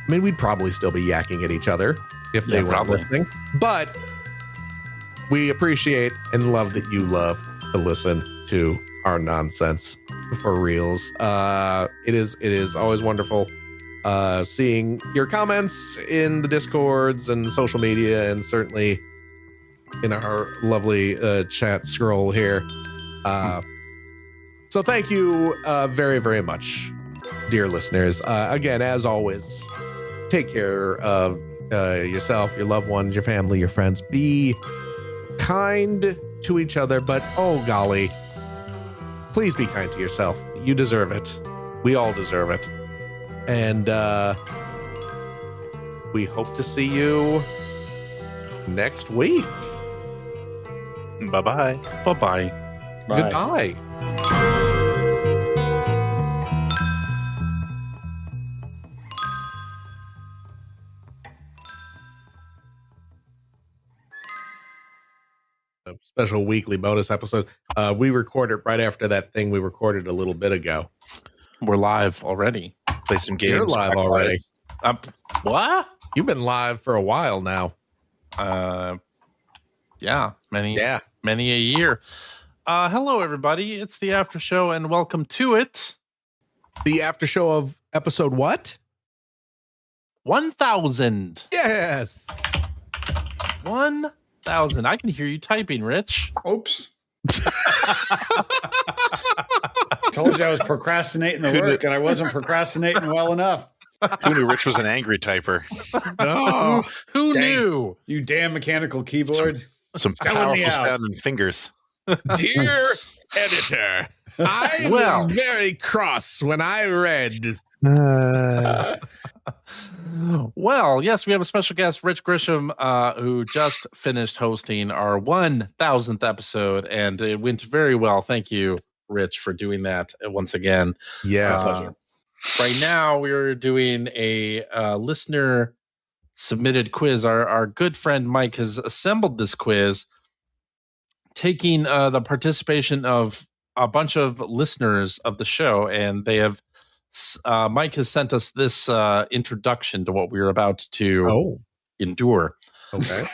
We'd probably still be yakking at each other if they weren't listening, but we appreciate and love that you love to listen to our nonsense for reals. It is always wonderful seeing your comments in the Discords and social media, and certainly in our lovely chat scroll here. So thank you very, very much, dear listeners. Again, as always, take care of yourself, your loved ones, your family, your friends. Be kind to each other, but oh golly, please be kind to yourself. You deserve it. We all deserve it. And we hope to see you next week. Bye-bye. Bye-bye. Goodbye. A special weekly bonus episode. We recorded right after that thing we recorded a little bit ago. We're live already. Play some games. You're live already. What? You've been live for a while now. Yeah, many a year. Hello, everybody. It's the after show, and welcome to it. The after show of episode what? 1,000. Yes. 1,000. I can hear you typing, Rich. Oops. Told you I was procrastinating the work, and I wasn't procrastinating well enough. Who knew Rich was an angry typer? Oh, who knew? You damn mechanical keyboard. Some powerful sounding fingers. Dear editor, I was very cross when I read. Well, yes, we have a special guest, Rich Grisham, who just finished hosting our 1,000th episode, and it went very well. Thank you, Rich, for doing that once again. Yes. Right now, we're doing a listener submitted quiz. Our good friend Mike has assembled this quiz, taking the participation of a bunch of listeners of the show, and they have Mike has sent us this introduction to what we're about to endure. Okay.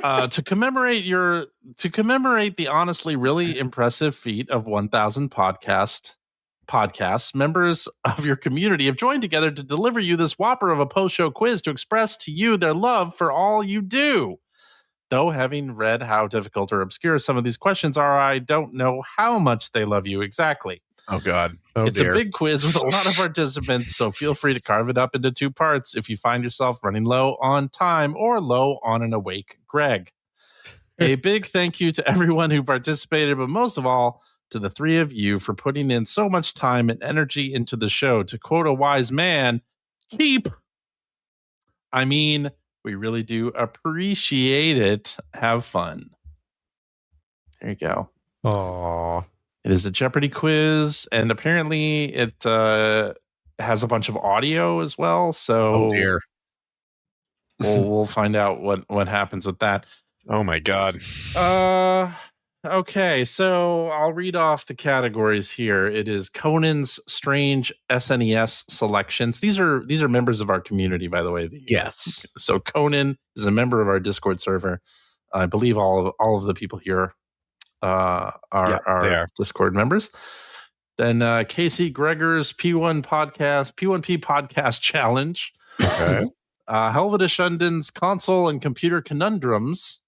To commemorate the honestly really impressive feat of 1,000 podcasts, members of your community have joined together to deliver you this whopper of a post-show quiz to express to you their love for all you do. Though having read how difficult or obscure some of these questions are, I don't know how much they love you exactly. Oh, God. It's a big quiz with a lot of participants, so feel free to carve it up into two parts if you find yourself running low on time or low on an awake Greg. A big thank you to everyone who participated, but most of all, to the three of you for putting in so much time and energy into the show. To quote a wise man, keep. I mean, we really do appreciate it. Have fun. There you go. Aww. It is a Jeopardy quiz, and apparently it has a bunch of audio as well. So we'll find out what happens with that. Oh my God. Okay, so I'll read off the categories here. It is Conan's Strange SNES selections. These are members of our community, by the way. Yes. So Conan is a member of our Discord server. I believe all of the people here are Discord members. Then Casey Gregor's P1P podcast challenge. Okay. Helvita Shunden's console and computer conundrums.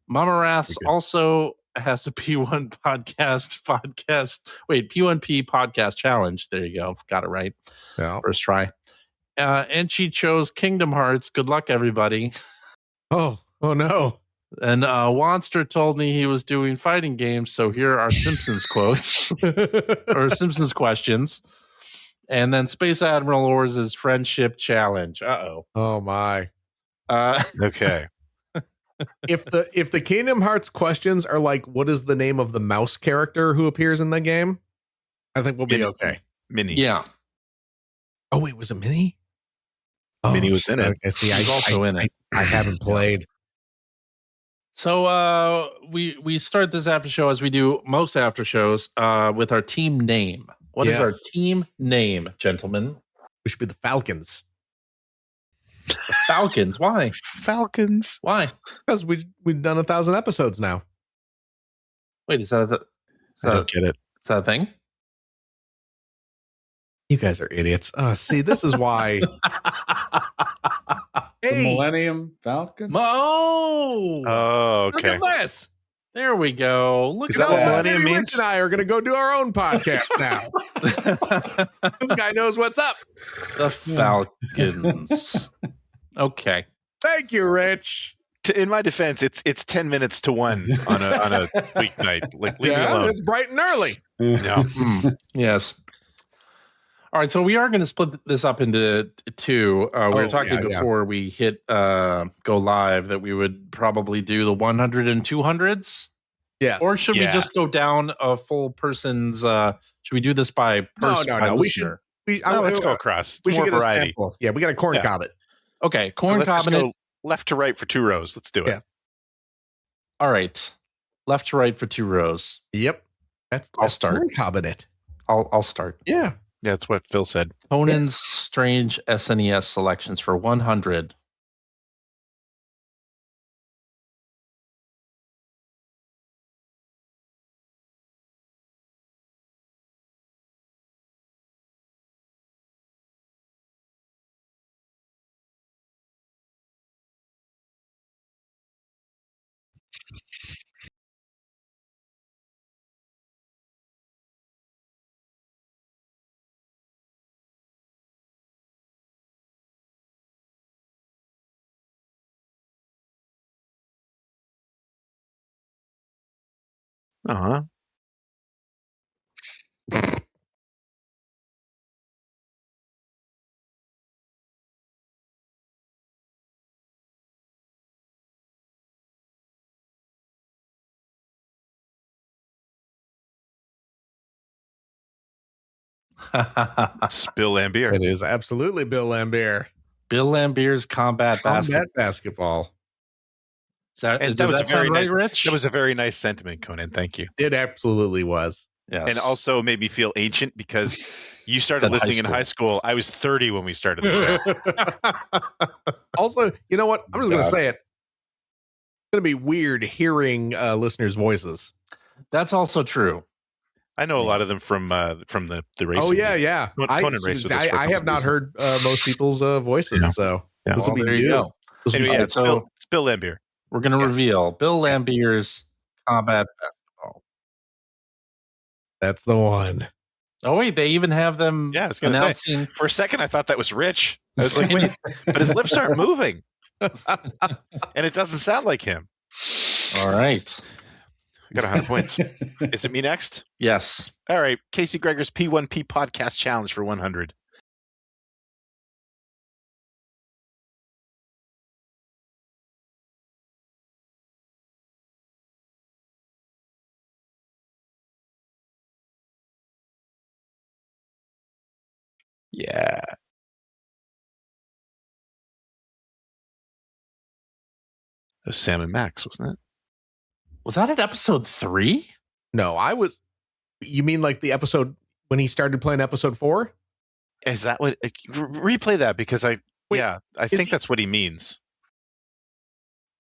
Mama Rath's also has a P1 podcast. Wait, P1P podcast challenge. There you go. Got it right. Yeah. First try. And she chose Kingdom Hearts. Good luck, everybody. Oh no. And Wanster told me he was doing fighting games, so here are Simpsons quotes or Simpsons questions. And then Space Admiral Oars' friendship challenge. Oh my. Okay. If the Kingdom Hearts questions are like, what is the name of the mouse character who appears in the game? I think we'll be okay. Minnie. Yeah. Oh wait, was it Minnie? Minnie was in it. Okay, see, She's also in it. I haven't played. So we start this after show as we do most after shows with our team name. What is our team name, gentlemen? We should be the Falcons. Falcons. Why? Falcons. Why? Because we've done 1,000 episodes now. Wait, is that I don't get it. Is that a thing? You guys are idiots. See, this is why. The Millennium Falcon. Oh, okay. Look at this. There we go. Look Is at that what that. Millennium means? Rich and I are going to go do our own podcast now. This guy knows what's up. The Falcons. Okay. Thank you, Rich. In my defense, it's 10 minutes to 1 on a weeknight. Like, leave me alone. It's bright and early. No. Yes. All right, so we are going to split this up into two. We were talking before we hit go live that we would probably do the 100 and 200s. Yes. Or should we just go down a full person's? Should we do this by person? No. We should. Let's go across. We should More get variety. a sample. Yeah, we got a corn cob it. Okay, corn let's cob just it. go left to right for 2 rows. Let's do it. Yeah. All right, left to right for 2 rows. Yep. I'll start. Corn cob it. I'll start. Yeah. Yeah, that's what Phil said. Conan's strange SNES selections for 100. Uh-huh. It's Bill Lambier. It is absolutely Bill Lambier. Bill Lambier's combat basketball. Does that sound right, Rich? That was a very nice sentiment, Conan. Thank you. It absolutely was. Yes. And also made me feel ancient because you started listening in high school. I was 30 when we started the show. Also, you know what? I'm just going to say it. It's going to be weird hearing listeners' voices. That's also true. I know a lot of them from the racing. Oh yeah. Conan raced with us for a I have not seasons. heard most people's voices, so Yeah. this will be there new. you go. Anyway, yeah, it's So Bill Lambier. we're going to reveal Bill Lambier's combat basketball. That's the one. Oh wait, they even have them. Yeah, I was going to say. announcing. For a second, I thought that was Rich. I was like, wait, but his lips aren't moving, and it doesn't sound like him. All right. I got 100 points. Is it me next? Yes. All right, Casey Gregor's P1P podcast challenge for 100. Yeah. That was Sam and Max, wasn't it? Was that at episode 3? No, I was. You mean like the episode when he started playing episode 4? Is that what? Replay that because I think that's what he means.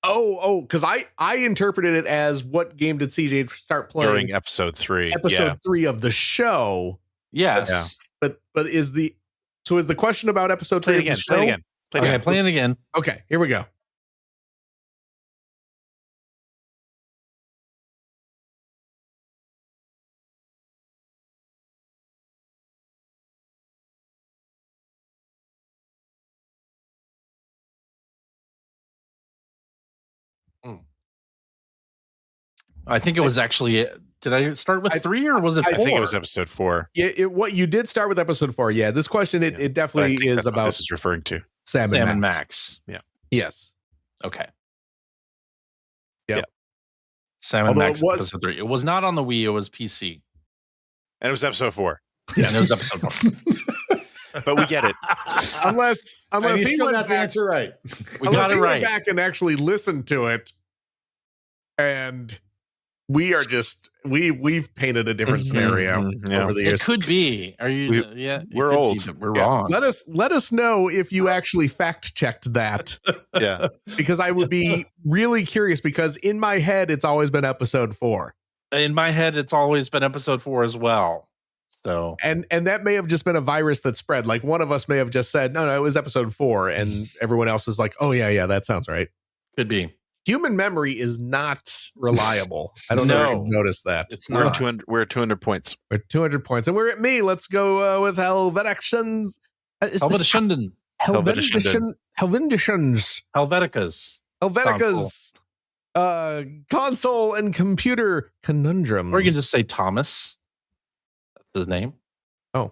Because I interpreted it as what game did CJ start playing During episode 3. Episode 3 of the show. Yes. Yeah. But is the question about episode 3 Play it of again. the Play it show? again. Play it Okay, again. play it again. Okay, here we go. I think it was actually. Did I start with 3 or was it 4? I think it was episode 4. Yeah, what you did start with episode 4. Yeah, this question it definitely is about. This is referring to Sam and Max. Yeah. Yes. Okay. Yep. Sam and Max episode 3. It was not on the Wii. It was PC. And it was episode 4. Yeah, and it was episode 4. But we get it. Unless you he still went got the answer right. We got it right. Went back and actually listened to it, and we are just we've painted a different scenario over the years. It could be. Are you? We're old. We're wrong. Let us know if you actually fact checked that. Yeah, because I would be really curious. Because in my head, it's always been episode 4. In my head, it's always been episode 4 as well. So and that may have just been a virus that spread. Like one of us may have just said, no, it was episode 4, and everyone else is like, oh yeah, that sounds right. Could be. Human memory is not reliable. I don't know if you've noticed that. It's we're not. 200. We're at 200 points. We're at 200 points, and we're at me. Let's go with Helveticans. Helveticans. Helveticas. Console and computer conundrum. Or you can just say Thomas. That's his name. Oh.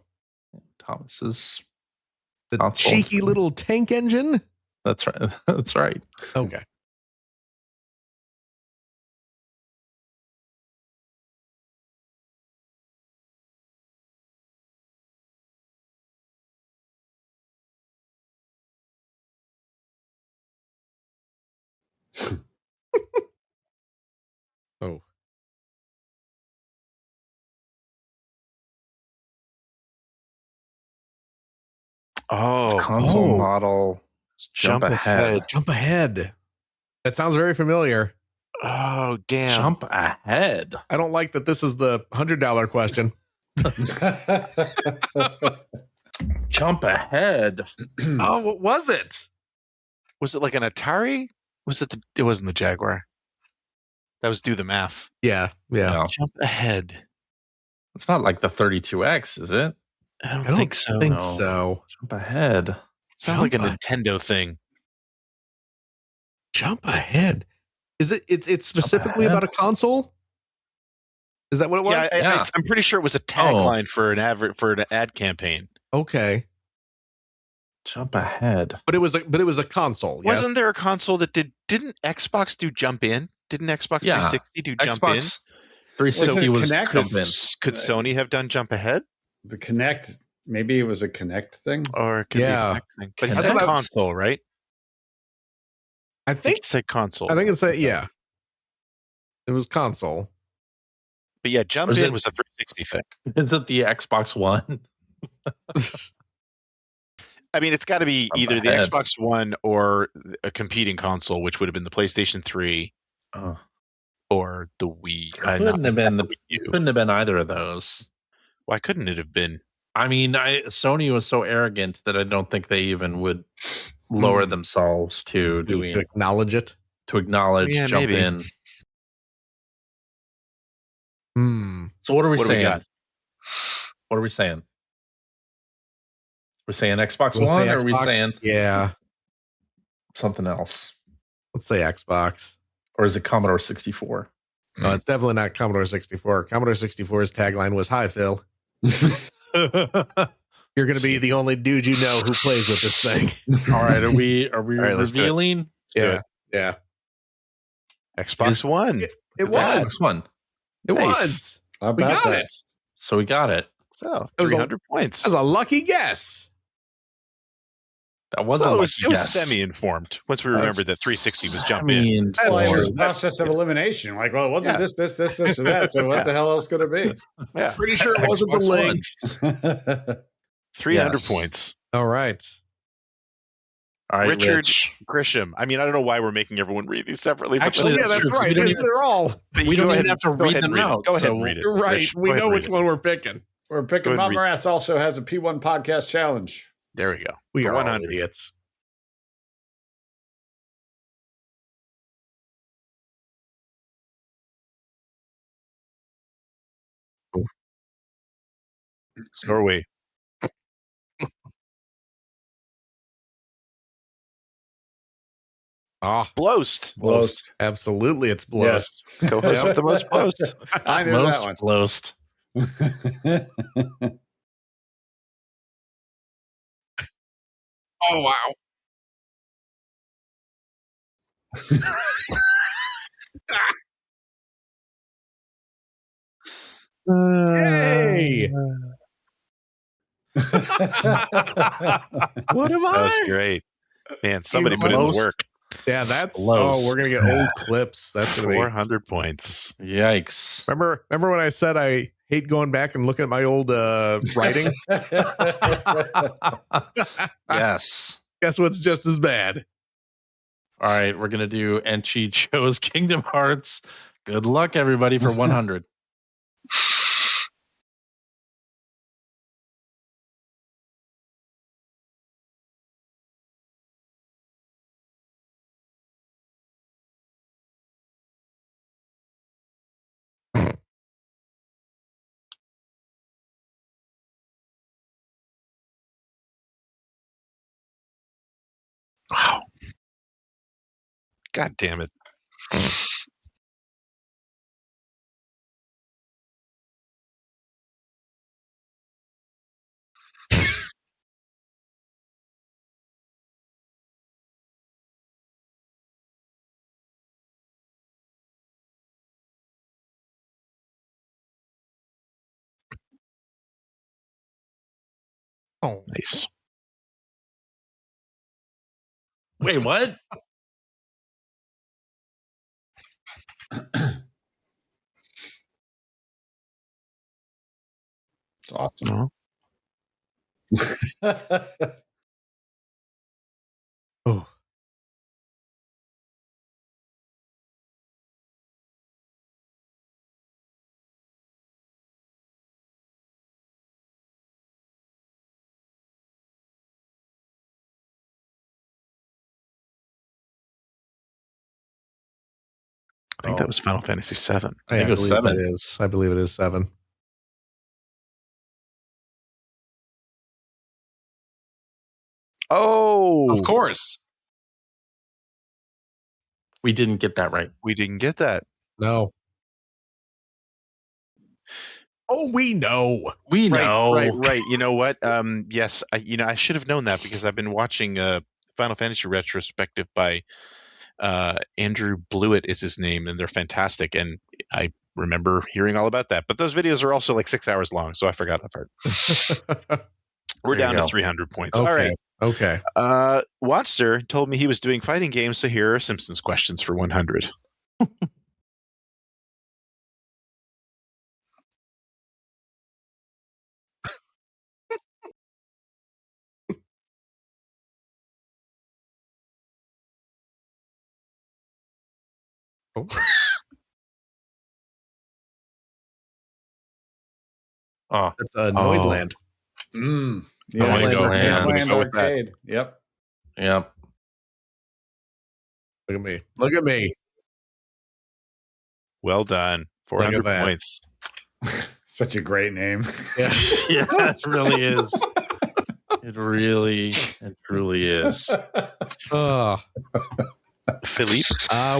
Thomas's. The console. Cheeky little tank engine? That's right. That's right. Okay. Oh. Oh, console model. Jump ahead. Jump ahead. That sounds very familiar. Oh, damn. Jump ahead. I don't like that this is the $100 question. Jump ahead. Oh, what was it? Was it like an Atari? Was it it wasn't the Jaguar. That was Do the Math. Yeah. No. Jump ahead. It's not like the 32X, is it? I don't think so. So. Jump ahead. Sounds like a Nintendo thing. Jump ahead. Is it? It's specifically about a console. Is that what it was? Yeah, I'm pretty sure it was a tagline for an ad campaign. Okay. Jump ahead. But it was a console. Yes? Wasn't there a console that didn't Xbox do Jump In? Didn't Xbox 360 do Jump In? Xbox 360 was Kinect? Jump In. Could Sony have done Jump Ahead? The Kinect, maybe it was a Kinect thing. Or it could be a Kinect thing. But he Kinect. said console, right? I think He said console. I think it's yeah. It was console. But yeah, Jump In was a 360 thing. Is it the Xbox One? I mean, it's got to be either the Xbox One or a competing console, which would have been the PlayStation 3 or the Wii. Couldn't have been either of those. Why couldn't it have been? I mean, Sony was so arrogant that I don't think they even would lower themselves to acknowledge it. To acknowledge, jump maybe. in. So what are we What do we saying? got? What are we saying? We're saying Xbox One, or are we saying something else? Let's say Xbox. Or is it Commodore 64? No, it's definitely not Commodore 64. Commodore 64's tagline was "Hi, Phil." You're going to be the only dude you know who plays with this thing. All right, are we right, revealing? Yeah. Xbox One. It was. Xbox One. It Nice. was. How We about got that? it. So we got it. So It was 300 points. That was a lucky guess. That was Well, a it was lucky guess. semi-informed once we remembered that 360 was Jump In. Well, it was Semi-informed. a process of elimination. Like, well, it wasn't this, or that. So what the hell else could it be? Yeah, Pretty sure it wasn't the Xbox One. links. 300 Yes. points. All right. All right, Richard Rich. Grisham. I mean, I don't know why we're making everyone read these separately. But Actually, Yeah, that's true, 'cause right. we don't even- They're all. but we go don't ahead even have to go read ahead them and out, Go ahead so- and read it. You're right. Rich, We go ahead know and which read it. one we're picking. We're picking Go ahead and Mom Ass also has a P1 podcast challenge. There we go. We For are all 100. idiots. So are we. Bloast. Bloast. Absolutely, it's Bloast. Yes. Co-host with the most bloast. I knew Most that one. bloast. Oh, wow. Hey! What am I? That was great. Man, somebody put in the Bloast. work. Yeah, that's Bloast. we're gonna get old clips. That's gonna be 400 points. Yikes. remember when I said I hate going back and looking at my old writing? Yes. Guess what's just as bad? All right, we're gonna do Enchi Joe's Kingdom Hearts. Good luck, everybody, for 100. Wow. God damn it. Oh, Nice. Wait, what? It's awesome. oh. I think that was Final Fantasy VII. I think it was believe 7. it is. I believe it is 7. Oh, Of course. We didn't get that right. we didn't get that. No. Oh, we know. We know. Right. You know what? Yes, I should have known that because I've been watching Final Fantasy retrospective by Andrew Blewett is his name, and they're fantastic. And I remember hearing all about that. But those videos are also like 6 hours long, so I forgot that part. We're There you down to go. 300 points. Okay. All right. Okay. Watster told me he was doing fighting games, so here are Simpsons questions for 100. Oh. Oh, That's Noiseland. Yeah, Noiseland. Noiseland Go with that. Arcade. Yep. yep. Look at me. Look at me. Well done. 400 that. points. Such a great name. Yeah. Yeah, it really is. It really and truly is. Philippe.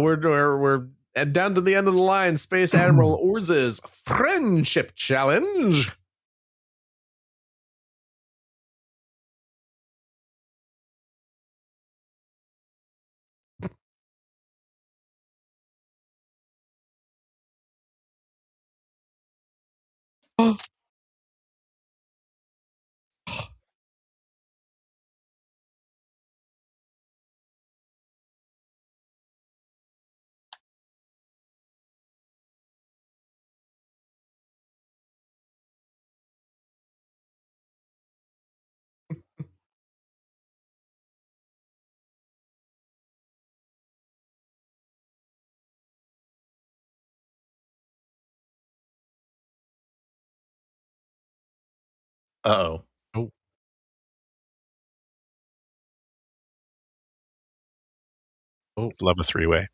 We're down to the end of the line. Space Admiral Urz's Friendship Challenge. Uh-oh. Love a three-way.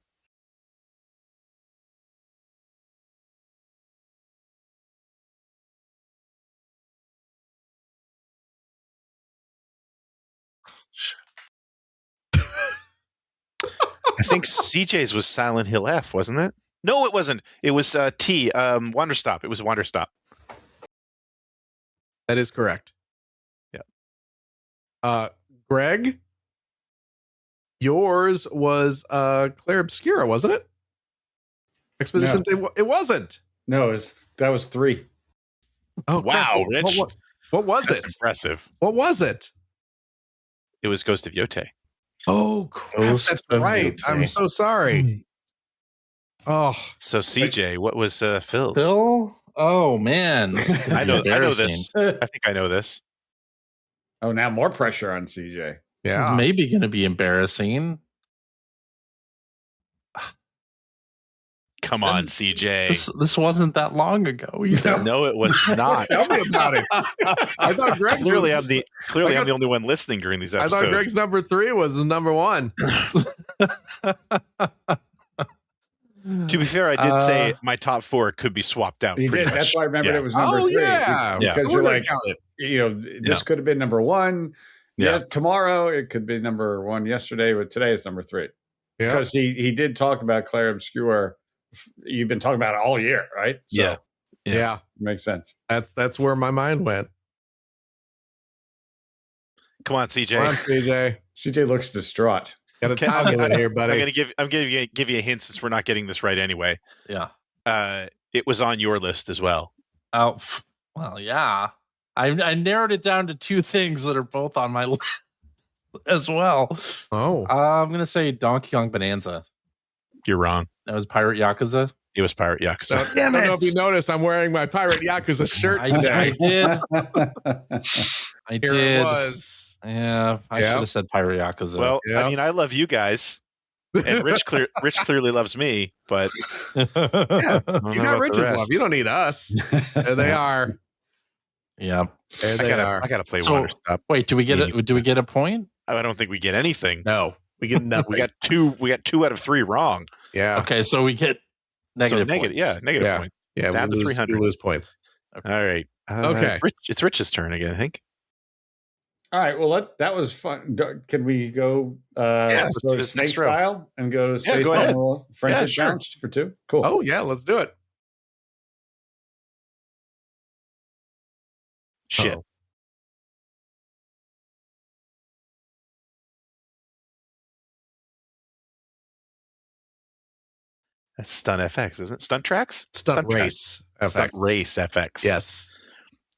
I think CJ's was Silent Hill F, wasn't it? No, it wasn't. It was T. Wanderstop. It was Wanderstop. That is correct. Yeah. Greg, yours was Claire Obscura, wasn't it? Expedition. It wasn't. No, that was 3. Oh wow, crap. Rich. What was That's it? impressive. What was it? It was Ghost of Yote. Oh crap! Ghost That's of right. Yote. I'm so sorry. Oh, So CJ, what was Phil's? Phil? Oh man, I know this. I think I know this. Oh, now more pressure on CJ. This is yeah. maybe going to be embarrassing. Come on, CJ. This wasn't that long ago. Either. No, it was not. Tell me about it. I thought Greg Clearly, I'm the only one listening during these episodes. I thought Greg's number 3 was his number 1. To be fair, I did say my top 4 could be swapped out. You did. Much. That's why I remembered it was number 3. Yeah. Because you're like, this could have been number 1. Yeah. Tomorrow it could be number 1 yesterday, but today it's number 3. Yeah. Because he did talk about Claire Obscure. You've been talking about it all year, right? So, yeah. Makes sense. That's where my mind went. Come on, CJ. Come on, CJ. CJ looks distraught. Got a toggle in here, buddy. I'm gonna give you a hint since we're not getting this right anyway. Yeah. It was on your list as well. Oh, well, yeah. I narrowed it down to 2 things that are both on my list as well. Oh. I'm gonna say Donkey Kong Bonanza. You're wrong. That was Pirate Yakuza. It was Pirate Yakuza. I don't know if you noticed, I'm wearing my Pirate Yakuza shirt today. I did. Here did. it was. Yeah, I should have said Pirate Yakuza. Well, I mean, I love you guys, and Rich clearly loves me, but You got Rich's love. You don't need us. There they are. Yeah, there they are. I gotta play So, Wanderstop. wait, do we get a point? I don't think we get anything. No, we get nothing. We got 2 out of 3 wrong. Yeah. Okay, so we get negative points. Negative points. Yeah, down to 300. We lose points. Okay. All right. Okay. It's Rich's turn again, I think. All right. Well, that was fun. Can we go let's do this snake next row. style and go to space go ahead. animal friendship sure. challenge for 2? Cool. Oh yeah, let's do it. Shit. Uh-oh. That's Stunt FX, isn't it? Stunt Tracks? Stunt Race FX. Stunt Race FX. Yes.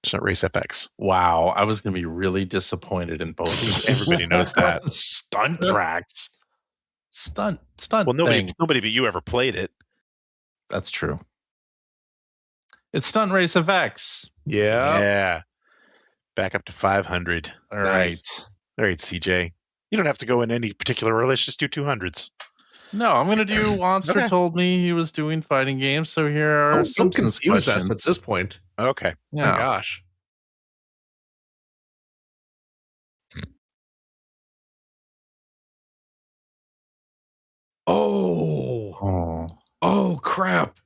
Stunt Race FX. Wow, I was going to be really disappointed in both. Everybody knows that. Stunt tracks. Stunt. Well, nobody thing. but you ever played it. That's true. It's Stunt Race FX. Yeah. Yeah. Back up to 500. All right. All right, CJ. You don't have to go in any particular order. Let's just do 200s. No, I'm going to do Monster told me he was doing fighting games, so here are Don't Simpsons confuse questions. us at this point. Okay. Yeah. Oh, gosh. Oh, crap.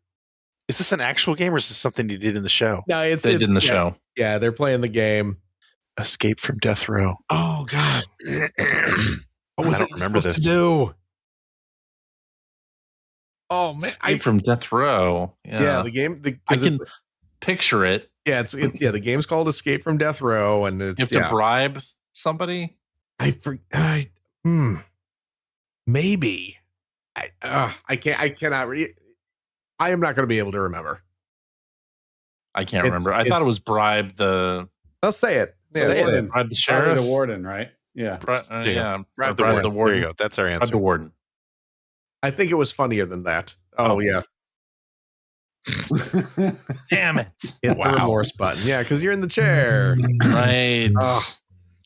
Is this an actual game or is this something you did in the show? No, They did in the show. Yeah, they're playing the game. Escape from Death Row. Oh, God. What was I don't it remember supposed this. to do? Oh, man. Escape from Death Row. Yeah, the game. I can picture it. Yeah, it's the game's called Escape from Death Row, and it's, You have to bribe somebody. Maybe. I cannot read. I am not going to be able to remember. I can't remember. I thought it was bribe the. Let's say it. Yeah, Say it. Bribe the sheriff. The warden, right? Yeah. Yeah. Bribe the warden. There you go. That's our Bribe answer. the warden. I think it was funnier than that. Oh yeah. Damn it. Hit the remorse button. Yeah, because you're in the chair. Right.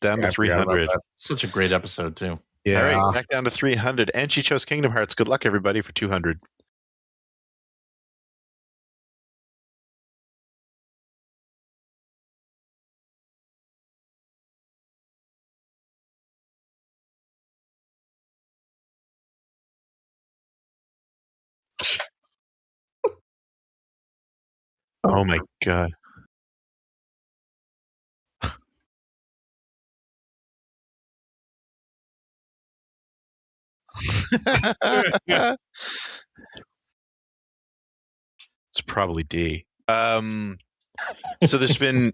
Down to 300. Such a great episode, too. Yeah. All right, back down to 300. And she chose Kingdom Hearts. Good luck, everybody, for 200. Oh my God. It's probably D. So there's been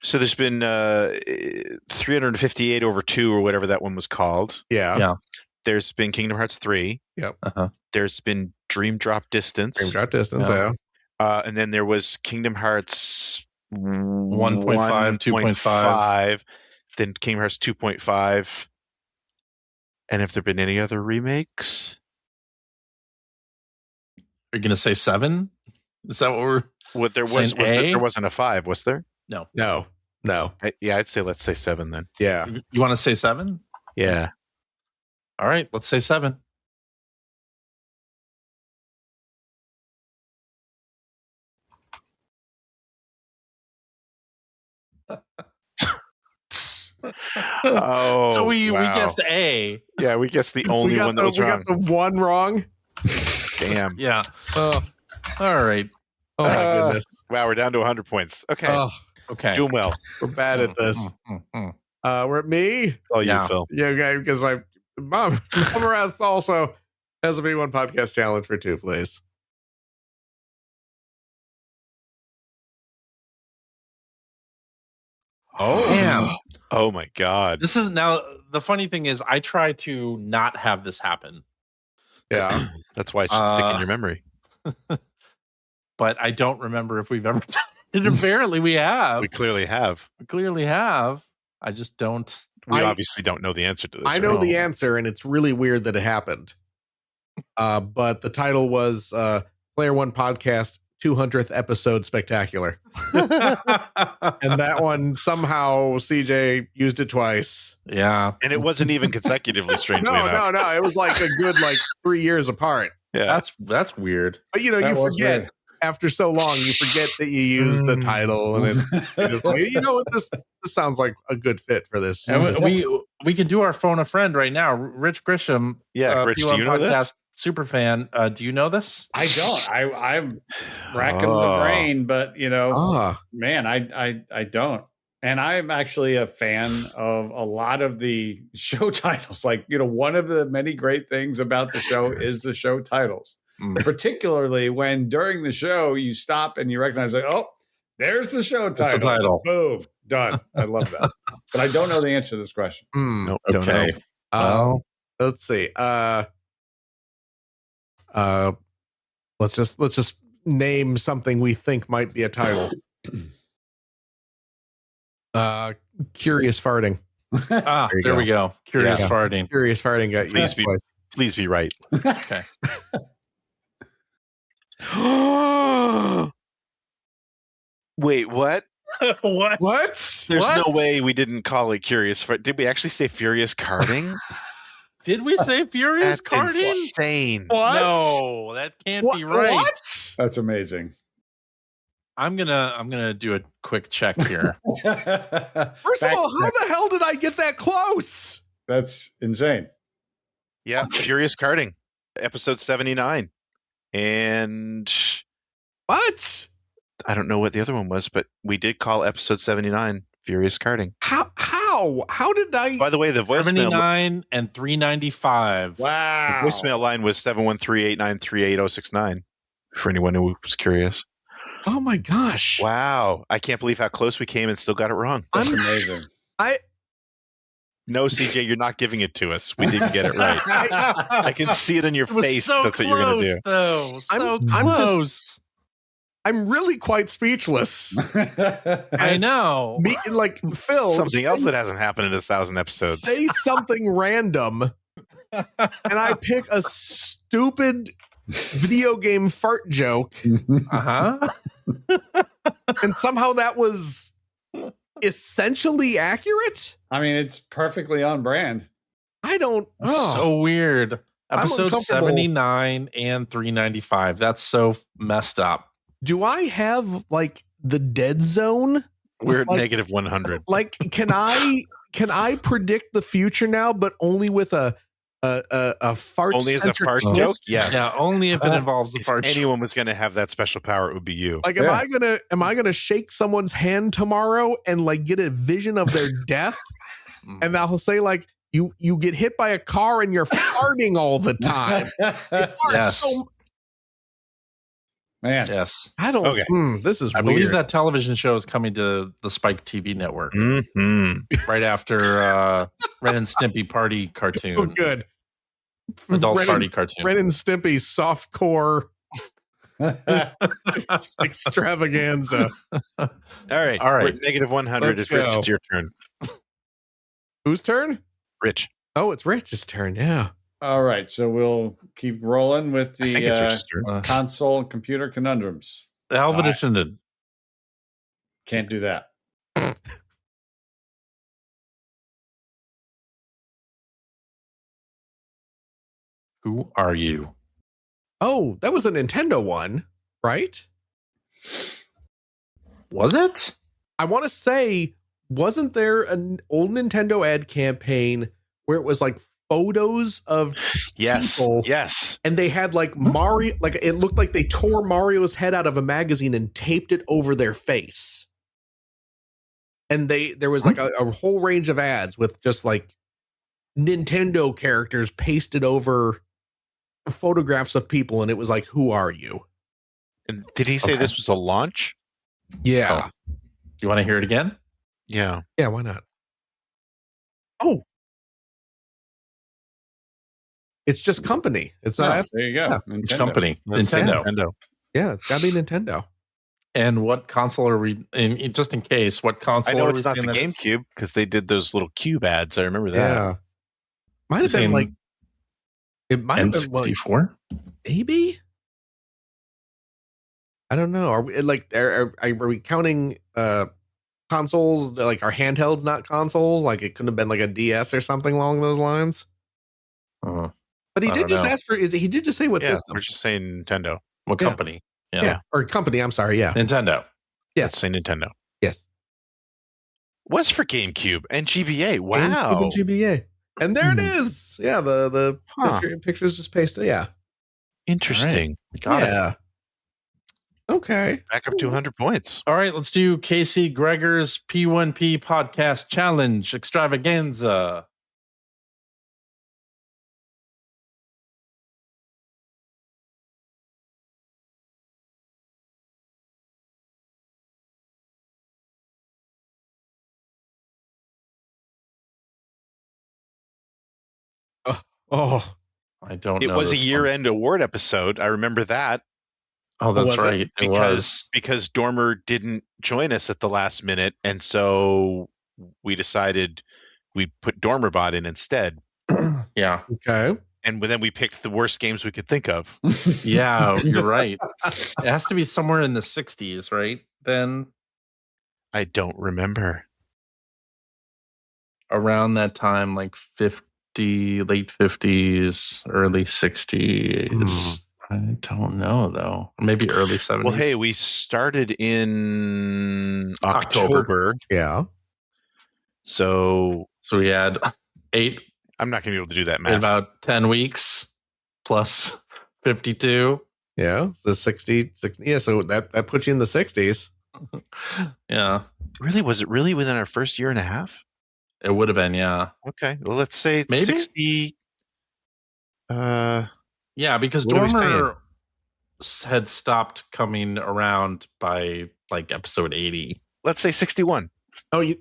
358 over 2 or whatever that one was called. Yeah. There's been Kingdom Hearts 3. Yep. There's been Dream Drop Distance. Yeah. And then there was Kingdom Hearts 1.5, 2.5. Then Kingdom Hearts 2.5. And have there been any other remakes? Are you going to say 7? Is that what There wasn't a 5, was there? No. I'd say let's say 7 then. Yeah. You want to say 7? Yeah. All right, let's say 7. So we guessed A. Yeah, we guessed the only one that was wrong. We got the one wrong. Damn. Yeah. All right. Oh my goodness. Wow, we're down to 100 points. Okay. Okay. Doing well. We're bad at this. We're at me. Oh, you, Phil. Yeah, okay, because Mom Morales also has a V1 podcast challenge for 2, please. Oh, damn. Oh my God. This is now the funny thing is I try to not have this happen. Yeah. That's why it should stick in your memory. But I don't remember if we've ever done it. Apparently we have. We clearly have. I just don't. We obviously don't know the answer to this. I know the answer, and it's really weird that it happened. But the title was Player One Podcast 200th Episode Spectacular. And that one, somehow, CJ used it twice. Yeah. And it wasn't even consecutively, strangely enough. No. It was like a good 3 years apart. Yeah. That's weird. But, you forget. Weird. After so long, you forget that you used the title, and then you're just like, you know what, this sounds like a good fit for this. And we can do our phone a friend right now. Rich Grisham, Rich, do you know this? Super fan. Do you know this? I don't. I'm racking the brain, but man, I don't. And I'm actually a fan of a lot of the show titles. One of the many great things about the show is the show titles. Particularly when during the show you stop and you recognize there's the show title. That's the title. Boom, done. I love that. But I don't know the answer to this question. Nope, okay. Don't know. Let's see. Let's just name something we think might be a title. Curious farting. There we go. Curious farting. Curious farting got you. Please be right. Okay. Wait, what? What? There's no way we didn't call it Curious. Did we actually say Furious Carding? Did we say Furious That's Carding? Insane. What? No, that can't be right. What? That's amazing. I'm gonna do a quick check here. First of all, how the hell did I get that close? That's insane. Yeah, Furious Carding, episode 79. And what? I don't know what the other one was, but we did call episode 79 Furious Carding. How? How did I? By the way, the voicemail 79 and 395. Wow. The voicemail line was 713-893-8069 for anyone who was curious. Oh my gosh. Wow. I can't believe how close we came and still got it wrong. That's amazing. No, CJ, you're not giving it to us. We didn't get it right. I can see it in your face. So that's close, what you're going to do. Though. So close. I'm really quite speechless. I know. Phil. Something else that hasn't happened in 1,000 episodes. Say something random, and I pick a stupid video game fart joke. And somehow that was essentially accurate. I mean, it's perfectly on brand. I don't. So weird. Episode 79 and 395. That's so messed up. Do I have the dead zone? We're at negative 100. Can I predict the future now, but only with a fart? Only as a fart joke? Yes. Yeah, only if it involves the fart. If anyone was going to have that special power, it would be you. Am I gonna shake someone's hand tomorrow and get a vision of their death, and I'll say You get hit by a car and you're farting all the time. You fart Yes. so Man. Yes. I don't. Okay. This is I weird. believe that television show is coming to the Spike TV network right after Ren and Stimpy party cartoon. Oh, good. Adult Ren party and, cartoon. Ren and Stimpy softcore extravaganza. All right. All right. We're at negative 100 Let's is Rich. go. It's your turn. Whose turn? Rich. Oh, it's Rich's turn. Yeah. All right, so we'll keep rolling with I think it's the Rich's turn. console and computer conundrums. Alvin I- attended. Can't do that. Who are you? Oh, that was a Nintendo one, right? Was it? I want to say, wasn't there an old Nintendo ad campaign where it was like photos of Yes. people, Yes. and they had like Mario, like it looked like they tore Mario's head out of a magazine and taped it over their face. And there was like a whole range of ads with just like Nintendo characters pasted over photographs of people, and it was like, who are you? And did he say Okay. this was a launch? Yeah. You want to hear it again? Yeah. Yeah, why not? Oh. It's just company. It's not. Oh, there you go. yeah. Which Nintendo. company? Let's say Nintendo. Yeah, it's got to be Nintendo. And what console are we? Just in case, what console? I know are it's we not the saying that is? GameCube because they did those little cube ads. I remember that. Yeah. Might have You're been saying like. It might have been like N64. maybe. I don't know. Are we like? Are we counting consoles? Like, are handhelds not consoles? Like, it couldn't have been like a DS or something along those lines. Uh, But he I did don't just know. ask for. He did just say what Yeah, system? we're just saying Nintendo. what Yeah. company? Yeah. Or company. I'm sorry. Yeah. Nintendo. Yes. Let's say Nintendo. Yes. Was for GameCube and GBA. And Wow. GBA. And there it is. Yeah. The Huh. pictures just pasted. Yeah. Interesting. We got it. yeah. Okay. Back up to 100 points. All right, let's do Casey Gregor's P1P Podcast Challenge Extravaganza. Oh. I don't It know. was a this one. year-end award episode. I remember that Oh, that's Was it? right. It was. because Dormer didn't join us at the last minute, and so we decided we put Dormerbot in instead. Yeah. Okay. And then we picked the worst games we could think of. Yeah, you're right. It has to be somewhere in the 60s, right? Then I don't remember. around that time, like 50, late 50s, early 60s. I don't know, though. Maybe early 70s. Well, hey, we started in October. October, Yeah. so So we had 8 I'm not going to be able to do that in math. about 10 weeks plus 52. Yeah. So 60. Yeah. So that puts you in the 60s. Yeah, Really? Was it really within our first year and a half? it would have been. Yeah. Okay. Well, let's say Maybe? 60. Yeah, because What are we Dormer had stopped coming around by like episode 80. Let's say 61. Oh, you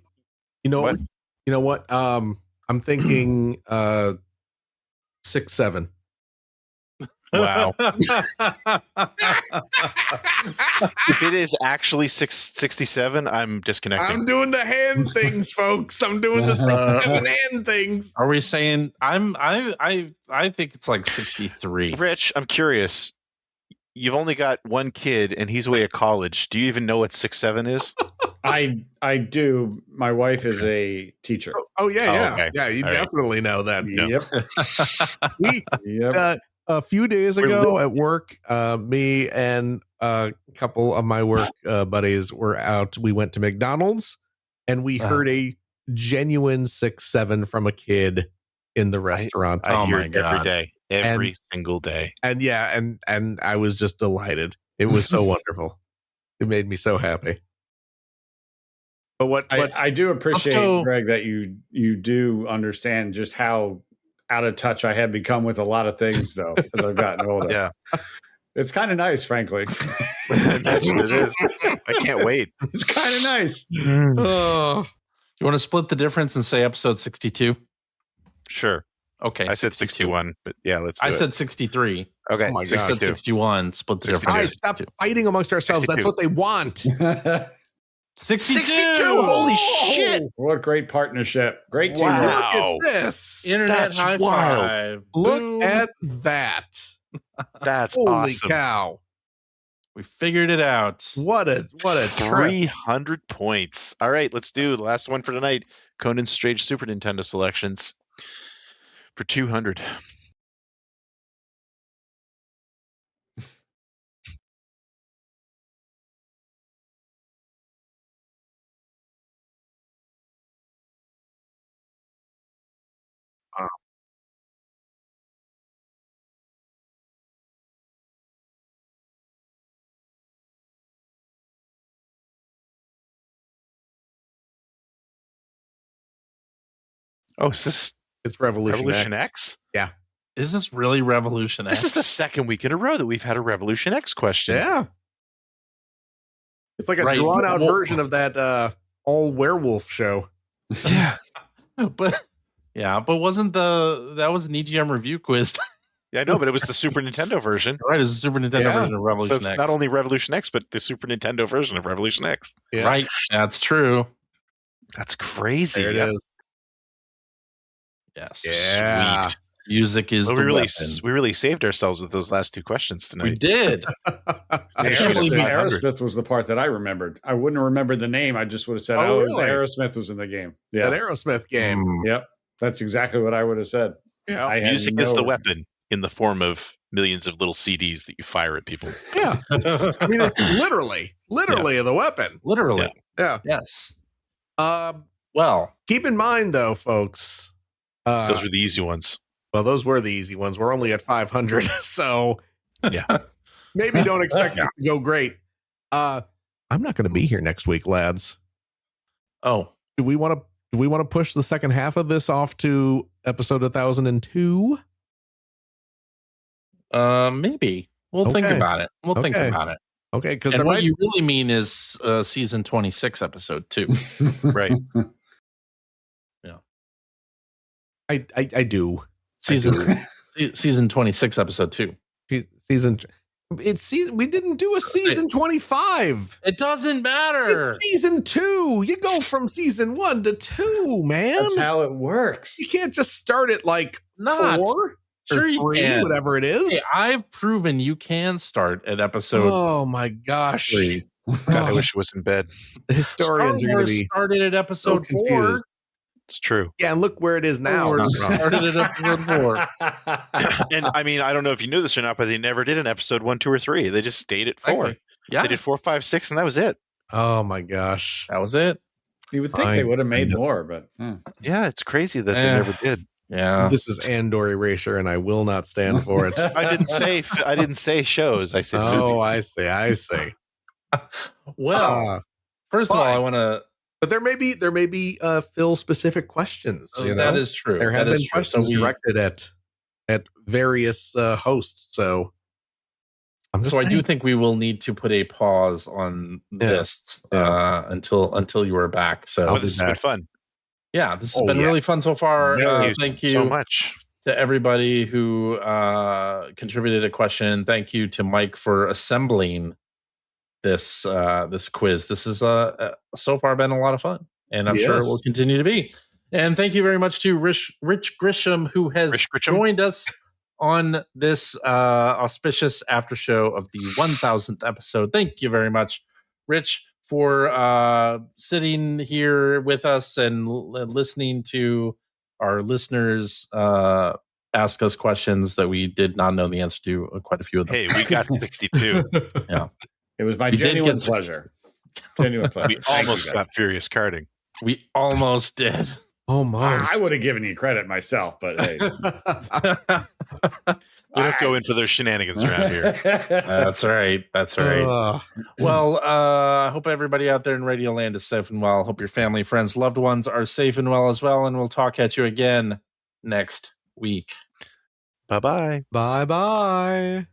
know What? You know what? I'm thinking 6, 7. Wow. If it is actually 667, I'm disconnecting. I'm doing the hand things, folks. I'm doing the 6, 7 hand things. Are we saying I think it's like 63. Rich, I'm curious. You've only got one kid, and he's away at college. Do you even know what 6'7" is? I do. My wife is a teacher. Oh yeah, yeah, okay. yeah. You All right. definitely know that. Yep. We Yep. a few days We're ago at work, me and a couple of my work buddies were out. We went to McDonald's, and we heard a genuine 6, 7 from a kid in the restaurant. I Oh hear my it every God. day. Every single day. And yeah, and I was just delighted. It was so wonderful. It made me so happy. But what I do appreciate, go- Greg, that you do understand just how out of touch I have become with a lot of things, though, as I've gotten older. Yeah. It's kind of nice, frankly. I imagine it is. I can't wait. It's kind of nice. Oh. You want to split the difference and say episode 62? Sure. Okay. I said 61, but yeah, let's do I it. said 63. Okay. Oh my I said 62. 61. Split the 62. difference. Guys, stop fighting amongst ourselves. 62. That's what they want. 62. Holy shit. What great partnership. Great teamwork. Wow. Look at this. Internet That's high wild. five. Look Boom. at that. That's Holy awesome. cow. We figured it out. What a trip. 300 points. All right, let's do the last one for tonight. Conan's Strange Super Nintendo selections for 200. Oh, is this It's Revolution X? Is this really Revolution X? This is the second week in a row that we've had a Revolution X question. Yeah. It's like a Right. drawn out Well- version of that all werewolf show. Yeah. but wasn't that was an EGM review quiz? Yeah, I know, but it was the Super Nintendo version. Right, it's a Super Nintendo Yeah. version of So Revolution it's X. not only Revolution X, but the Super Nintendo version of Revolution X. Yeah. Right, that's true. That's crazy. There it Yeah. is. Yes. Yeah. Sweet. Music is Well, the weapon. we really saved ourselves with those last two questions We tonight. did. I should have Aerosmith, 500. Aerosmith was the part that I remembered. I wouldn't have remembered the name. I just would have said, Oh, it was really? Aerosmith was in the game. That Yeah. Aerosmith game. Yep. That's exactly what I would have said. Yeah. I had Music is no- the weapon in the form of millions of little CDs that you fire at people. Yeah. I mean, it's literally the weapon. Literally. Yeah. Yes. Well, keep in mind though, folks. Those were the easy ones. Well, those were the easy ones. We're only at 500, so Yeah. maybe don't expect it to go great. I'm not going to be here next week, lads. Oh, Do we want to push the second half of this off to episode 1002? maybe we'll think Okay. about it. We'll think Okay. about it. Okay, because And there what might you really mean is season 26, episode 2. Right. I do. Season 26, episode 2. Season we didn't do a season 25. It doesn't matter. It's season 2. You go from season 1 to 2, man. That's how it works. You can't just start at like Not. 4 Sure or you 3, can. whatever it is. Hey, I've proven you can start at episode Oh my gosh. 3. God, I wish it was in bed. The historians are Star going to Wars be started at episode 4. confused. It's true. Yeah, and look where it is now. Star Wars Not wrong. started at episode 4. And I mean, I don't know if you knew this or not, but they never did an episode 1, 2, or 3. They just stayed at 4. Exactly. Yeah, They did 4, 5, 6, and that was it. Oh my gosh. that was it. You would think I they would have made just- more, but Yeah, it's crazy that they Eh. never did. Yeah. This is Andor Erasure, and I will not stand for it. I didn't say shows. I said Oh, movies. I see. Well, first of all, I want to. But there may be Phil specific questions. You know? That is true. There have That been is true. questions we- directed at various hosts. So I'm just So I do saying. think we will need to put a pause on this until you are back. So Oh, this has been fun. yeah, this has Oh, been yeah. really fun so far. Thank you so much. to everybody who contributed a question. Thank you to Mike for assembling this quiz. This is so far been a lot of fun, and I'm sure it Yes. will continue to be. And thank you very much to Rich Grisham, who has Rich Grisham? joined us on this auspicious after show of the 1000th episode. Thank you very much, Rich, for sitting here with us and listening to our listeners ask us questions that we did not know the answer to. Quite a few of them. Hey, we got 62. it was my We did genuine get- pleasure. Genuine pleasure. We Thank you, almost guys. got Furious Carding. We almost did. Almost. I would have given you credit myself, but hey, We don't go in for those shenanigans around here. That's right. That's right. Well, I hope everybody out there in Radio Land is safe and well. Hope your family, friends, loved ones are safe and well as well. And we'll talk at you again next week. Bye-bye. Bye-bye.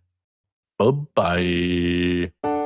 Bye-bye.